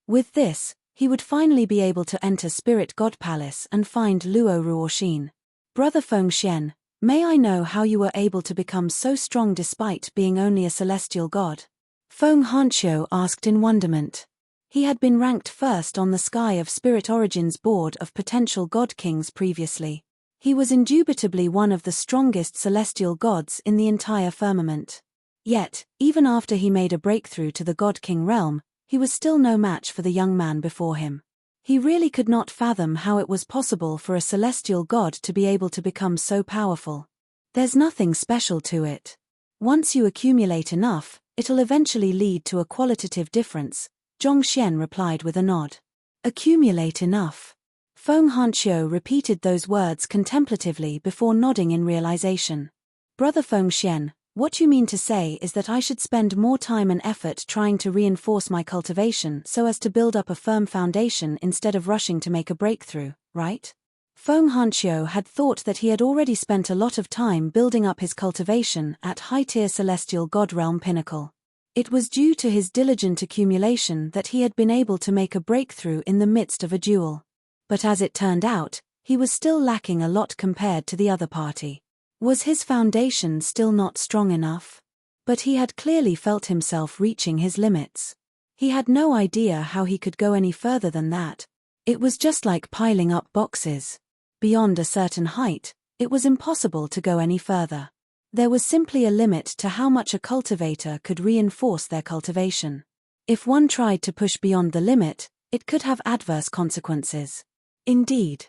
With this, he would finally be able to enter Spirit God Palace and find Luo Ruoxin. Brother Fengxian, may I know how you were able to become so strong despite being only a celestial god? Feng Hanqiu asked in wonderment. He had been ranked first on the Sky of Spirit Origins board of potential god kings previously. He was indubitably one of the strongest celestial gods in the entire firmament. Yet, even after he made a breakthrough to the god king realm, he was still no match for the young man before him. He really could not fathom how it was possible for a celestial god to be able to become so powerful. There's nothing special to it. Once you accumulate enough, it'll eventually lead to a qualitative difference, Zhongxian replied with a nod. Accumulate enough. Feng Hanqiu repeated those words contemplatively before nodding in realization. Brother Fengxian, what you mean to say is that I should spend more time and effort trying to reinforce my cultivation so as to build up a firm foundation instead of rushing to make a breakthrough, right? Feng Hanqiu had thought that he had already spent a lot of time building up his cultivation at high-tier celestial god realm pinnacle. It was due to his diligent accumulation that he had been able to make a breakthrough in the midst of a duel. But as it turned out, he was still lacking a lot compared to the other party. Was his foundation still not strong enough? But he had clearly felt himself reaching his limits. He had no idea how he could go any further than that. It was just like piling up boxes. Beyond a certain height, it was impossible to go any further. There was simply a limit to how much a cultivator could reinforce their cultivation. If one tried to push beyond the limit, it could have adverse consequences. Indeed.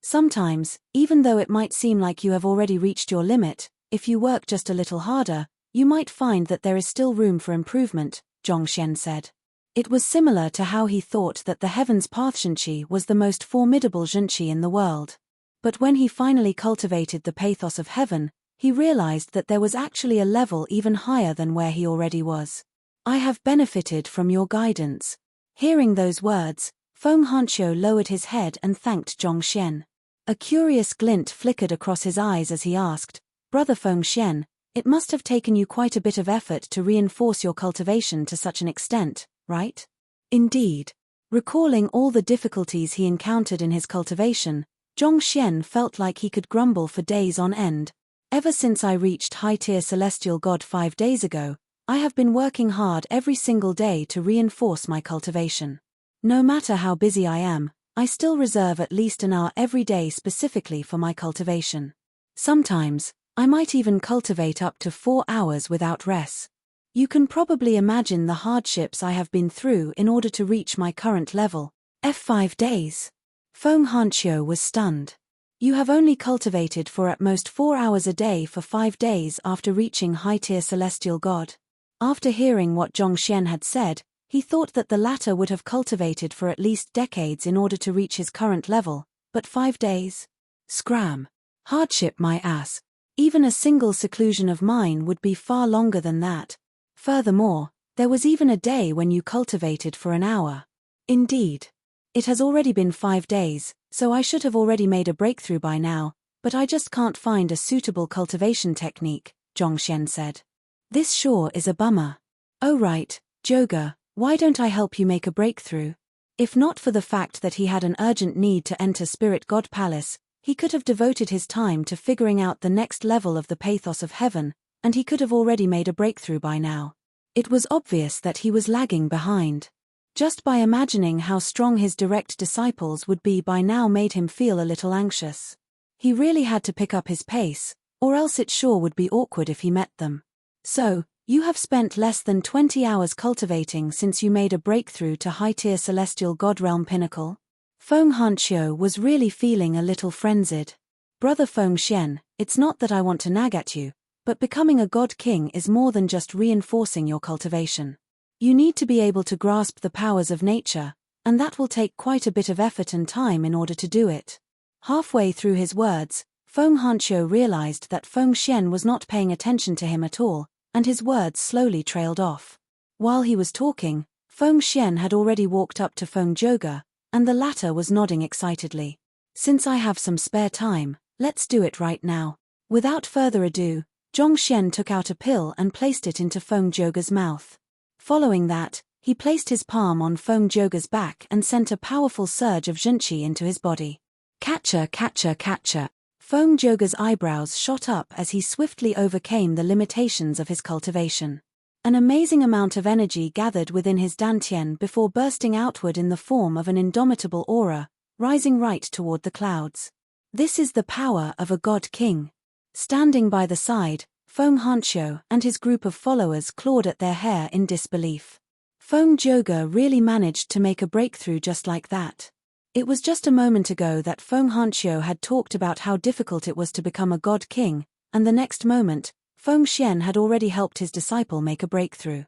Sometimes, even though it might seem like you have already reached your limit, if you work just a little harder, you might find that there is still room for improvement, Zhongxian said. It was similar to how he thought that the Heaven's Path Zhenqi was the most formidable Zhenqi in the world. But when he finally cultivated the pathos of heaven, he realized that there was actually a level even higher than where he already was. I have benefited from your guidance. Hearing those words, Feng Hanqiu lowered his head and thanked Zhongxian. A curious glint flickered across his eyes as he asked, Brother Fengxian, it must have taken you quite a bit of effort to reinforce your cultivation to such an extent, right? Indeed. Recalling all the difficulties he encountered in his cultivation, Zhongxian felt like he could grumble for days on end. Ever since I reached high-tier celestial god 5 days ago, I have been working hard every single day to reinforce my cultivation. No matter how busy I am, I still reserve at least an hour every day specifically for my cultivation. Sometimes, I might even cultivate up to 4 hours without rest. You can probably imagine the hardships I have been through in order to reach my current level. F5 days. Feng Hanqiu was stunned. You have only cultivated for at most 4 hours a day for 5 days after reaching high-tier celestial god. After hearing what Zhongxian had said, he thought that the latter would have cultivated for at least decades in order to reach his current level, but 5 days? Scram. Hardship my ass. Even a single seclusion of mine would be far longer than that. Furthermore, there was even a day when you cultivated for an hour. Indeed. It has already been 5 days, so I should have already made a breakthrough by now, but I just can't find a suitable cultivation technique, Zhongxian said. This sure is a bummer. Oh right, Joga, why don't I help you make a breakthrough? If not for the fact that he had an urgent need to enter Spirit God Palace, he could have devoted his time to figuring out the next level of the pathos of heaven, and he could have already made a breakthrough by now. It was obvious that he was lagging behind. Just by imagining how strong his direct disciples would be by now made him feel a little anxious. He really had to pick up his pace, or else it sure would be awkward if he met them. So, you have spent less than 20 hours cultivating since you made a breakthrough to high-tier celestial god realm pinnacle? Feng Hanqiu was really feeling a little frenzied. Brother Fengxian, it's not that I want to nag at you, but becoming a god king is more than just reinforcing your cultivation. You need to be able to grasp the powers of nature, and that will take quite a bit of effort and time in order to do it." Halfway through his words, Feng Hanqiu realized that Feng Xian was not paying attention to him at all, and his words slowly trailed off. While he was talking, Feng Xian had already walked up to Feng Zhouge, and the latter was nodding excitedly. "Since I have some spare time, let's do it right now." Without further ado, Zhong Xian took out a pill and placed it into Feng Zhouge's mouth. Following that, he placed his palm on Feng Zhouge's back and sent a powerful surge of zhenqi into his body. Catcher, catcher, catcher. Feng Zhouge's eyebrows shot up as he swiftly overcame the limitations of his cultivation. An amazing amount of energy gathered within his dantian before bursting outward in the form of an indomitable aura, rising right toward the clouds. This is the power of a god king. Standing by the side, Feng Hanqiu and his group of followers clawed at their hair in disbelief. Feng Zhouge really managed to make a breakthrough just like that. It was just a moment ago that Feng Hanqiu had talked about how difficult it was to become a god king, and the next moment, Feng Xian had already helped his disciple make a breakthrough.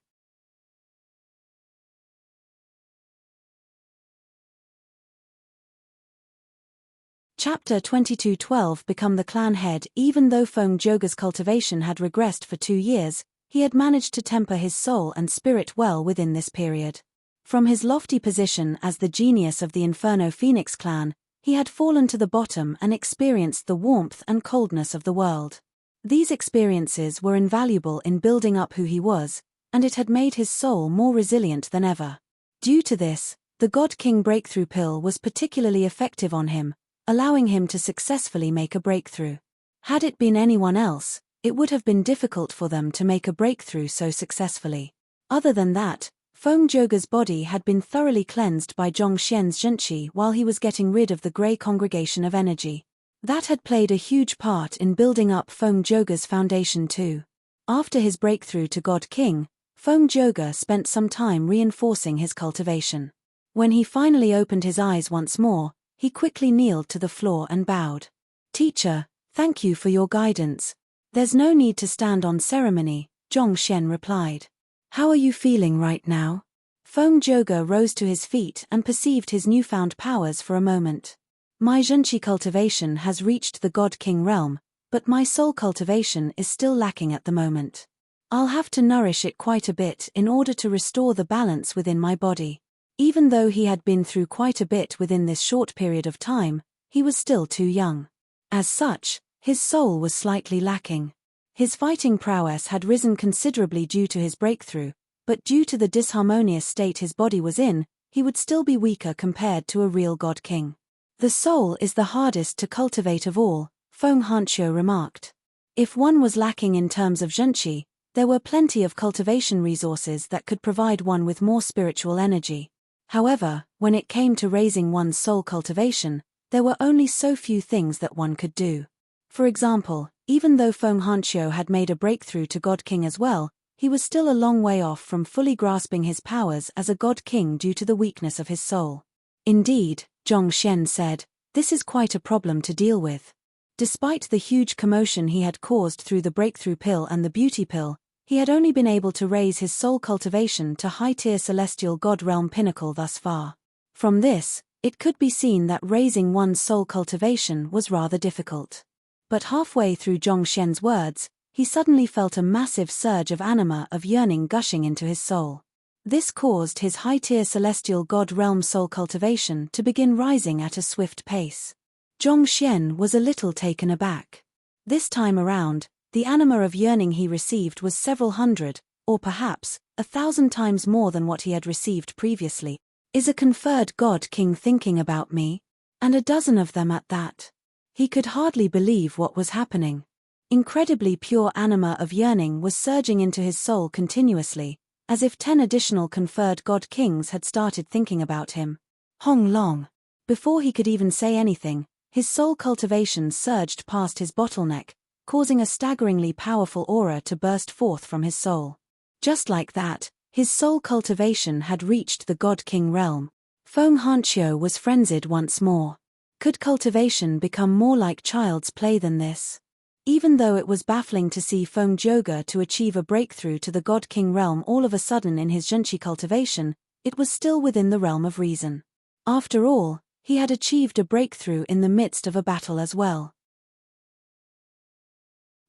Chapter 22:12 Become the clan head. Even though Feng Zhouge's cultivation had regressed for 2 years, he had managed to temper his soul and spirit well within this period. From his lofty position as the genius of the Inferno Phoenix clan, he had fallen to the bottom and experienced the warmth and coldness of the world. These experiences were invaluable in building up who he was, and it had made his soul more resilient than ever. Due to this, the God King breakthrough pill was particularly effective on him, allowing him to successfully make a breakthrough. Had it been anyone else, it would have been difficult for them to make a breakthrough so successfully. Other than that, Feng Zhouge's body had been thoroughly cleansed by Zhong Xian's zhenqi while he was getting rid of the grey congregation of energy. That had played a huge part in building up Feng Zhouge's foundation too. After his breakthrough to God King, Feng Zhouge spent some time reinforcing his cultivation. When he finally opened his eyes once more, he quickly kneeled to the floor and bowed. "Teacher, thank you for your guidance." "There's no need to stand on ceremony," Zhong Xian replied. "How are you feeling right now?" Feng Zhouge rose to his feet and perceived his newfound powers for a moment. "My zhenqi cultivation has reached the God King realm, but my soul cultivation is still lacking at the moment. I'll have to nourish it quite a bit in order to restore the balance within my body." Even though he had been through quite a bit within this short period of time, he was still too young. As such, his soul was slightly lacking. His fighting prowess had risen considerably due to his breakthrough, but due to the disharmonious state his body was in, he would still be weaker compared to a real God King. "The soul is the hardest to cultivate of all," Feng Hanqiu remarked. If one was lacking in terms of zhenqi, there were plenty of cultivation resources that could provide one with more spiritual energy. However, when it came to raising one's soul cultivation, there were only so few things that one could do. For example, even though Feng Hanqiu had made a breakthrough to God King as well, he was still a long way off from fully grasping his powers as a God King due to the weakness of his soul. "Indeed," Zhong Xian said, "this is quite a problem to deal with." Despite the huge commotion he had caused through the breakthrough pill and the beauty pill, he had only been able to raise his soul cultivation to high-tier celestial god realm pinnacle thus far. From this, it could be seen that raising one's soul cultivation was rather difficult. But halfway through Zhong Xian's words, he suddenly felt a massive surge of anima of yearning gushing into his soul. This caused his high-tier celestial god realm soul cultivation to begin rising at a swift pace. Zhong Xian was a little taken aback. This time around, the anima of yearning he received was several hundred, or perhaps 1,000 times more than what he had received previously. Is a conferred God King thinking about me? And a dozen of them at that. He could hardly believe what was happening. Incredibly pure anima of yearning was surging into his soul continuously, as if 10 additional conferred God Kings had started thinking about him. Hong Long. Before he could even say anything, his soul cultivation surged past his bottleneck, causing a staggeringly powerful aura to burst forth from his soul. Just like that, his soul cultivation had reached the God King realm. Feng Hanqiu was frenzied once more. Could cultivation become more like child's play than this? Even though it was baffling to see Feng Zhouge to achieve a breakthrough to the God King realm all of a sudden in his zhenqi cultivation, it was still within the realm of reason. After all, he had achieved a breakthrough in the midst of a battle as well.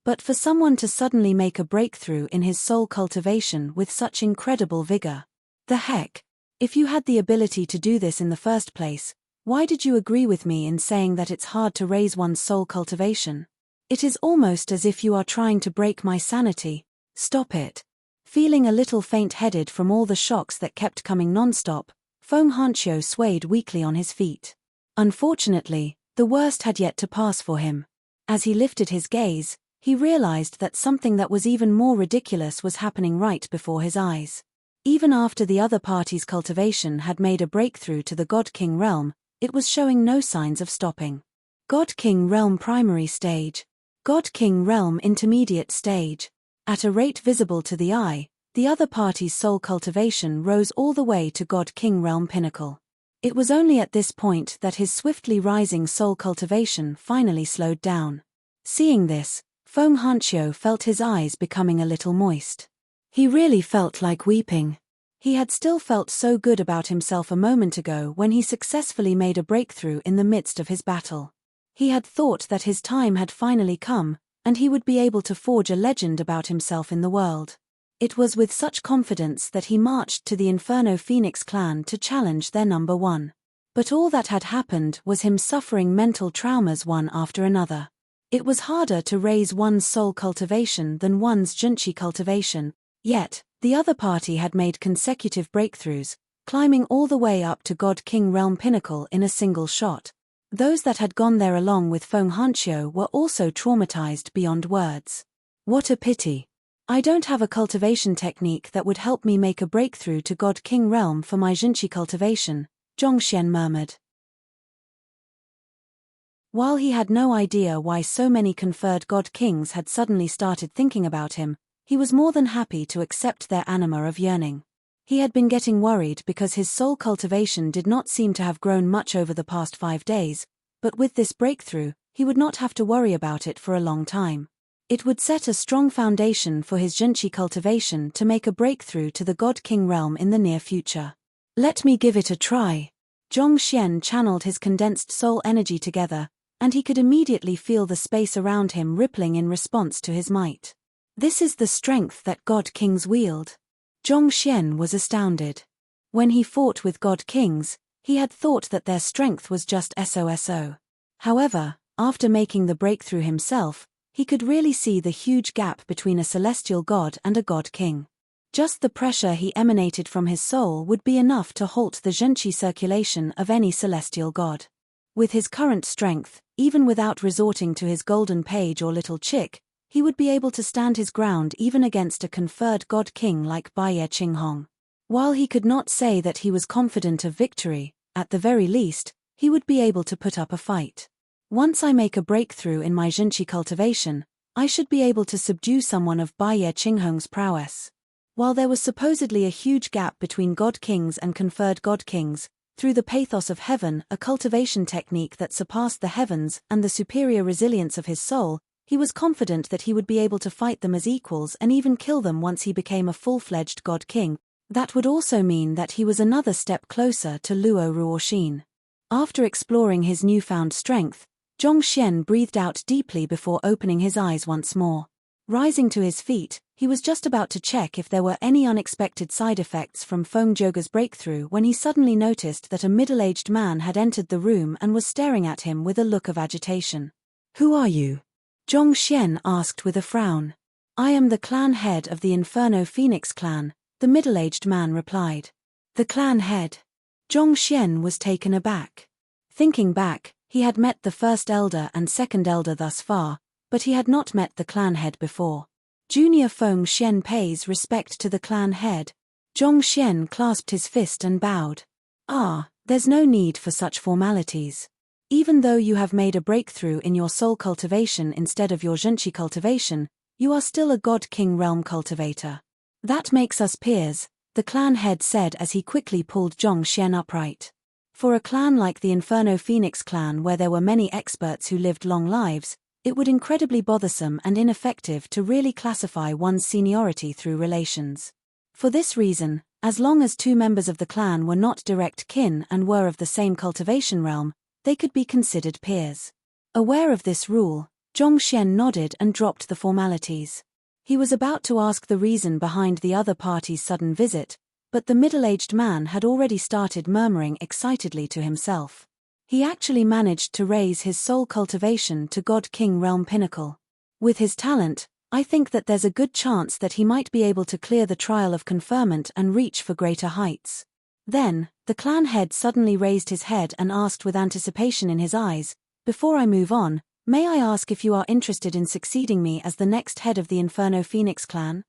But for someone to suddenly make a breakthrough in his soul cultivation with such incredible vigor. The heck? If you had the ability to do this in the first place, why did you agree with me in saying that it's hard to raise one's soul cultivation? It is almost as if you are trying to break my sanity. Stop it. Feeling a little faint-headed from all the shocks that kept coming non-stop, Feng Hanqiu swayed weakly on his feet. Unfortunately, the worst had yet to pass for him. As he lifted his gaze, he realized that something that was even more ridiculous was happening right before his eyes. Even after the other party's cultivation had made a breakthrough to the God King realm, it was showing no signs of stopping. God King realm primary stage. God King realm intermediate stage. At a rate visible to the eye, the other party's soul cultivation rose all the way to God King realm pinnacle. It was only at this point that his swiftly rising soul cultivation finally slowed down. Seeing this, Feng Hanqiu felt his eyes becoming a little moist. He really felt like weeping. He had still felt so good about himself a moment ago when he successfully made a breakthrough in the midst of his battle. He had thought that his time had finally come, and he would be able to forge a legend about himself in the world. It was with such confidence that he marched to the Inferno Phoenix clan to challenge their number one. But all that had happened was him suffering mental traumas one after another. It was harder to raise one's soul cultivation than one's junchi cultivation, yet, the other party had made consecutive breakthroughs, climbing all the way up to God King realm pinnacle in a single shot. Those that had gone there along with Feng Hanqiu were also traumatized beyond words. What a pity. I don't have a cultivation technique that would help me make a breakthrough to God King realm for my junchi cultivation, Zhongxian murmured. While he had no idea why so many conferred God Kings had suddenly started thinking about him, he was more than happy to accept their anima of yearning. He had been getting worried because his soul cultivation did not seem to have grown much over the past 5 days, but with this breakthrough, he would not have to worry about it for a long time. It would set a strong foundation for his junchi cultivation to make a breakthrough to the God King realm in the near future. Let me give it a try. Zhongxian channeled his condensed soul energy together, and he could immediately feel the space around him rippling in response to his might. This is the strength that God Kings wield. Zhongxian was astounded. When he fought with God Kings, he had thought that their strength was just so. However, after making the breakthrough himself, he could really see the huge gap between a celestial god and a God King. Just the pressure he emanated from his soul would be enough to halt the junchi circulation of any celestial god. With his current strength, even without resorting to his golden page or little chick, he would be able to stand his ground even against a conferred God King like Baiye Qinghong. While he could not say that he was confident of victory, at the very least, he would be able to put up a fight. Once I make a breakthrough in my junchi cultivation, I should be able to subdue someone of Baiye Qinghong's prowess. While there was supposedly a huge gap between God Kings and conferred God Kings, through the pathos of heaven, a cultivation technique that surpassed the heavens, and the superior resilience of his soul, he was confident that he would be able to fight them as equals and even kill them once he became a full-fledged God King. That would also mean that he was another step closer to Luo Ruoxin. After exploring his newfound strength, Zhongxian breathed out deeply before opening his eyes once more. Rising to his feet, he was just about to check if there were any unexpected side effects from Feng Zhouge's breakthrough when he suddenly noticed that a middle-aged man had entered the room and was staring at him with a look of agitation. "Who are you?" Zhongxian asked with a frown. "I am the clan head of the Inferno Phoenix clan," the middle-aged man replied. The clan head. Zhongxian was taken aback. Thinking back, he had met the first elder and second elder thus far, but he had not met the clan head before. Junior Feng Xian pays respect to the clan head. Zhongxian clasped his fist and bowed. There's no need for such formalities. Even though you have made a breakthrough in your soul cultivation instead of your junchi cultivation, you are still a God King realm cultivator. That makes us peers, the clan head said as he quickly pulled Zhongxian upright. For a clan like the Inferno Phoenix clan where there were many experts who lived long lives, it would incredibly bothersome and ineffective to really classify one's seniority through relations. For this reason, As long as two members of the clan were not direct kin and were of the same cultivation realm, they could be considered peers. Aware of this rule, Zhongxian nodded and dropped the formalities. He was about to ask the reason behind the other party's sudden visit, but the middle-aged man had already started murmuring excitedly to himself. He actually managed to raise his soul cultivation to God-King realm pinnacle. With his talent, I think that there's a good chance that he might be able to clear the trial of conferment and reach for greater heights. Then, the clan head suddenly raised his head and asked with anticipation in his eyes, "Before I move on, may I ask if you are interested in succeeding me as the next head of the Inferno Phoenix clan?"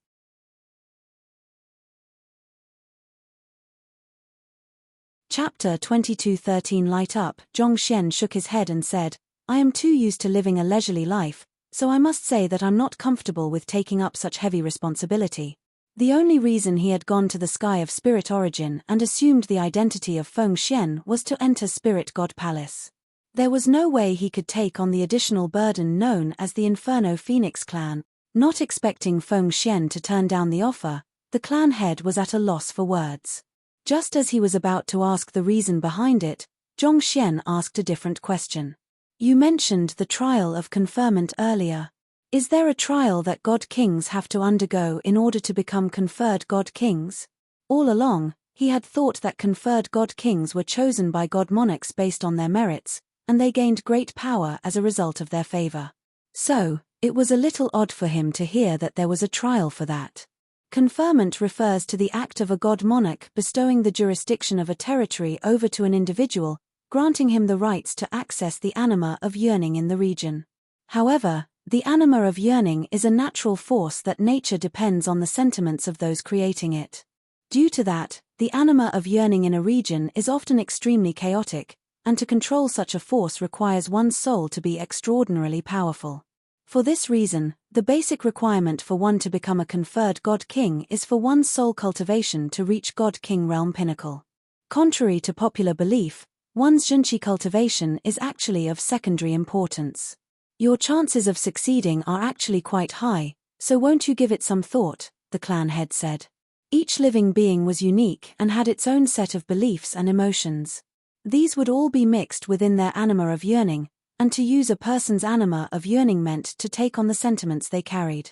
Chapter 22:13 Light Up. Zhongxian shook his head and said, "I am too used to living a leisurely life, so I must say that I'm not comfortable with taking up such heavy responsibility." The only reason he had gone to the Sky of Spirit Origin and assumed the identity of Feng Xian was to enter Spirit God Palace. There was no way he could take on the additional burden known as the Inferno Phoenix clan. Not expecting Feng Xian to turn down the offer, the clan head was at a loss for words. Just as he was about to ask the reason behind it, Zhongxian asked a different question. "You mentioned the trial of conferment earlier. Is there a trial that God Kings have to undergo in order to become conferred God Kings?" All along, he had thought that conferred God Kings were chosen by God Monarchs based on their merits, and they gained great power as a result of their favor. So, it was a little odd for him to hear that there was a trial for that. Conferment refers to the act of a god monarch bestowing the jurisdiction of a territory over to an individual, granting him the rights to access the anima of yearning in the region. However, the anima of yearning is a natural force that nature depends on the sentiments of those creating it. Due to that, the anima of yearning in a region is often extremely chaotic, and to control such a force requires one's soul to be extraordinarily powerful. For this reason, the basic requirement for one to become a conferred God King is for one's soul cultivation to reach God King realm pinnacle. Contrary to popular belief, one's Zhenqi cultivation is actually of secondary importance. Your chances of succeeding are actually quite high, so won't you give it some thought, the clan head said. Each living being was unique and had its own set of beliefs and emotions. These would all be mixed within their anima of yearning, and to use a person's anima of yearning meant to take on the sentiments they carried.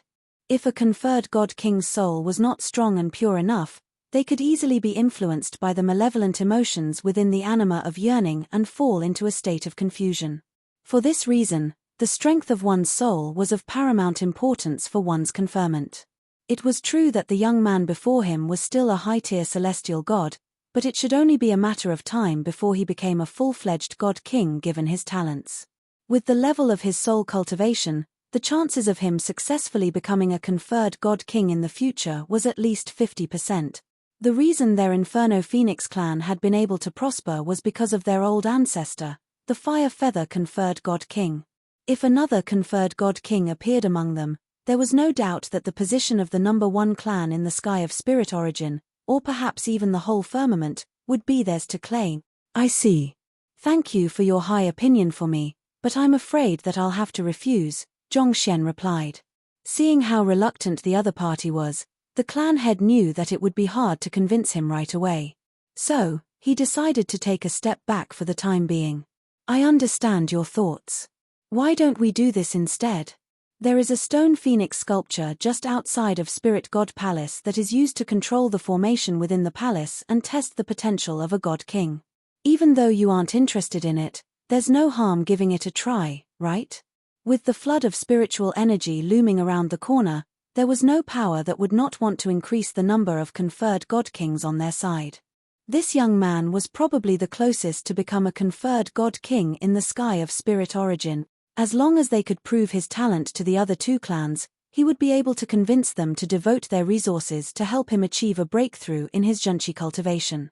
If a conferred God King's soul was not strong and pure enough, they could easily be influenced by the malevolent emotions within the anima of yearning and fall into a state of confusion. For this reason, the strength of one's soul was of paramount importance for one's conferment. It was true that the young man before him was still a high-tier celestial god, but it should only be a matter of time before he became a full-fledged God King given his talents. With the level of his soul cultivation, the chances of him successfully becoming a conferred God King in the future was at least 50%. The reason their Inferno Phoenix clan had been able to prosper was because of their old ancestor, the Fire Feather conferred God King. If another conferred God King appeared among them, there was no doubt that the position of the number one clan in the Sky of Spirit Origin, or perhaps even the whole firmament, would be theirs to claim. "I see. Thank you for your high opinion for me, but I'm afraid that I'll have to refuse," Zhongxian replied. Seeing how reluctant the other party was, the clan head knew that it would be hard to convince him right away. So, he decided to take a step back for the time being. "I understand your thoughts. Why don't we do this instead? There is a stone phoenix sculpture just outside of Spirit God Palace that is used to control the formation within the palace and test the potential of a God King. Even though you aren't interested in it, there's no harm giving it a try, right?" With the flood of spiritual energy looming around the corner, there was no power that would not want to increase the number of conferred God Kings on their side. This young man was probably the closest to become a conferred God King in the Sky of Spirit Origin. As long as they could prove his talent to the other two clans, he would be able to convince them to devote their resources to help him achieve a breakthrough in his Zhenqi cultivation.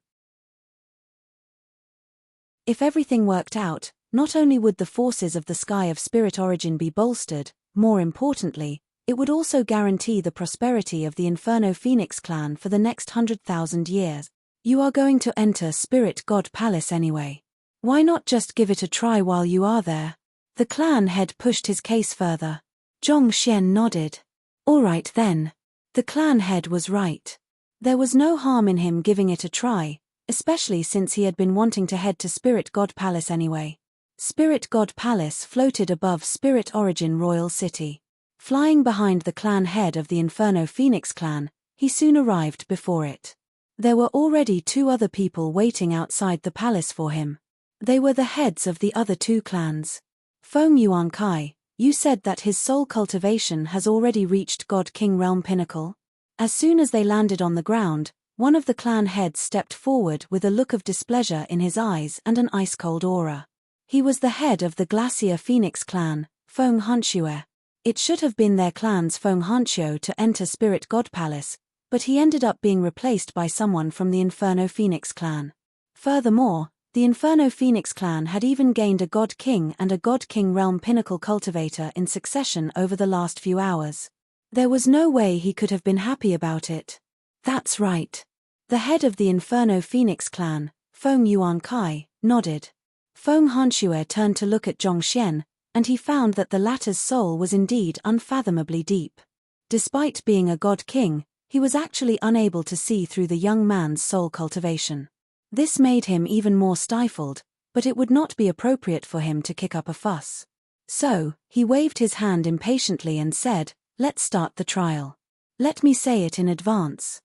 If everything worked out, not only would the forces of the Sky of Spirit Origin be bolstered, more importantly, it would also guarantee the prosperity of the Inferno Phoenix clan for the next 100,000 years. You are going to enter Spirit God Palace anyway. Why not just give it a try while you are there? The clan head pushed his case further. Zhongxian nodded. All right then. The clan head was right. There was no harm in him giving it a try, especially since he had been wanting to head to Spirit God Palace anyway. Spirit God Palace floated above Spirit Origin Royal City. Flying behind the clan head of the Inferno Phoenix clan, he soon arrived before it. There were already 2 other people waiting outside the palace for him. They were the heads of the other 2 clans. Feng Yuan Kai, you said that his soul cultivation has already reached God King Realm Pinnacle? As soon as they landed on the ground, one of the clan heads stepped forward with a look of displeasure in his eyes and an ice-cold aura. He was the head of the Glacier Phoenix clan, Feng Hanxue. It should have been their clan's Feng Hanxue to enter Spirit God Palace, but he ended up being replaced by someone from the Inferno Phoenix clan. Furthermore, the Inferno Phoenix clan had even gained a God King and a God King Realm Pinnacle cultivator in succession over the last few hours. There was no way he could have been happy about it. That's right. The head of the Inferno Phoenix clan, Feng Yuan Kai, nodded. Feng Hanxue turned to look at Zhongxian, and he found that the latter's soul was indeed unfathomably deep. Despite being a God King, he was actually unable to see through the young man's soul cultivation. This made him even more stifled, but it would not be appropriate for him to kick up a fuss. So, he waved his hand impatiently and said, "Let's start the trial. Let me say it in advance.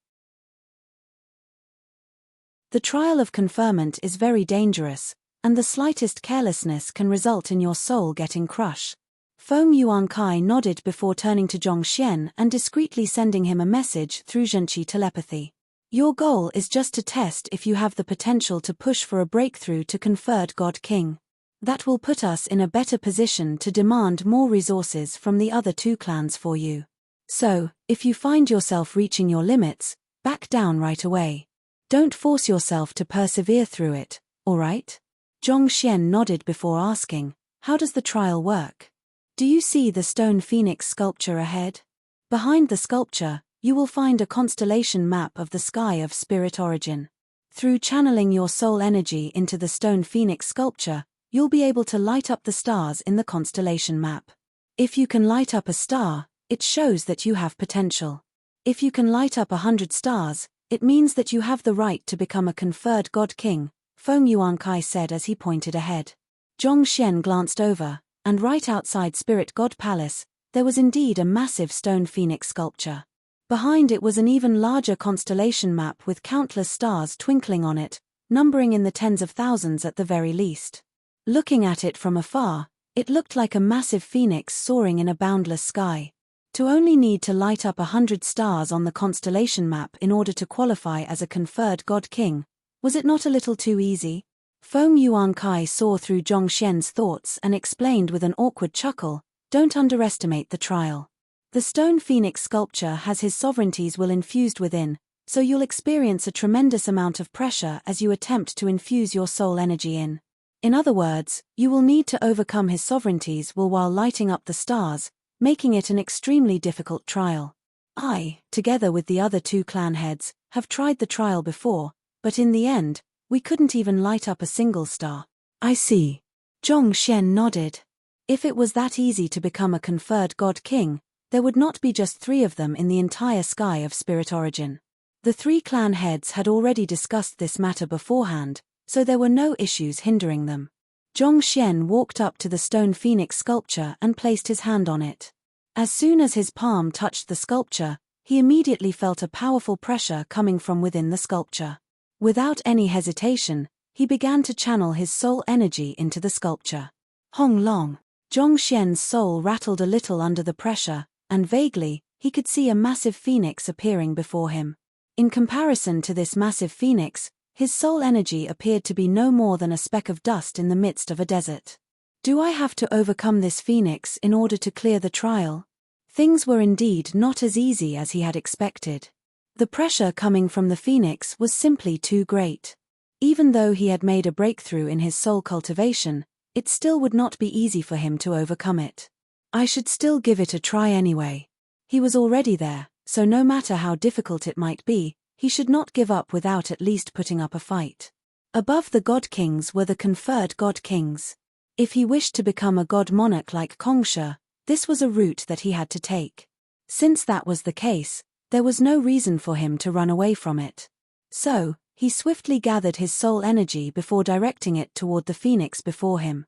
The trial of conferment is very dangerous, and the slightest carelessness can result in your soul getting crushed." Feng Yuan Kai nodded before turning to Zhongxian and discreetly sending him a message through Zhenqi telepathy. Your goal is just to test if you have the potential to push for a breakthrough to conferred God King. That will put us in a better position to demand more resources from the other 2 clans for you. So, if you find yourself reaching your limits, back down right away. Don't force yourself to persevere through it, alright? Zhongxian nodded before asking, how does the trial work? Do you see the stone phoenix sculpture ahead? Behind the sculpture, you will find a constellation map of the sky of Spirit Origin. Through channeling your soul energy into the stone phoenix sculpture, you'll be able to light up the stars in the constellation map. If you can light up a star, it shows that you have potential. If you can light up 100 stars, it means that you have the right to become a conferred God King, Feng Yuan Kai said as he pointed ahead. Zhongxian glanced over, and right outside Spirit God Palace, there was indeed a massive stone phoenix sculpture. Behind it was an even larger constellation map with countless stars twinkling on it, numbering in the tens of thousands at the very least. Looking at it from afar, it looked like a massive phoenix soaring in a boundless sky. To only need to light up 100 stars on the constellation map in order to qualify as a conferred God King, was it not a little too easy? Feng Yuan Kai saw through Zhongxian's thoughts and explained with an awkward chuckle, don't underestimate the trial. The stone phoenix sculpture has his sovereignties will infused within, so you'll experience a tremendous amount of pressure as you attempt to infuse your soul energy in. In other words, you will need to overcome his sovereignties while lighting up the stars, making it an extremely difficult trial. I, together with the other 2 clan heads, have tried the trial before, but in the end, we couldn't even light up a single star. I see. Zhongxian nodded. If it was that easy to become a conferred God King, there would not be just 3 of them in the entire sky of Spirit Origin. The 3 clan heads had already discussed this matter beforehand, so there were no issues hindering them. Zhongxian walked up to the stone phoenix sculpture and placed his hand on it. As soon as his palm touched the sculpture, he immediately felt a powerful pressure coming from within the sculpture. Without any hesitation, he began to channel his soul energy into the sculpture. Hong Long. Zhongxian's soul rattled a little under the pressure, and vaguely, he could see a massive phoenix appearing before him. In comparison to this massive phoenix, his soul energy appeared to be no more than a speck of dust in the midst of a desert. Do I have to overcome this phoenix in order to clear the trial? Things were indeed not as easy as he had expected. The pressure coming from the phoenix was simply too great. Even though he had made a breakthrough in his soul cultivation, it still would not be easy for him to overcome it. I should still give it a try anyway. He was already there, so no matter how difficult it might be, he should not give up without at least putting up a fight. Above the God Kings were the conferred God Kings. If he wished to become a God Monarch like Kongsha, this was a route that he had to take. Since that was the case, There was no reason for him to run away from it. So, he swiftly gathered his soul energy before directing it toward the phoenix before him.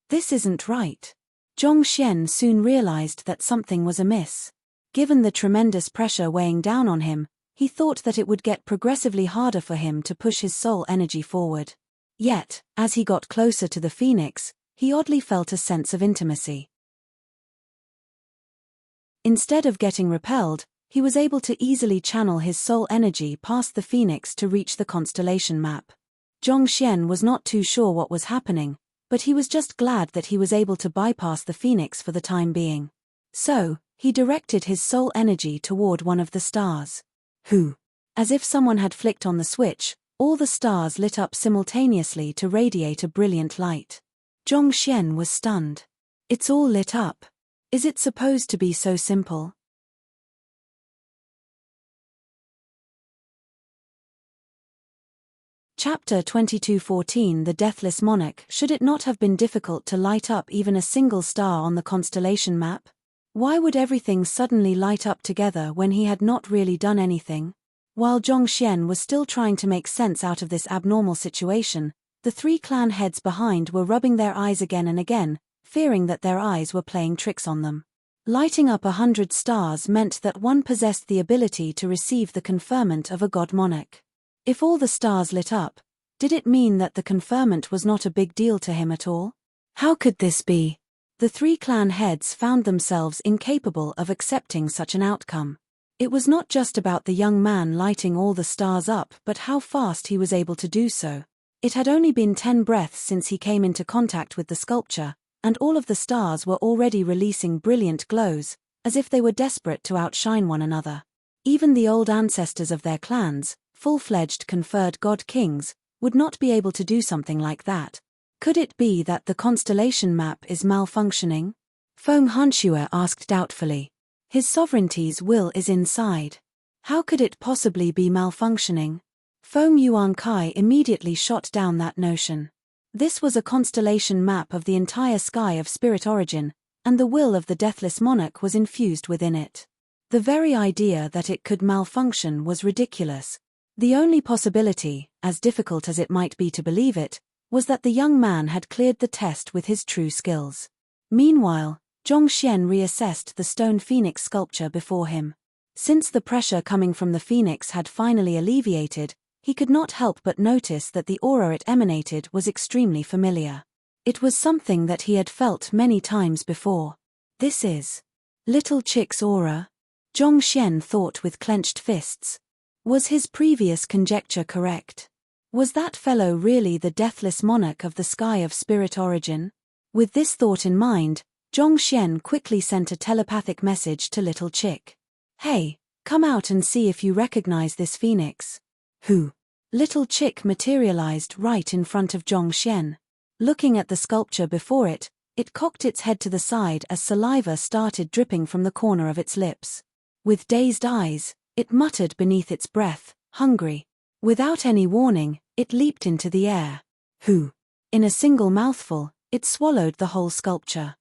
This isn't right. Zhongxian soon realized that something was amiss. Given the tremendous pressure weighing down on him, he thought that it would get progressively harder for him to push his soul energy forward. Yet, as he got closer to the phoenix, he oddly felt a sense of intimacy. Instead of getting repelled, he was able to easily channel his soul energy past the phoenix to reach the constellation map. Zhongxian was not too sure what was happening, but he was just glad that he was able to bypass the phoenix for the time being. So, he directed his soul energy toward one of the stars. As if someone had flicked on the switch, all the stars lit up simultaneously to radiate a brilliant light. Zhongxian was stunned. It's all lit up. Is it supposed to be so simple? Chapter 22:14 The Deathless Monarch. Should it not have been difficult to light up even a single star on the constellation map? Why would everything suddenly light up together when he had not really done anything? While Zhongxian was still trying to make sense out of this abnormal situation, the three clan heads behind were rubbing their eyes again and again, fearing that their eyes were playing tricks on them. Lighting up 100 stars meant that one possessed the ability to receive the conferment of a god monarch. If all the stars lit up, did it mean that the conferment was not a big deal to him at all? How could this be? The three clan heads found themselves incapable of accepting such an outcome. It was not just about the young man lighting all the stars up but how fast he was able to do so. It had only been 10 breaths since he came into contact with the sculpture, and all of the stars were already releasing brilliant glows, as if they were desperate to outshine one another. Even the old ancestors of their clans, full-fledged conferred god kings, would not be able to do something like that. Could it be that the constellation map is malfunctioning? Feng Hanxue asked doubtfully. His sovereignty's will is inside. How could it possibly be malfunctioning? Feng Yuankai immediately shot down that notion. This was a constellation map of the entire sky of spirit origin, and the will of the Deathless Monarch was infused within it. The very idea that it could malfunction was ridiculous. The only possibility, as difficult as it might be to believe it, was that the young man had cleared the test with his true skills. Meanwhile, Zhongxian reassessed the stone phoenix sculpture before him. Since the pressure coming from the phoenix had finally alleviated, he could not help but notice that the aura it emanated was extremely familiar. It was something that he had felt many times before. This is Little Chick's aura? Zhongxian thought with clenched fists. Was his previous conjecture correct? Was that fellow really the Deathless Monarch of the sky of spirit origin? With this thought in mind, Zhongxian quickly sent a telepathic message to Little Chick. Hey, come out and see if you recognize this phoenix. Little Chick materialized right in front of Zhongxian. Looking at the sculpture before it, it cocked its head to the side as saliva started dripping from the corner of its lips. With dazed eyes, it muttered beneath its breath, hungry. Without any warning, it leaped into the air. In a single mouthful, it swallowed the whole sculpture.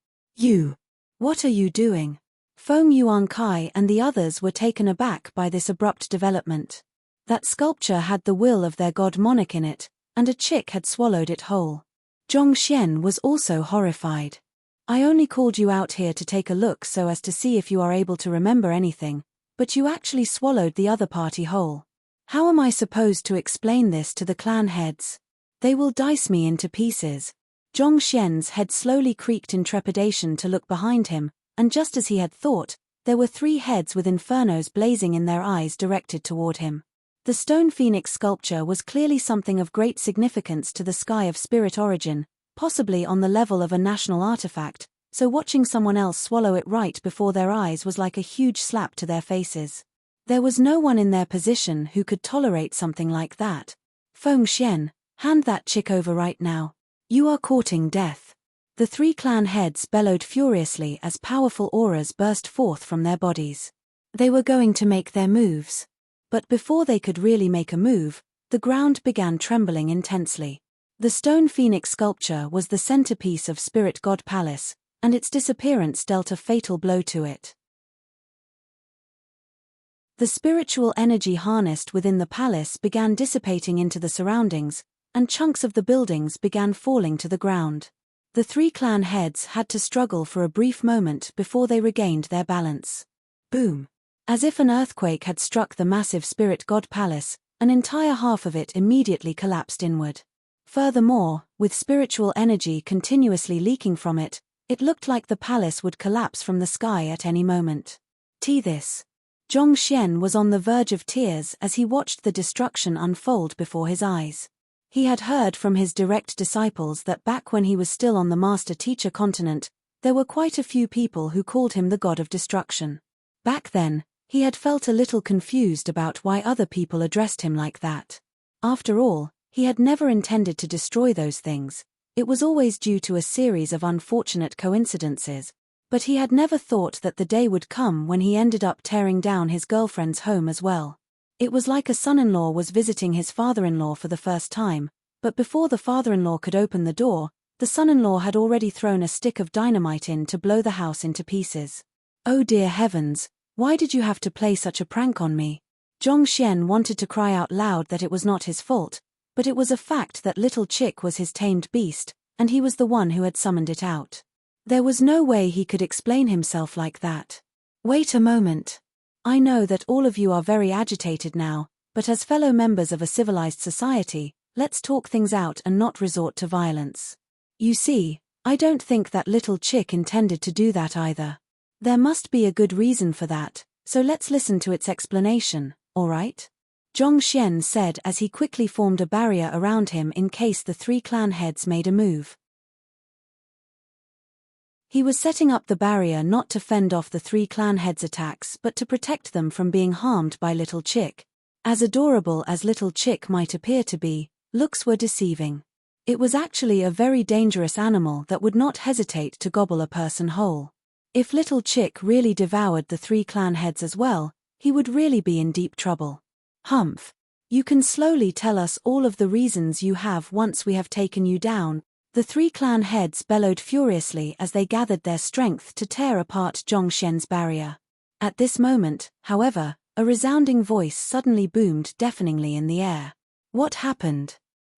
What are you doing? Feng Yuankai and the others were taken aback by this abrupt development. That sculpture had the will of their god monarch in it, and a chick had swallowed it whole. Zhongxian was also horrified. I only called you out here to take a look so as to see if you are able to remember anything, but you actually swallowed the other party whole. How am I supposed to explain this to the clan heads? They will dice me into pieces. Zhongxian's head slowly creaked in trepidation to look behind him, and just as he had thought, there were 3 heads with infernos blazing in their eyes directed toward him. The stone phoenix sculpture was clearly something of great significance to the sky of spirit origin, possibly on the level of a national artifact, so watching someone else swallow it right before their eyes was like a huge slap to their faces. There was no one in their position who could tolerate something like that. Feng Xian, hand that chick over right now. You are courting death. The 3 clan heads bellowed furiously as powerful auras burst forth from their bodies. They were going to make their moves. But before they could really make a move, the ground began trembling intensely. The stone phoenix sculpture was the centerpiece of Spirit God Palace, and its disappearance dealt a fatal blow to it. The spiritual energy harnessed within the palace began dissipating into the surroundings, and chunks of the buildings began falling to the ground. The three clan heads had to struggle for a brief moment before they regained their balance. Boom! As if an earthquake had struck the massive spirit god palace, an entire half of it immediately collapsed inward. Furthermore, with spiritual energy continuously leaking from it, it looked like the palace would collapse from the sky at any moment. This. Zhongxian was on the verge of tears as he watched the destruction unfold before his eyes. He had heard from his direct disciples that back when he was still on the master-teacher continent, there were quite a few people who called him the god of destruction. Back then, he had felt a little confused about why other people addressed him like that. After all, he had never intended to destroy those things. It was always due to a series of unfortunate coincidences, but he had never thought that the day would come when he ended up tearing down his girlfriend's home as well. It was like a son-in-law was visiting his father-in-law for the first time, but before the father-in-law could open the door, the son-in-law had already thrown a stick of dynamite in to blow the house into pieces. Oh dear heavens, why did you have to play such a prank on me? Zhongxian wanted to cry out loud that it was not his fault, but it was a fact that Little Chick was his tamed beast, and he was the one who had summoned it out. There was no way he could explain himself like that. Wait a moment. I know that all of you are very agitated now, but as fellow members of a civilized society, let's talk things out and not resort to violence. You see, I don't think that Little Chick intended to do that either. There must be a good reason for that, so let's listen to its explanation, alright? Zhongxian said as he quickly formed a barrier around him in case the three clan heads made a move. He was setting up the barrier not to fend off the three clan heads' attacks but to protect them from being harmed by Little Chick. As adorable as Little Chick might appear to be, looks were deceiving. It was actually a very dangerous animal that would not hesitate to gobble a person whole. If Little Chick really devoured the three clan heads as well, he would really be in deep trouble. Humph. You can slowly tell us all of the reasons you have once we have taken you down. The three clan heads bellowed furiously as they gathered their strength to tear apart Zhongxian's barrier. At this moment, however, a resounding voice suddenly boomed deafeningly in the air. What happened?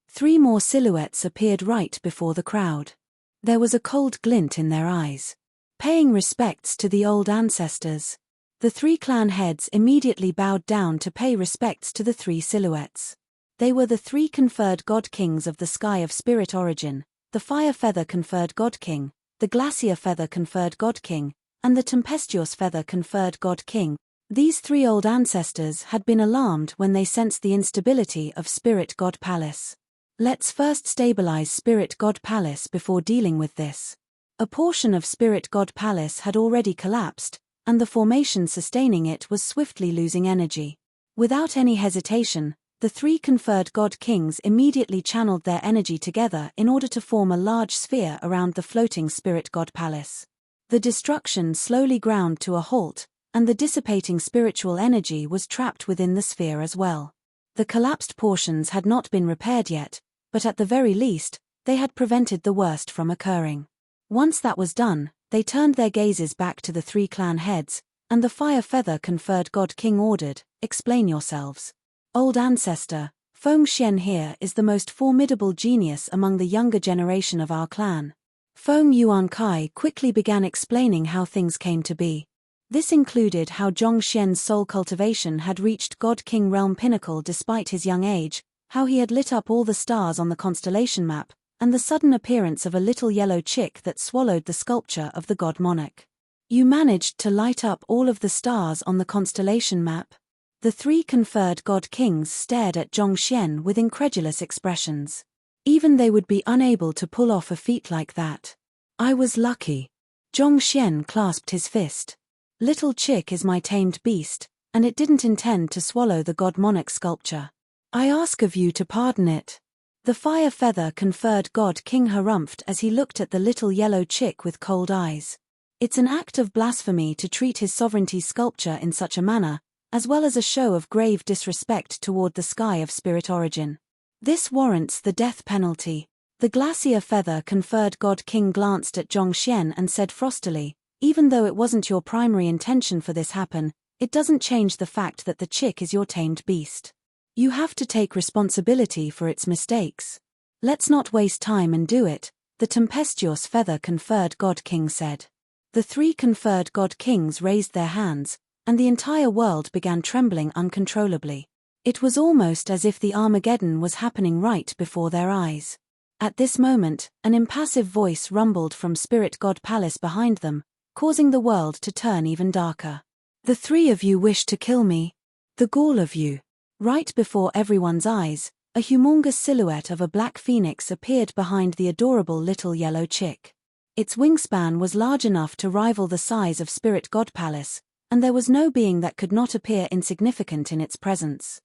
Three more silhouettes appeared right before the crowd. There was a cold glint in their eyes. Paying respects to the old ancestors. The three clan heads immediately bowed down to pay respects to the three silhouettes. They were the three conferred god kings of the sky of spirit origin, the fire feather conferred god king, the glacier feather conferred god king, and the tempestuous feather conferred god king. These three old ancestors had been alarmed when they sensed the instability of Spirit God Palace. Let's first stabilize Spirit God Palace before dealing with this. A portion of Spirit God Palace had already collapsed, and the formation sustaining it was swiftly losing energy. Without any hesitation, the three conferred god kings immediately channeled their energy together in order to form a large sphere around the floating Spirit God Palace. The destruction slowly ground to a halt, and the dissipating spiritual energy was trapped within the sphere as well. The collapsed portions had not been repaired yet, but at the very least, they had prevented the worst from occurring. Once that was done, they turned their gazes back to the three clan heads, and the fire feather conferred god king ordered, "Explain yourselves. Old ancestor, Feng Xian here is the most formidable genius among the younger generation of our clan." Feng Yuankai quickly began explaining how things came to be. This included how Zhongxian's soul cultivation had reached God King realm pinnacle despite his young age, how he had lit up all the stars on the constellation map, and the sudden appearance of a little yellow chick that swallowed the sculpture of the god monarch. You managed to light up all of the stars on the constellation map? The three conferred god kings stared at Zhongxian with incredulous expressions. Even they would be unable to pull off a feat like that. I was lucky. Zhongxian clasped his fist. Little Chick is my tamed beast, and it didn't intend to swallow the god monarch sculpture. I ask of you to pardon it. The fire feather conferred god king harumphed as he looked at the little yellow chick with cold eyes. It's an act of blasphemy to treat his sovereignty sculpture in such a manner, as well as a show of grave disrespect toward the sky of spirit origin. This warrants the death penalty. The glacier feather conferred god king glanced at Zhongxian and said frostily, even though it wasn't your primary intention for this happen, it doesn't change the fact that the chick is your tamed beast. You have to take responsibility for its mistakes. Let's not waste time and do it, the tempestuous feather-conferred god king said. The 3 conferred god kings raised their hands, and the entire world began trembling uncontrollably. It was almost as if the Armageddon was happening right before their eyes. At this moment, an impassive voice rumbled from Spirit God Palace behind them, causing the world to turn even darker. The 3 of you wish to kill me? The gall of you. Right before everyone's eyes, a humongous silhouette of a black phoenix appeared behind the adorable little yellow chick. Its wingspan was large enough to rival the size of Spirit God Palace, and there was no being that could not appear insignificant in its presence.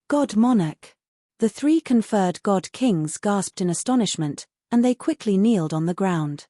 God Monarch. The 3 conferred god kings gasped in astonishment, and they quickly kneeled on the ground.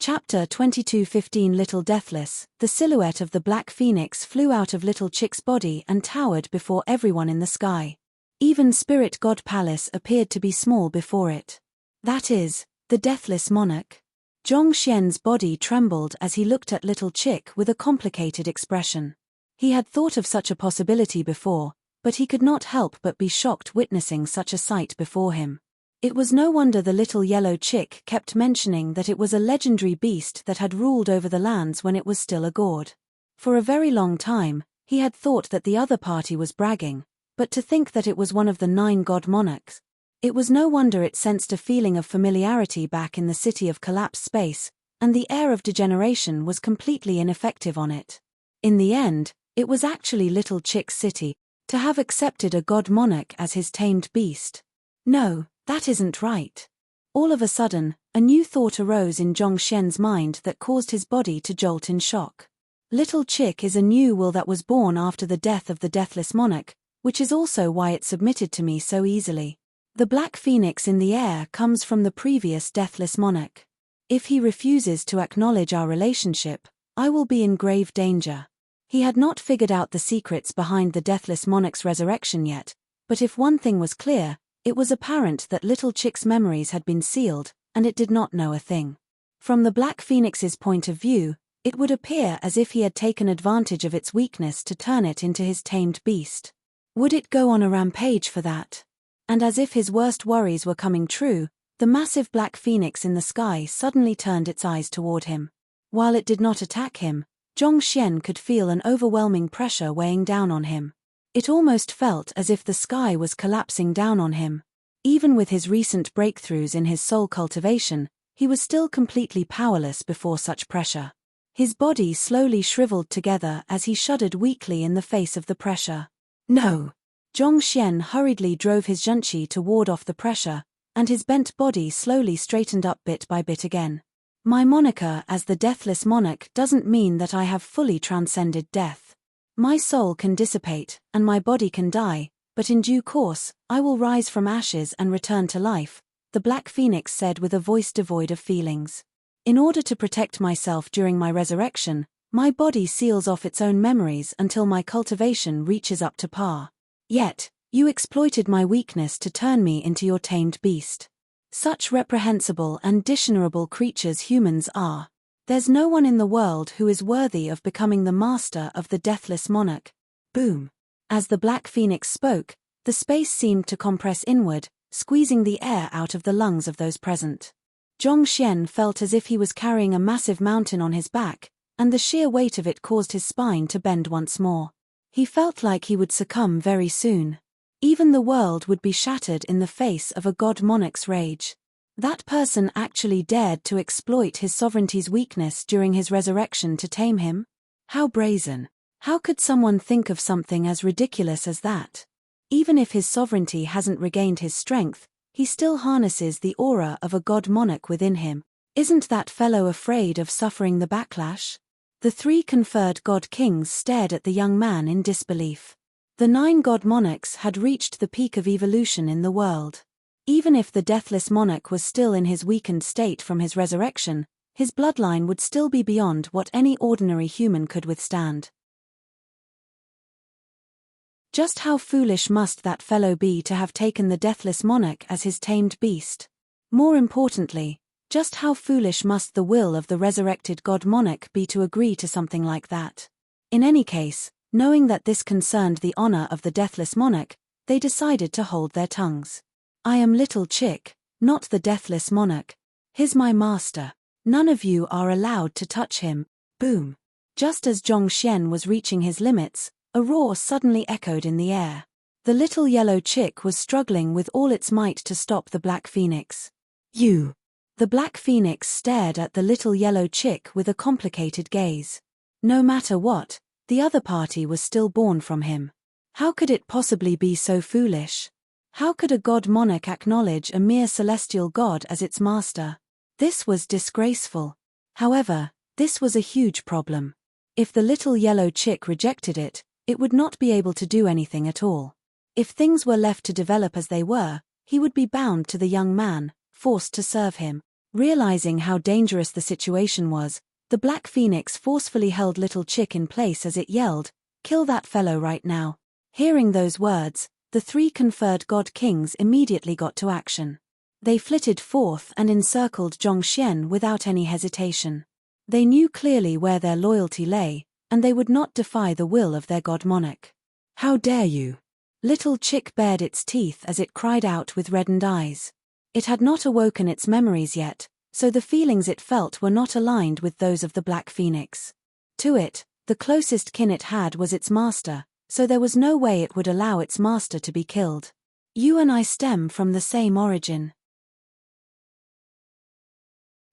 Chapter 22:15 Little Deathless, the silhouette of the black phoenix flew out of Little Chick's body and towered before everyone in the sky. Even Spirit God Palace appeared to be small before it. That is, the Deathless Monarch. Zhongxian's body trembled as he looked at Little Chick with a complicated expression. He had thought of such a possibility before, but he could not help but be shocked witnessing such a sight before him. It was no wonder the little yellow chick kept mentioning that it was a legendary beast that had ruled over the lands when it was still a god. For a very long time, he had thought that the other party was bragging, but to think that it was one of the 9 god monarchs. It was no wonder it sensed a feeling of familiarity back in the city of collapsed space, and the air of degeneration was completely ineffective on it. In the end, it was actually Little Chick's city, to have accepted a god monarch as his tamed beast. No, that isn't right. All of a sudden, a new thought arose in Zhongxian's mind that caused his body to jolt in shock. Little Chick is a new will that was born after the death of the Deathless Monarch, which is also why it submitted to me so easily. The black phoenix in the air comes from the previous Deathless Monarch. If he refuses to acknowledge our relationship, I will be in grave danger. He had not figured out the secrets behind the Deathless Monarch's resurrection yet, but if one thing was clear, it was apparent that Little Chick's memories had been sealed, and it did not know a thing. From the Black Phoenix's point of view, it would appear as if he had taken advantage of its weakness to turn it into his tamed beast. Would it go on a rampage for that? And as if his worst worries were coming true, the massive black phoenix in the sky suddenly turned its eyes toward him. While it did not attack him, Zhongxian could feel an overwhelming pressure weighing down on him. It almost felt as if the sky was collapsing down on him. Even with his recent breakthroughs in his soul cultivation, he was still completely powerless before such pressure. His body slowly shriveled together as he shuddered weakly in the face of the pressure. No! Zhongxian hurriedly drove his zhengqi to ward off the pressure, and his bent body slowly straightened up bit by bit again. My moniker as the Deathless Monarch doesn't mean that I have fully transcended death. My soul can dissipate, and my body can die, but in due course, I will rise from ashes and return to life, the Black Phoenix said with a voice devoid of feelings. In order to protect myself during my resurrection, my body seals off its own memories until my cultivation reaches up to par. Yet, you exploited my weakness to turn me into your tamed beast. Such reprehensible and dishonorable creatures humans are. There's no one in the world who is worthy of becoming the master of the Deathless Monarch. Boom. As the Black Phoenix spoke, the space seemed to compress inward, squeezing the air out of the lungs of those present. Zhongxian felt as if he was carrying a massive mountain on his back, and the sheer weight of it caused his spine to bend once more. He felt like he would succumb very soon. Even the world would be shattered in the face of a god monarch's rage. That person actually dared to exploit his sovereignty's weakness during his resurrection to tame him? How brazen! How could someone think of something as ridiculous as that? Even if his sovereignty hasn't regained his strength, he still harnesses the aura of a god monarch within him. Isn't that fellow afraid of suffering the backlash? The 3 conferred god kings stared at the young man in disbelief. The 9 god monarchs had reached the peak of evolution in the world. Even if the Deathless Monarch was still in his weakened state from his resurrection, his bloodline would still be beyond what any ordinary human could withstand. Just how foolish must that fellow be to have taken the Deathless Monarch as his tamed beast? More importantly, just how foolish must the will of the resurrected god monarch be to agree to something like that? In any case, knowing that this concerned the honor of the deathless monarch, they decided to hold their tongues. I am Little Chick, not the deathless monarch. He's my master. None of you are allowed to touch him. Boom. Just as Zhongxian was reaching his limits, a roar suddenly echoed in the air. The little yellow chick was struggling with all its might to stop the black phoenix. You. The black phoenix stared at the little yellow chick with a complicated gaze. No matter what, the other party was still born from him. How could it possibly be so foolish? How could a god monarch acknowledge a mere celestial god as its master? This was disgraceful. However, this was a huge problem. If the little yellow chick rejected it, it would not be able to do anything at all. If things were left to develop as they were, he would be bound to the young man, forced to serve him. Realizing how dangerous the situation was, the black phoenix forcefully held Little Chick in place as it yelled, "Kill that fellow right now." Hearing those words, the three conferred god kings immediately got to action. They flitted forth and encircled Zhongxian without any hesitation. They knew clearly where their loyalty lay, and they would not defy the will of their god monarch. "How dare you!" Little Chick bared its teeth as it cried out with reddened eyes. It had not awoken its memories yet, so the feelings it felt were not aligned with those of the black phoenix. To it, the closest kin it had was its master, so there was no way it would allow its master to be killed. "You and I stem from the same origin.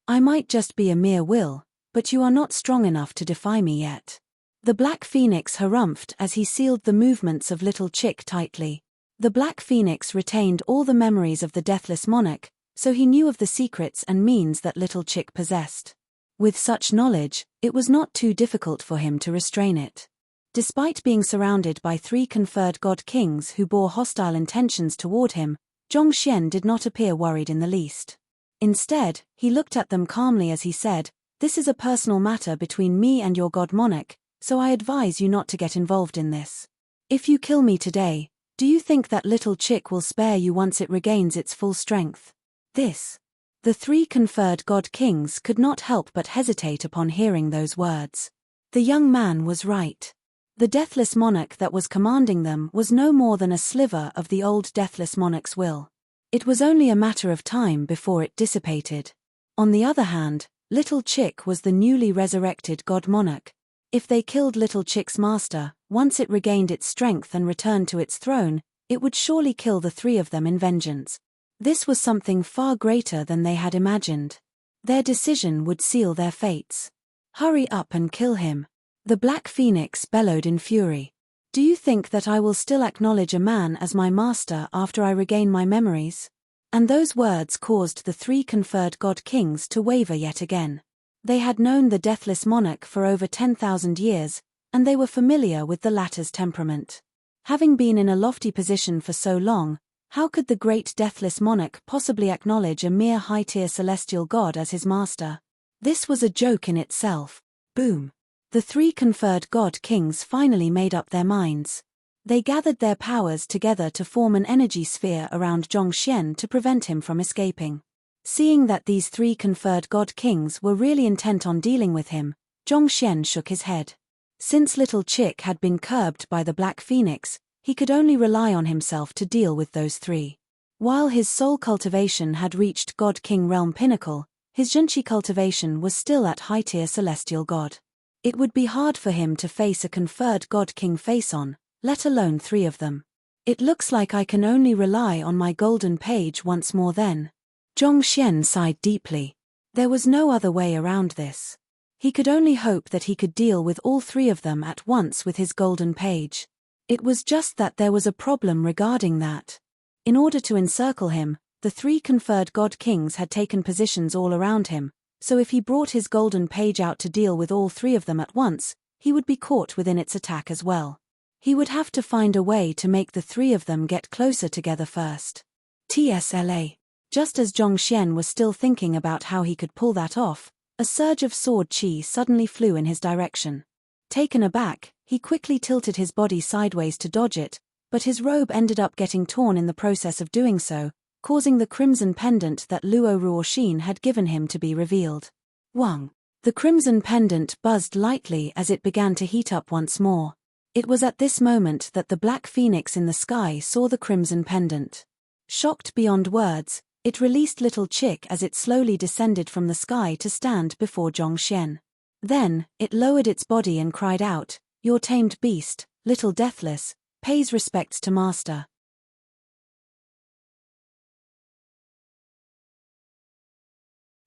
I might just be a mere will, but you are not strong enough to defy me yet." The black phoenix harumphed as he sealed the movements of Little Chick tightly. The black phoenix retained all the memories of the deathless monarch, so he knew of the secrets and means that Little Chick possessed. With such knowledge, it was not too difficult for him to restrain it. Despite being surrounded by three conferred god kings who bore hostile intentions toward him, Zhongxian did not appear worried in the least. Instead, he looked at them calmly as he said, "This is a personal matter between me and your god monarch, so I advise you not to get involved in this. If you kill me today, do you think that Little Chick will spare you once it regains its full strength?" This. The three conferred god kings could not help but hesitate upon hearing those words. The young man was right. The deathless monarch that was commanding them was no more than a sliver of the old deathless monarch's will. It was only a matter of time before it dissipated. On the other hand, Little Chick was the newly resurrected god monarch. If they killed Little Chick's master, once it regained its strength and returned to its throne, it would surely kill the three of them in vengeance. This was something far greater than they had imagined. Their decision would seal their fates. "Hurry up and kill him." The black phoenix bellowed in fury. "Do you think that I will still acknowledge a man as my master after I regain my memories?" And those words caused the three conferred god kings to waver yet again. They had known the deathless monarch for over 10,000 years, and they were familiar with the latter's temperament. Having been in a lofty position for so long, how could the great deathless monarch possibly acknowledge a mere high-tier celestial god as his master? This was a joke in itself. Boom. The three conferred god kings finally made up their minds. They gathered their powers together to form an energy sphere around Zhongxian to prevent him from escaping. Seeing that these three conferred god kings were really intent on dealing with him, Zhongxian shook his head. Since Little Chick had been curbed by the black phoenix, he could only rely on himself to deal with those three. While his soul cultivation had reached God King realm pinnacle, his Junchi cultivation was still at high-tier celestial god. It would be hard for him to face a conferred god king face-on, let alone three of them. "It looks like I can only rely on my golden page once more then." Zhongxian sighed deeply. There was no other way around this. He could only hope that he could deal with all three of them at once with his golden page. It was just that there was a problem regarding that. In order to encircle him, the three conferred god kings had taken positions all around him, so if he brought his golden page out to deal with all three of them at once, he would be caught within its attack as well. He would have to find a way to make the three of them get closer together first. TSLA. Just as Zhongxian was still thinking about how he could pull that off, a surge of sword chi suddenly flew in his direction. Taken aback, he quickly tilted his body sideways to dodge it, but his robe ended up getting torn in the process of doing so, causing the crimson pendant that Luo Ruoxin had given him to be revealed. Wang. The crimson pendant buzzed lightly as it began to heat up once more. It was at this moment that the black phoenix in the sky saw the crimson pendant. Shocked beyond words, it released Little Chick as it slowly descended from the sky to stand before Zhongxian. Then, it lowered its body and cried out, "Your tamed beast, Little Deathless, pays respects to master."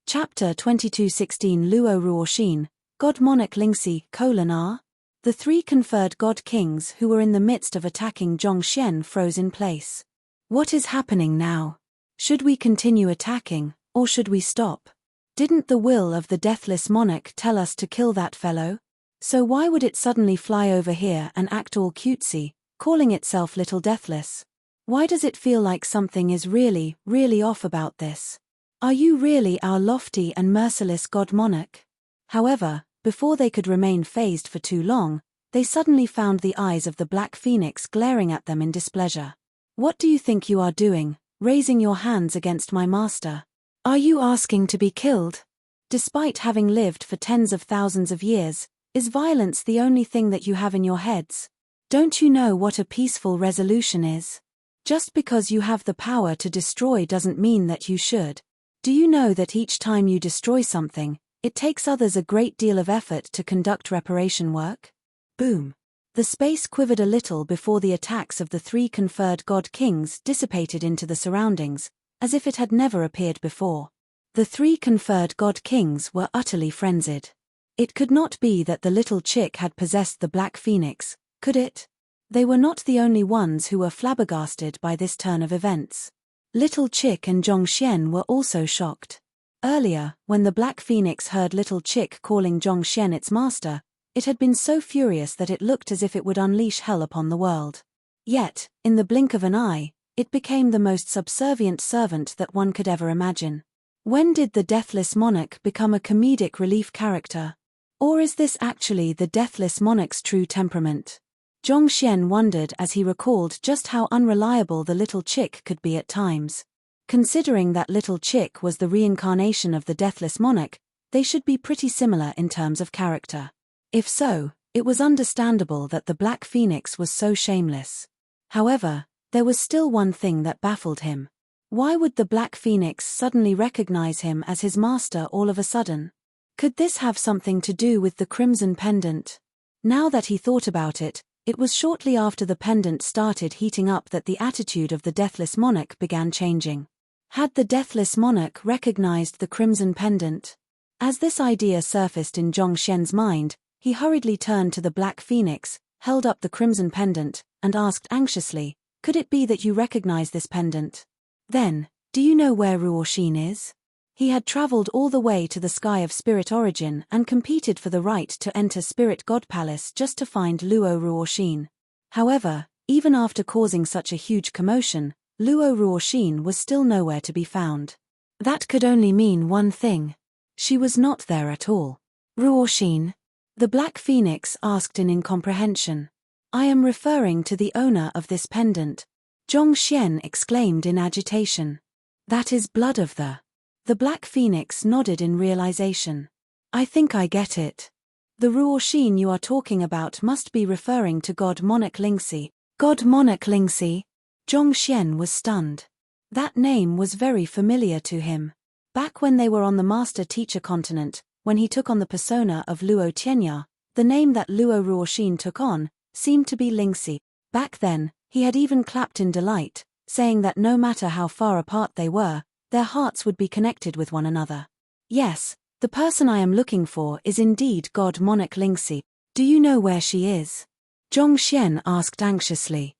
Chapter 22:16 Luo Ruoxin, God Monarch Lingxi, R. The three conferred god kings who were in the midst of attacking Zhongxian froze in place. What is happening now? Should we continue attacking, or should we stop? Didn't the will of the deathless monarch tell us to kill that fellow? So why would it suddenly fly over here and act all cutesy, calling itself Little Deathless? Why does it feel like something is really, really off about this? Are you really our lofty and merciless god monarch? However, before they could remain fazed for too long, they suddenly found the eyes of the black phoenix glaring at them in displeasure. What do you think you are doing, raising your hands against my master? Are you asking to be killed? Despite having lived for tens of thousands of years, is violence the only thing that you have in your heads? Don't you know what a peaceful resolution is? Just because you have the power to destroy doesn't mean that you should. Do you know that each time you destroy something, it takes others a great deal of effort to conduct reparation work? Boom. The space quivered a little before the attacks of the three conferred god kings dissipated into the surroundings, as if it had never appeared before. The three conferred god kings were utterly frenzied. It could not be that the little chick had possessed the black phoenix, could it? They were not the only ones who were flabbergasted by this turn of events. Little Chick and Zhongxian were also shocked. Earlier, when the black phoenix heard Little Chick calling Zhongxian its master, it had been so furious that it looked as if it would unleash hell upon the world. Yet, in the blink of an eye, it became the most subservient servant that one could ever imagine. When did the deathless monarch become a comedic relief character? Or is this actually the deathless monarch's true temperament? Zhongxian wondered as he recalled just how unreliable the little chick could be at times. Considering that Little Chick was the reincarnation of the deathless monarch, they should be pretty similar in terms of character. If so, it was understandable that the black phoenix was so shameless. However, there was still one thing that baffled him. Why would the black phoenix suddenly recognize him as his master all of a sudden? Could this have something to do with the crimson pendant? Now that he thought about it, it was shortly after the pendant started heating up that the attitude of the deathless monarch began changing. Had the deathless monarch recognized the crimson pendant? As this idea surfaced in Zhongxian's mind, he hurriedly turned to the black phoenix, held up the crimson pendant, and asked anxiously, "Could it be that you recognize this pendant? Then, do you know where Ruoxin is?" He had traveled all the way to the sky of spirit origin and competed for the right to enter Spirit God Palace just to find Luo Ruoxin. However, even after causing such a huge commotion, Luo Ruoxin was still nowhere to be found. That could only mean one thing. She was not there at all. "Ruoxin?" The black phoenix asked in incomprehension. "I am referring to the owner of this pendant," Zhongxian exclaimed in agitation. "That is blood of the..." The black phoenix nodded in realization. "I think I get it. The Ruoxin you are talking about must be referring to God Monarch Lingxi." God Monarch Lingxi? Zhongxian was stunned. That name was very familiar to him. Back when they were on the Master-Teacher continent, when he took on the persona of Luo Tianya, the name that Luo Ruoxin took on seemed to be Lingxi. Back then, he had even clapped in delight, saying that no matter how far apart they were, their hearts would be connected with one another. "Yes, the person I am looking for is indeed God Monarch Lingxi. Do you know where she is?" Zhongxian asked anxiously.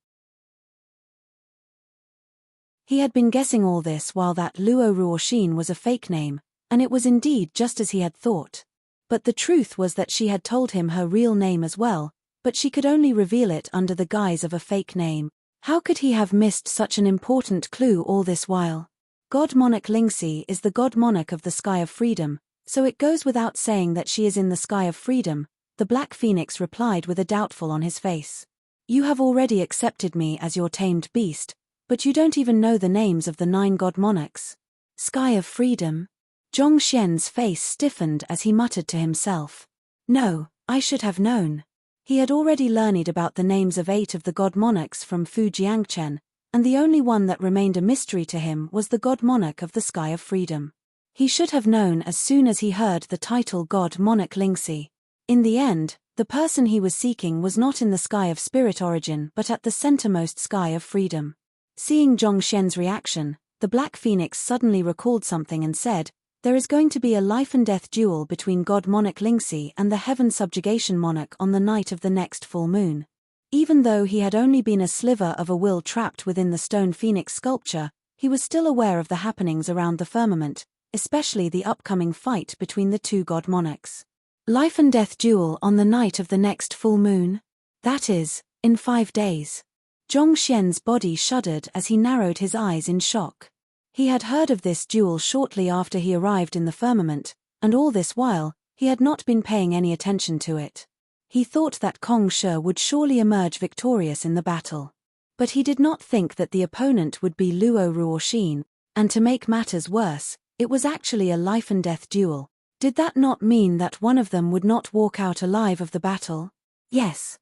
He had been guessing all this while that Luo Ruoxin was a fake name, and it was indeed just as he had thought. But the truth was that she had told him her real name as well, but she could only reveal it under the guise of a fake name. How could he have missed such an important clue all this while? God Monarch Lingxi is the God Monarch of the Sky of Freedom, so it goes without saying that she is in the Sky of Freedom, the Black Phoenix replied with a doubtful on his face. "You have already accepted me as your tamed beast, But you don't even know the names of the 9 god monarchs. Sky of Freedom? Zhong Xian's face stiffened as he muttered to himself. No, I should have known. He had already learned about the names of 8 of the god monarchs from Fu Jiangchen, and the only one that remained a mystery to him was the god monarch of the Sky of Freedom. He should have known as soon as he heard the title God Monarch Lingxi. In the end, the person he was seeking was not in the Sky of Spirit Origin but at the centermost Sky of Freedom. Seeing Zhong Xian's reaction, the Black Phoenix suddenly recalled something and said, "There is going to be a life-and-death duel between God Monarch Lingxi and the Heaven Subjugation Monarch on the night of the next full moon." Even though he had only been a sliver of a will trapped within the stone phoenix sculpture, he was still aware of the happenings around the firmament, especially the upcoming fight between the 2 god monarchs. Life-and-death duel on the night of the next full moon? That is, in 5 days. Zhong Xian's body shuddered as he narrowed his eyes in shock. He had heard of this duel shortly after he arrived in the firmament, and all this while, he had not been paying any attention to it. He thought that Kong Shi would surely emerge victorious in the battle. But he did not think that the opponent would be Luo Ruoxin, and to make matters worse, it was actually a life-and-death duel. Did that not mean that one of them would not walk out alive of the battle? Yes.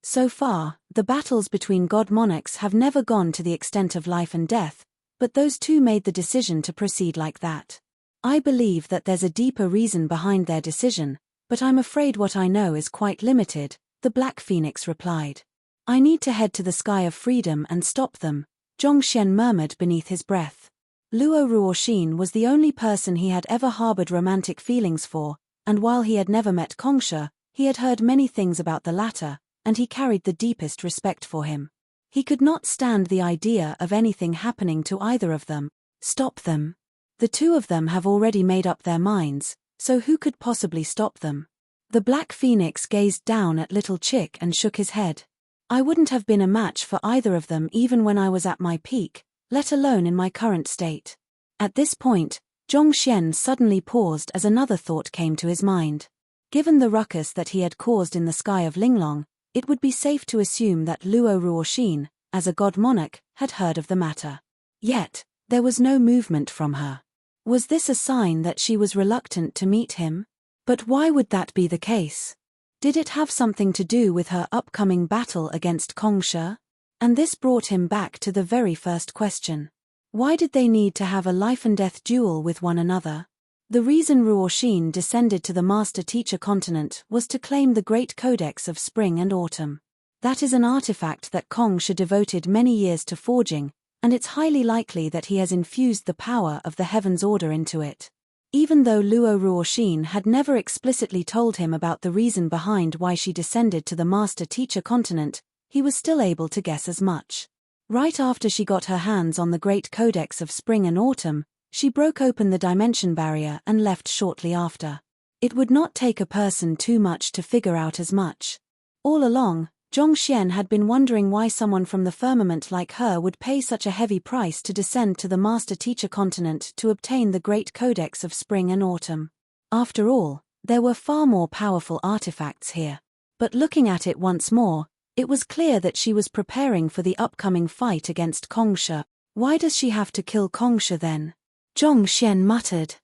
So far, the battles between god monarchs have never gone to the extent of life and death, but those 2 made the decision to proceed like that. I believe that there's a deeper reason behind their decision, but I'm afraid what I know is quite limited, the Black Phoenix replied. I need to head to the Sky of Freedom and stop them, Zhong Xian murmured beneath his breath. Luo Ruoxin was the only person he had ever harbored romantic feelings for, and while he had never met Kong Shi, he had heard many things about the latter, and he carried the deepest respect for him. He could not stand the idea of anything happening to either of them. Stop them. The 2 of them have already made up their minds, so who could possibly stop them? The Black Phoenix gazed down at Little Chick and shook his head. I wouldn't have been a match for either of them even when I was at my peak, let alone in my current state. At this point, Zhong Xian suddenly paused as another thought came to his mind. Given the ruckus that he had caused in the Sky of Linglong, it would be safe to assume that Luo Ruoxin, as a god monarch, had heard of the matter. Yet, there was no movement from her. Was this a sign that she was reluctant to meet him? But why would that be the case? Did it have something to do with her upcoming battle against Kong Shi? And this brought him back to the very first question. Why did they need to have a life-and-death duel with one another? The reason Ruoxin descended to the Master-Teacher continent was to claim the Great Codex of Spring and Autumn. That is an artifact that Kong Shi devoted many years to forging, and it's highly likely that he has infused the power of the Heaven's Order into it. Even though Luo Ruoxin had never explicitly told him about the reason behind why she descended to the Master-Teacher continent, he was still able to guess as much. Right after she got her hands on the Great Codex of Spring and Autumn, she broke open the dimension barrier and left shortly after. It would not take a person too much to figure out as much. All along, Zhong Xian had been wondering why someone from the firmament like her would pay such a heavy price to descend to the Master-Teacher continent to obtain the Great Codex of Spring and Autumn. After all, there were far more powerful artifacts here. But looking at it once more, it was clear that she was preparing for the upcoming fight against Kong Shi. Why does she have to kill Kong Shi then? Zhong Xian muttered.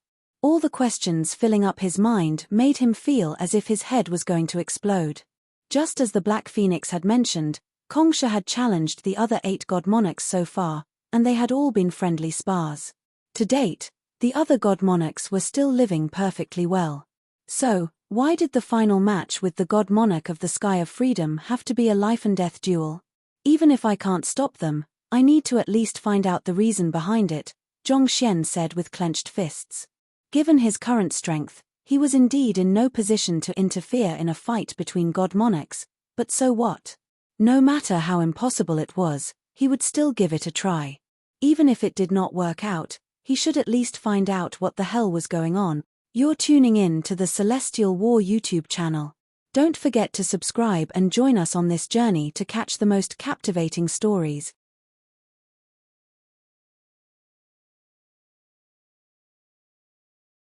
All the questions filling up his mind made him feel as if his head was going to explode. Just as the Black Phoenix had mentioned, Kong Shi had challenged the other 8 god monarchs so far, and they had all been friendly spars. To date, the other god monarchs were still living perfectly well. So, why did the final match with the god monarch of the Sky of Freedom have to be a life-and-death duel? Even if I can't stop them, I need to at least find out the reason behind it, Zhong Xian said with clenched fists. Given his current strength, he was indeed in no position to interfere in a fight between god monarchs, but so what? No matter how impossible it was, he would still give it a try. Even if it did not work out, he should at least find out what the hell was going on. You're tuning in to the Celestial War YouTube channel. Don't forget to subscribe and join us on this journey to catch the most captivating stories.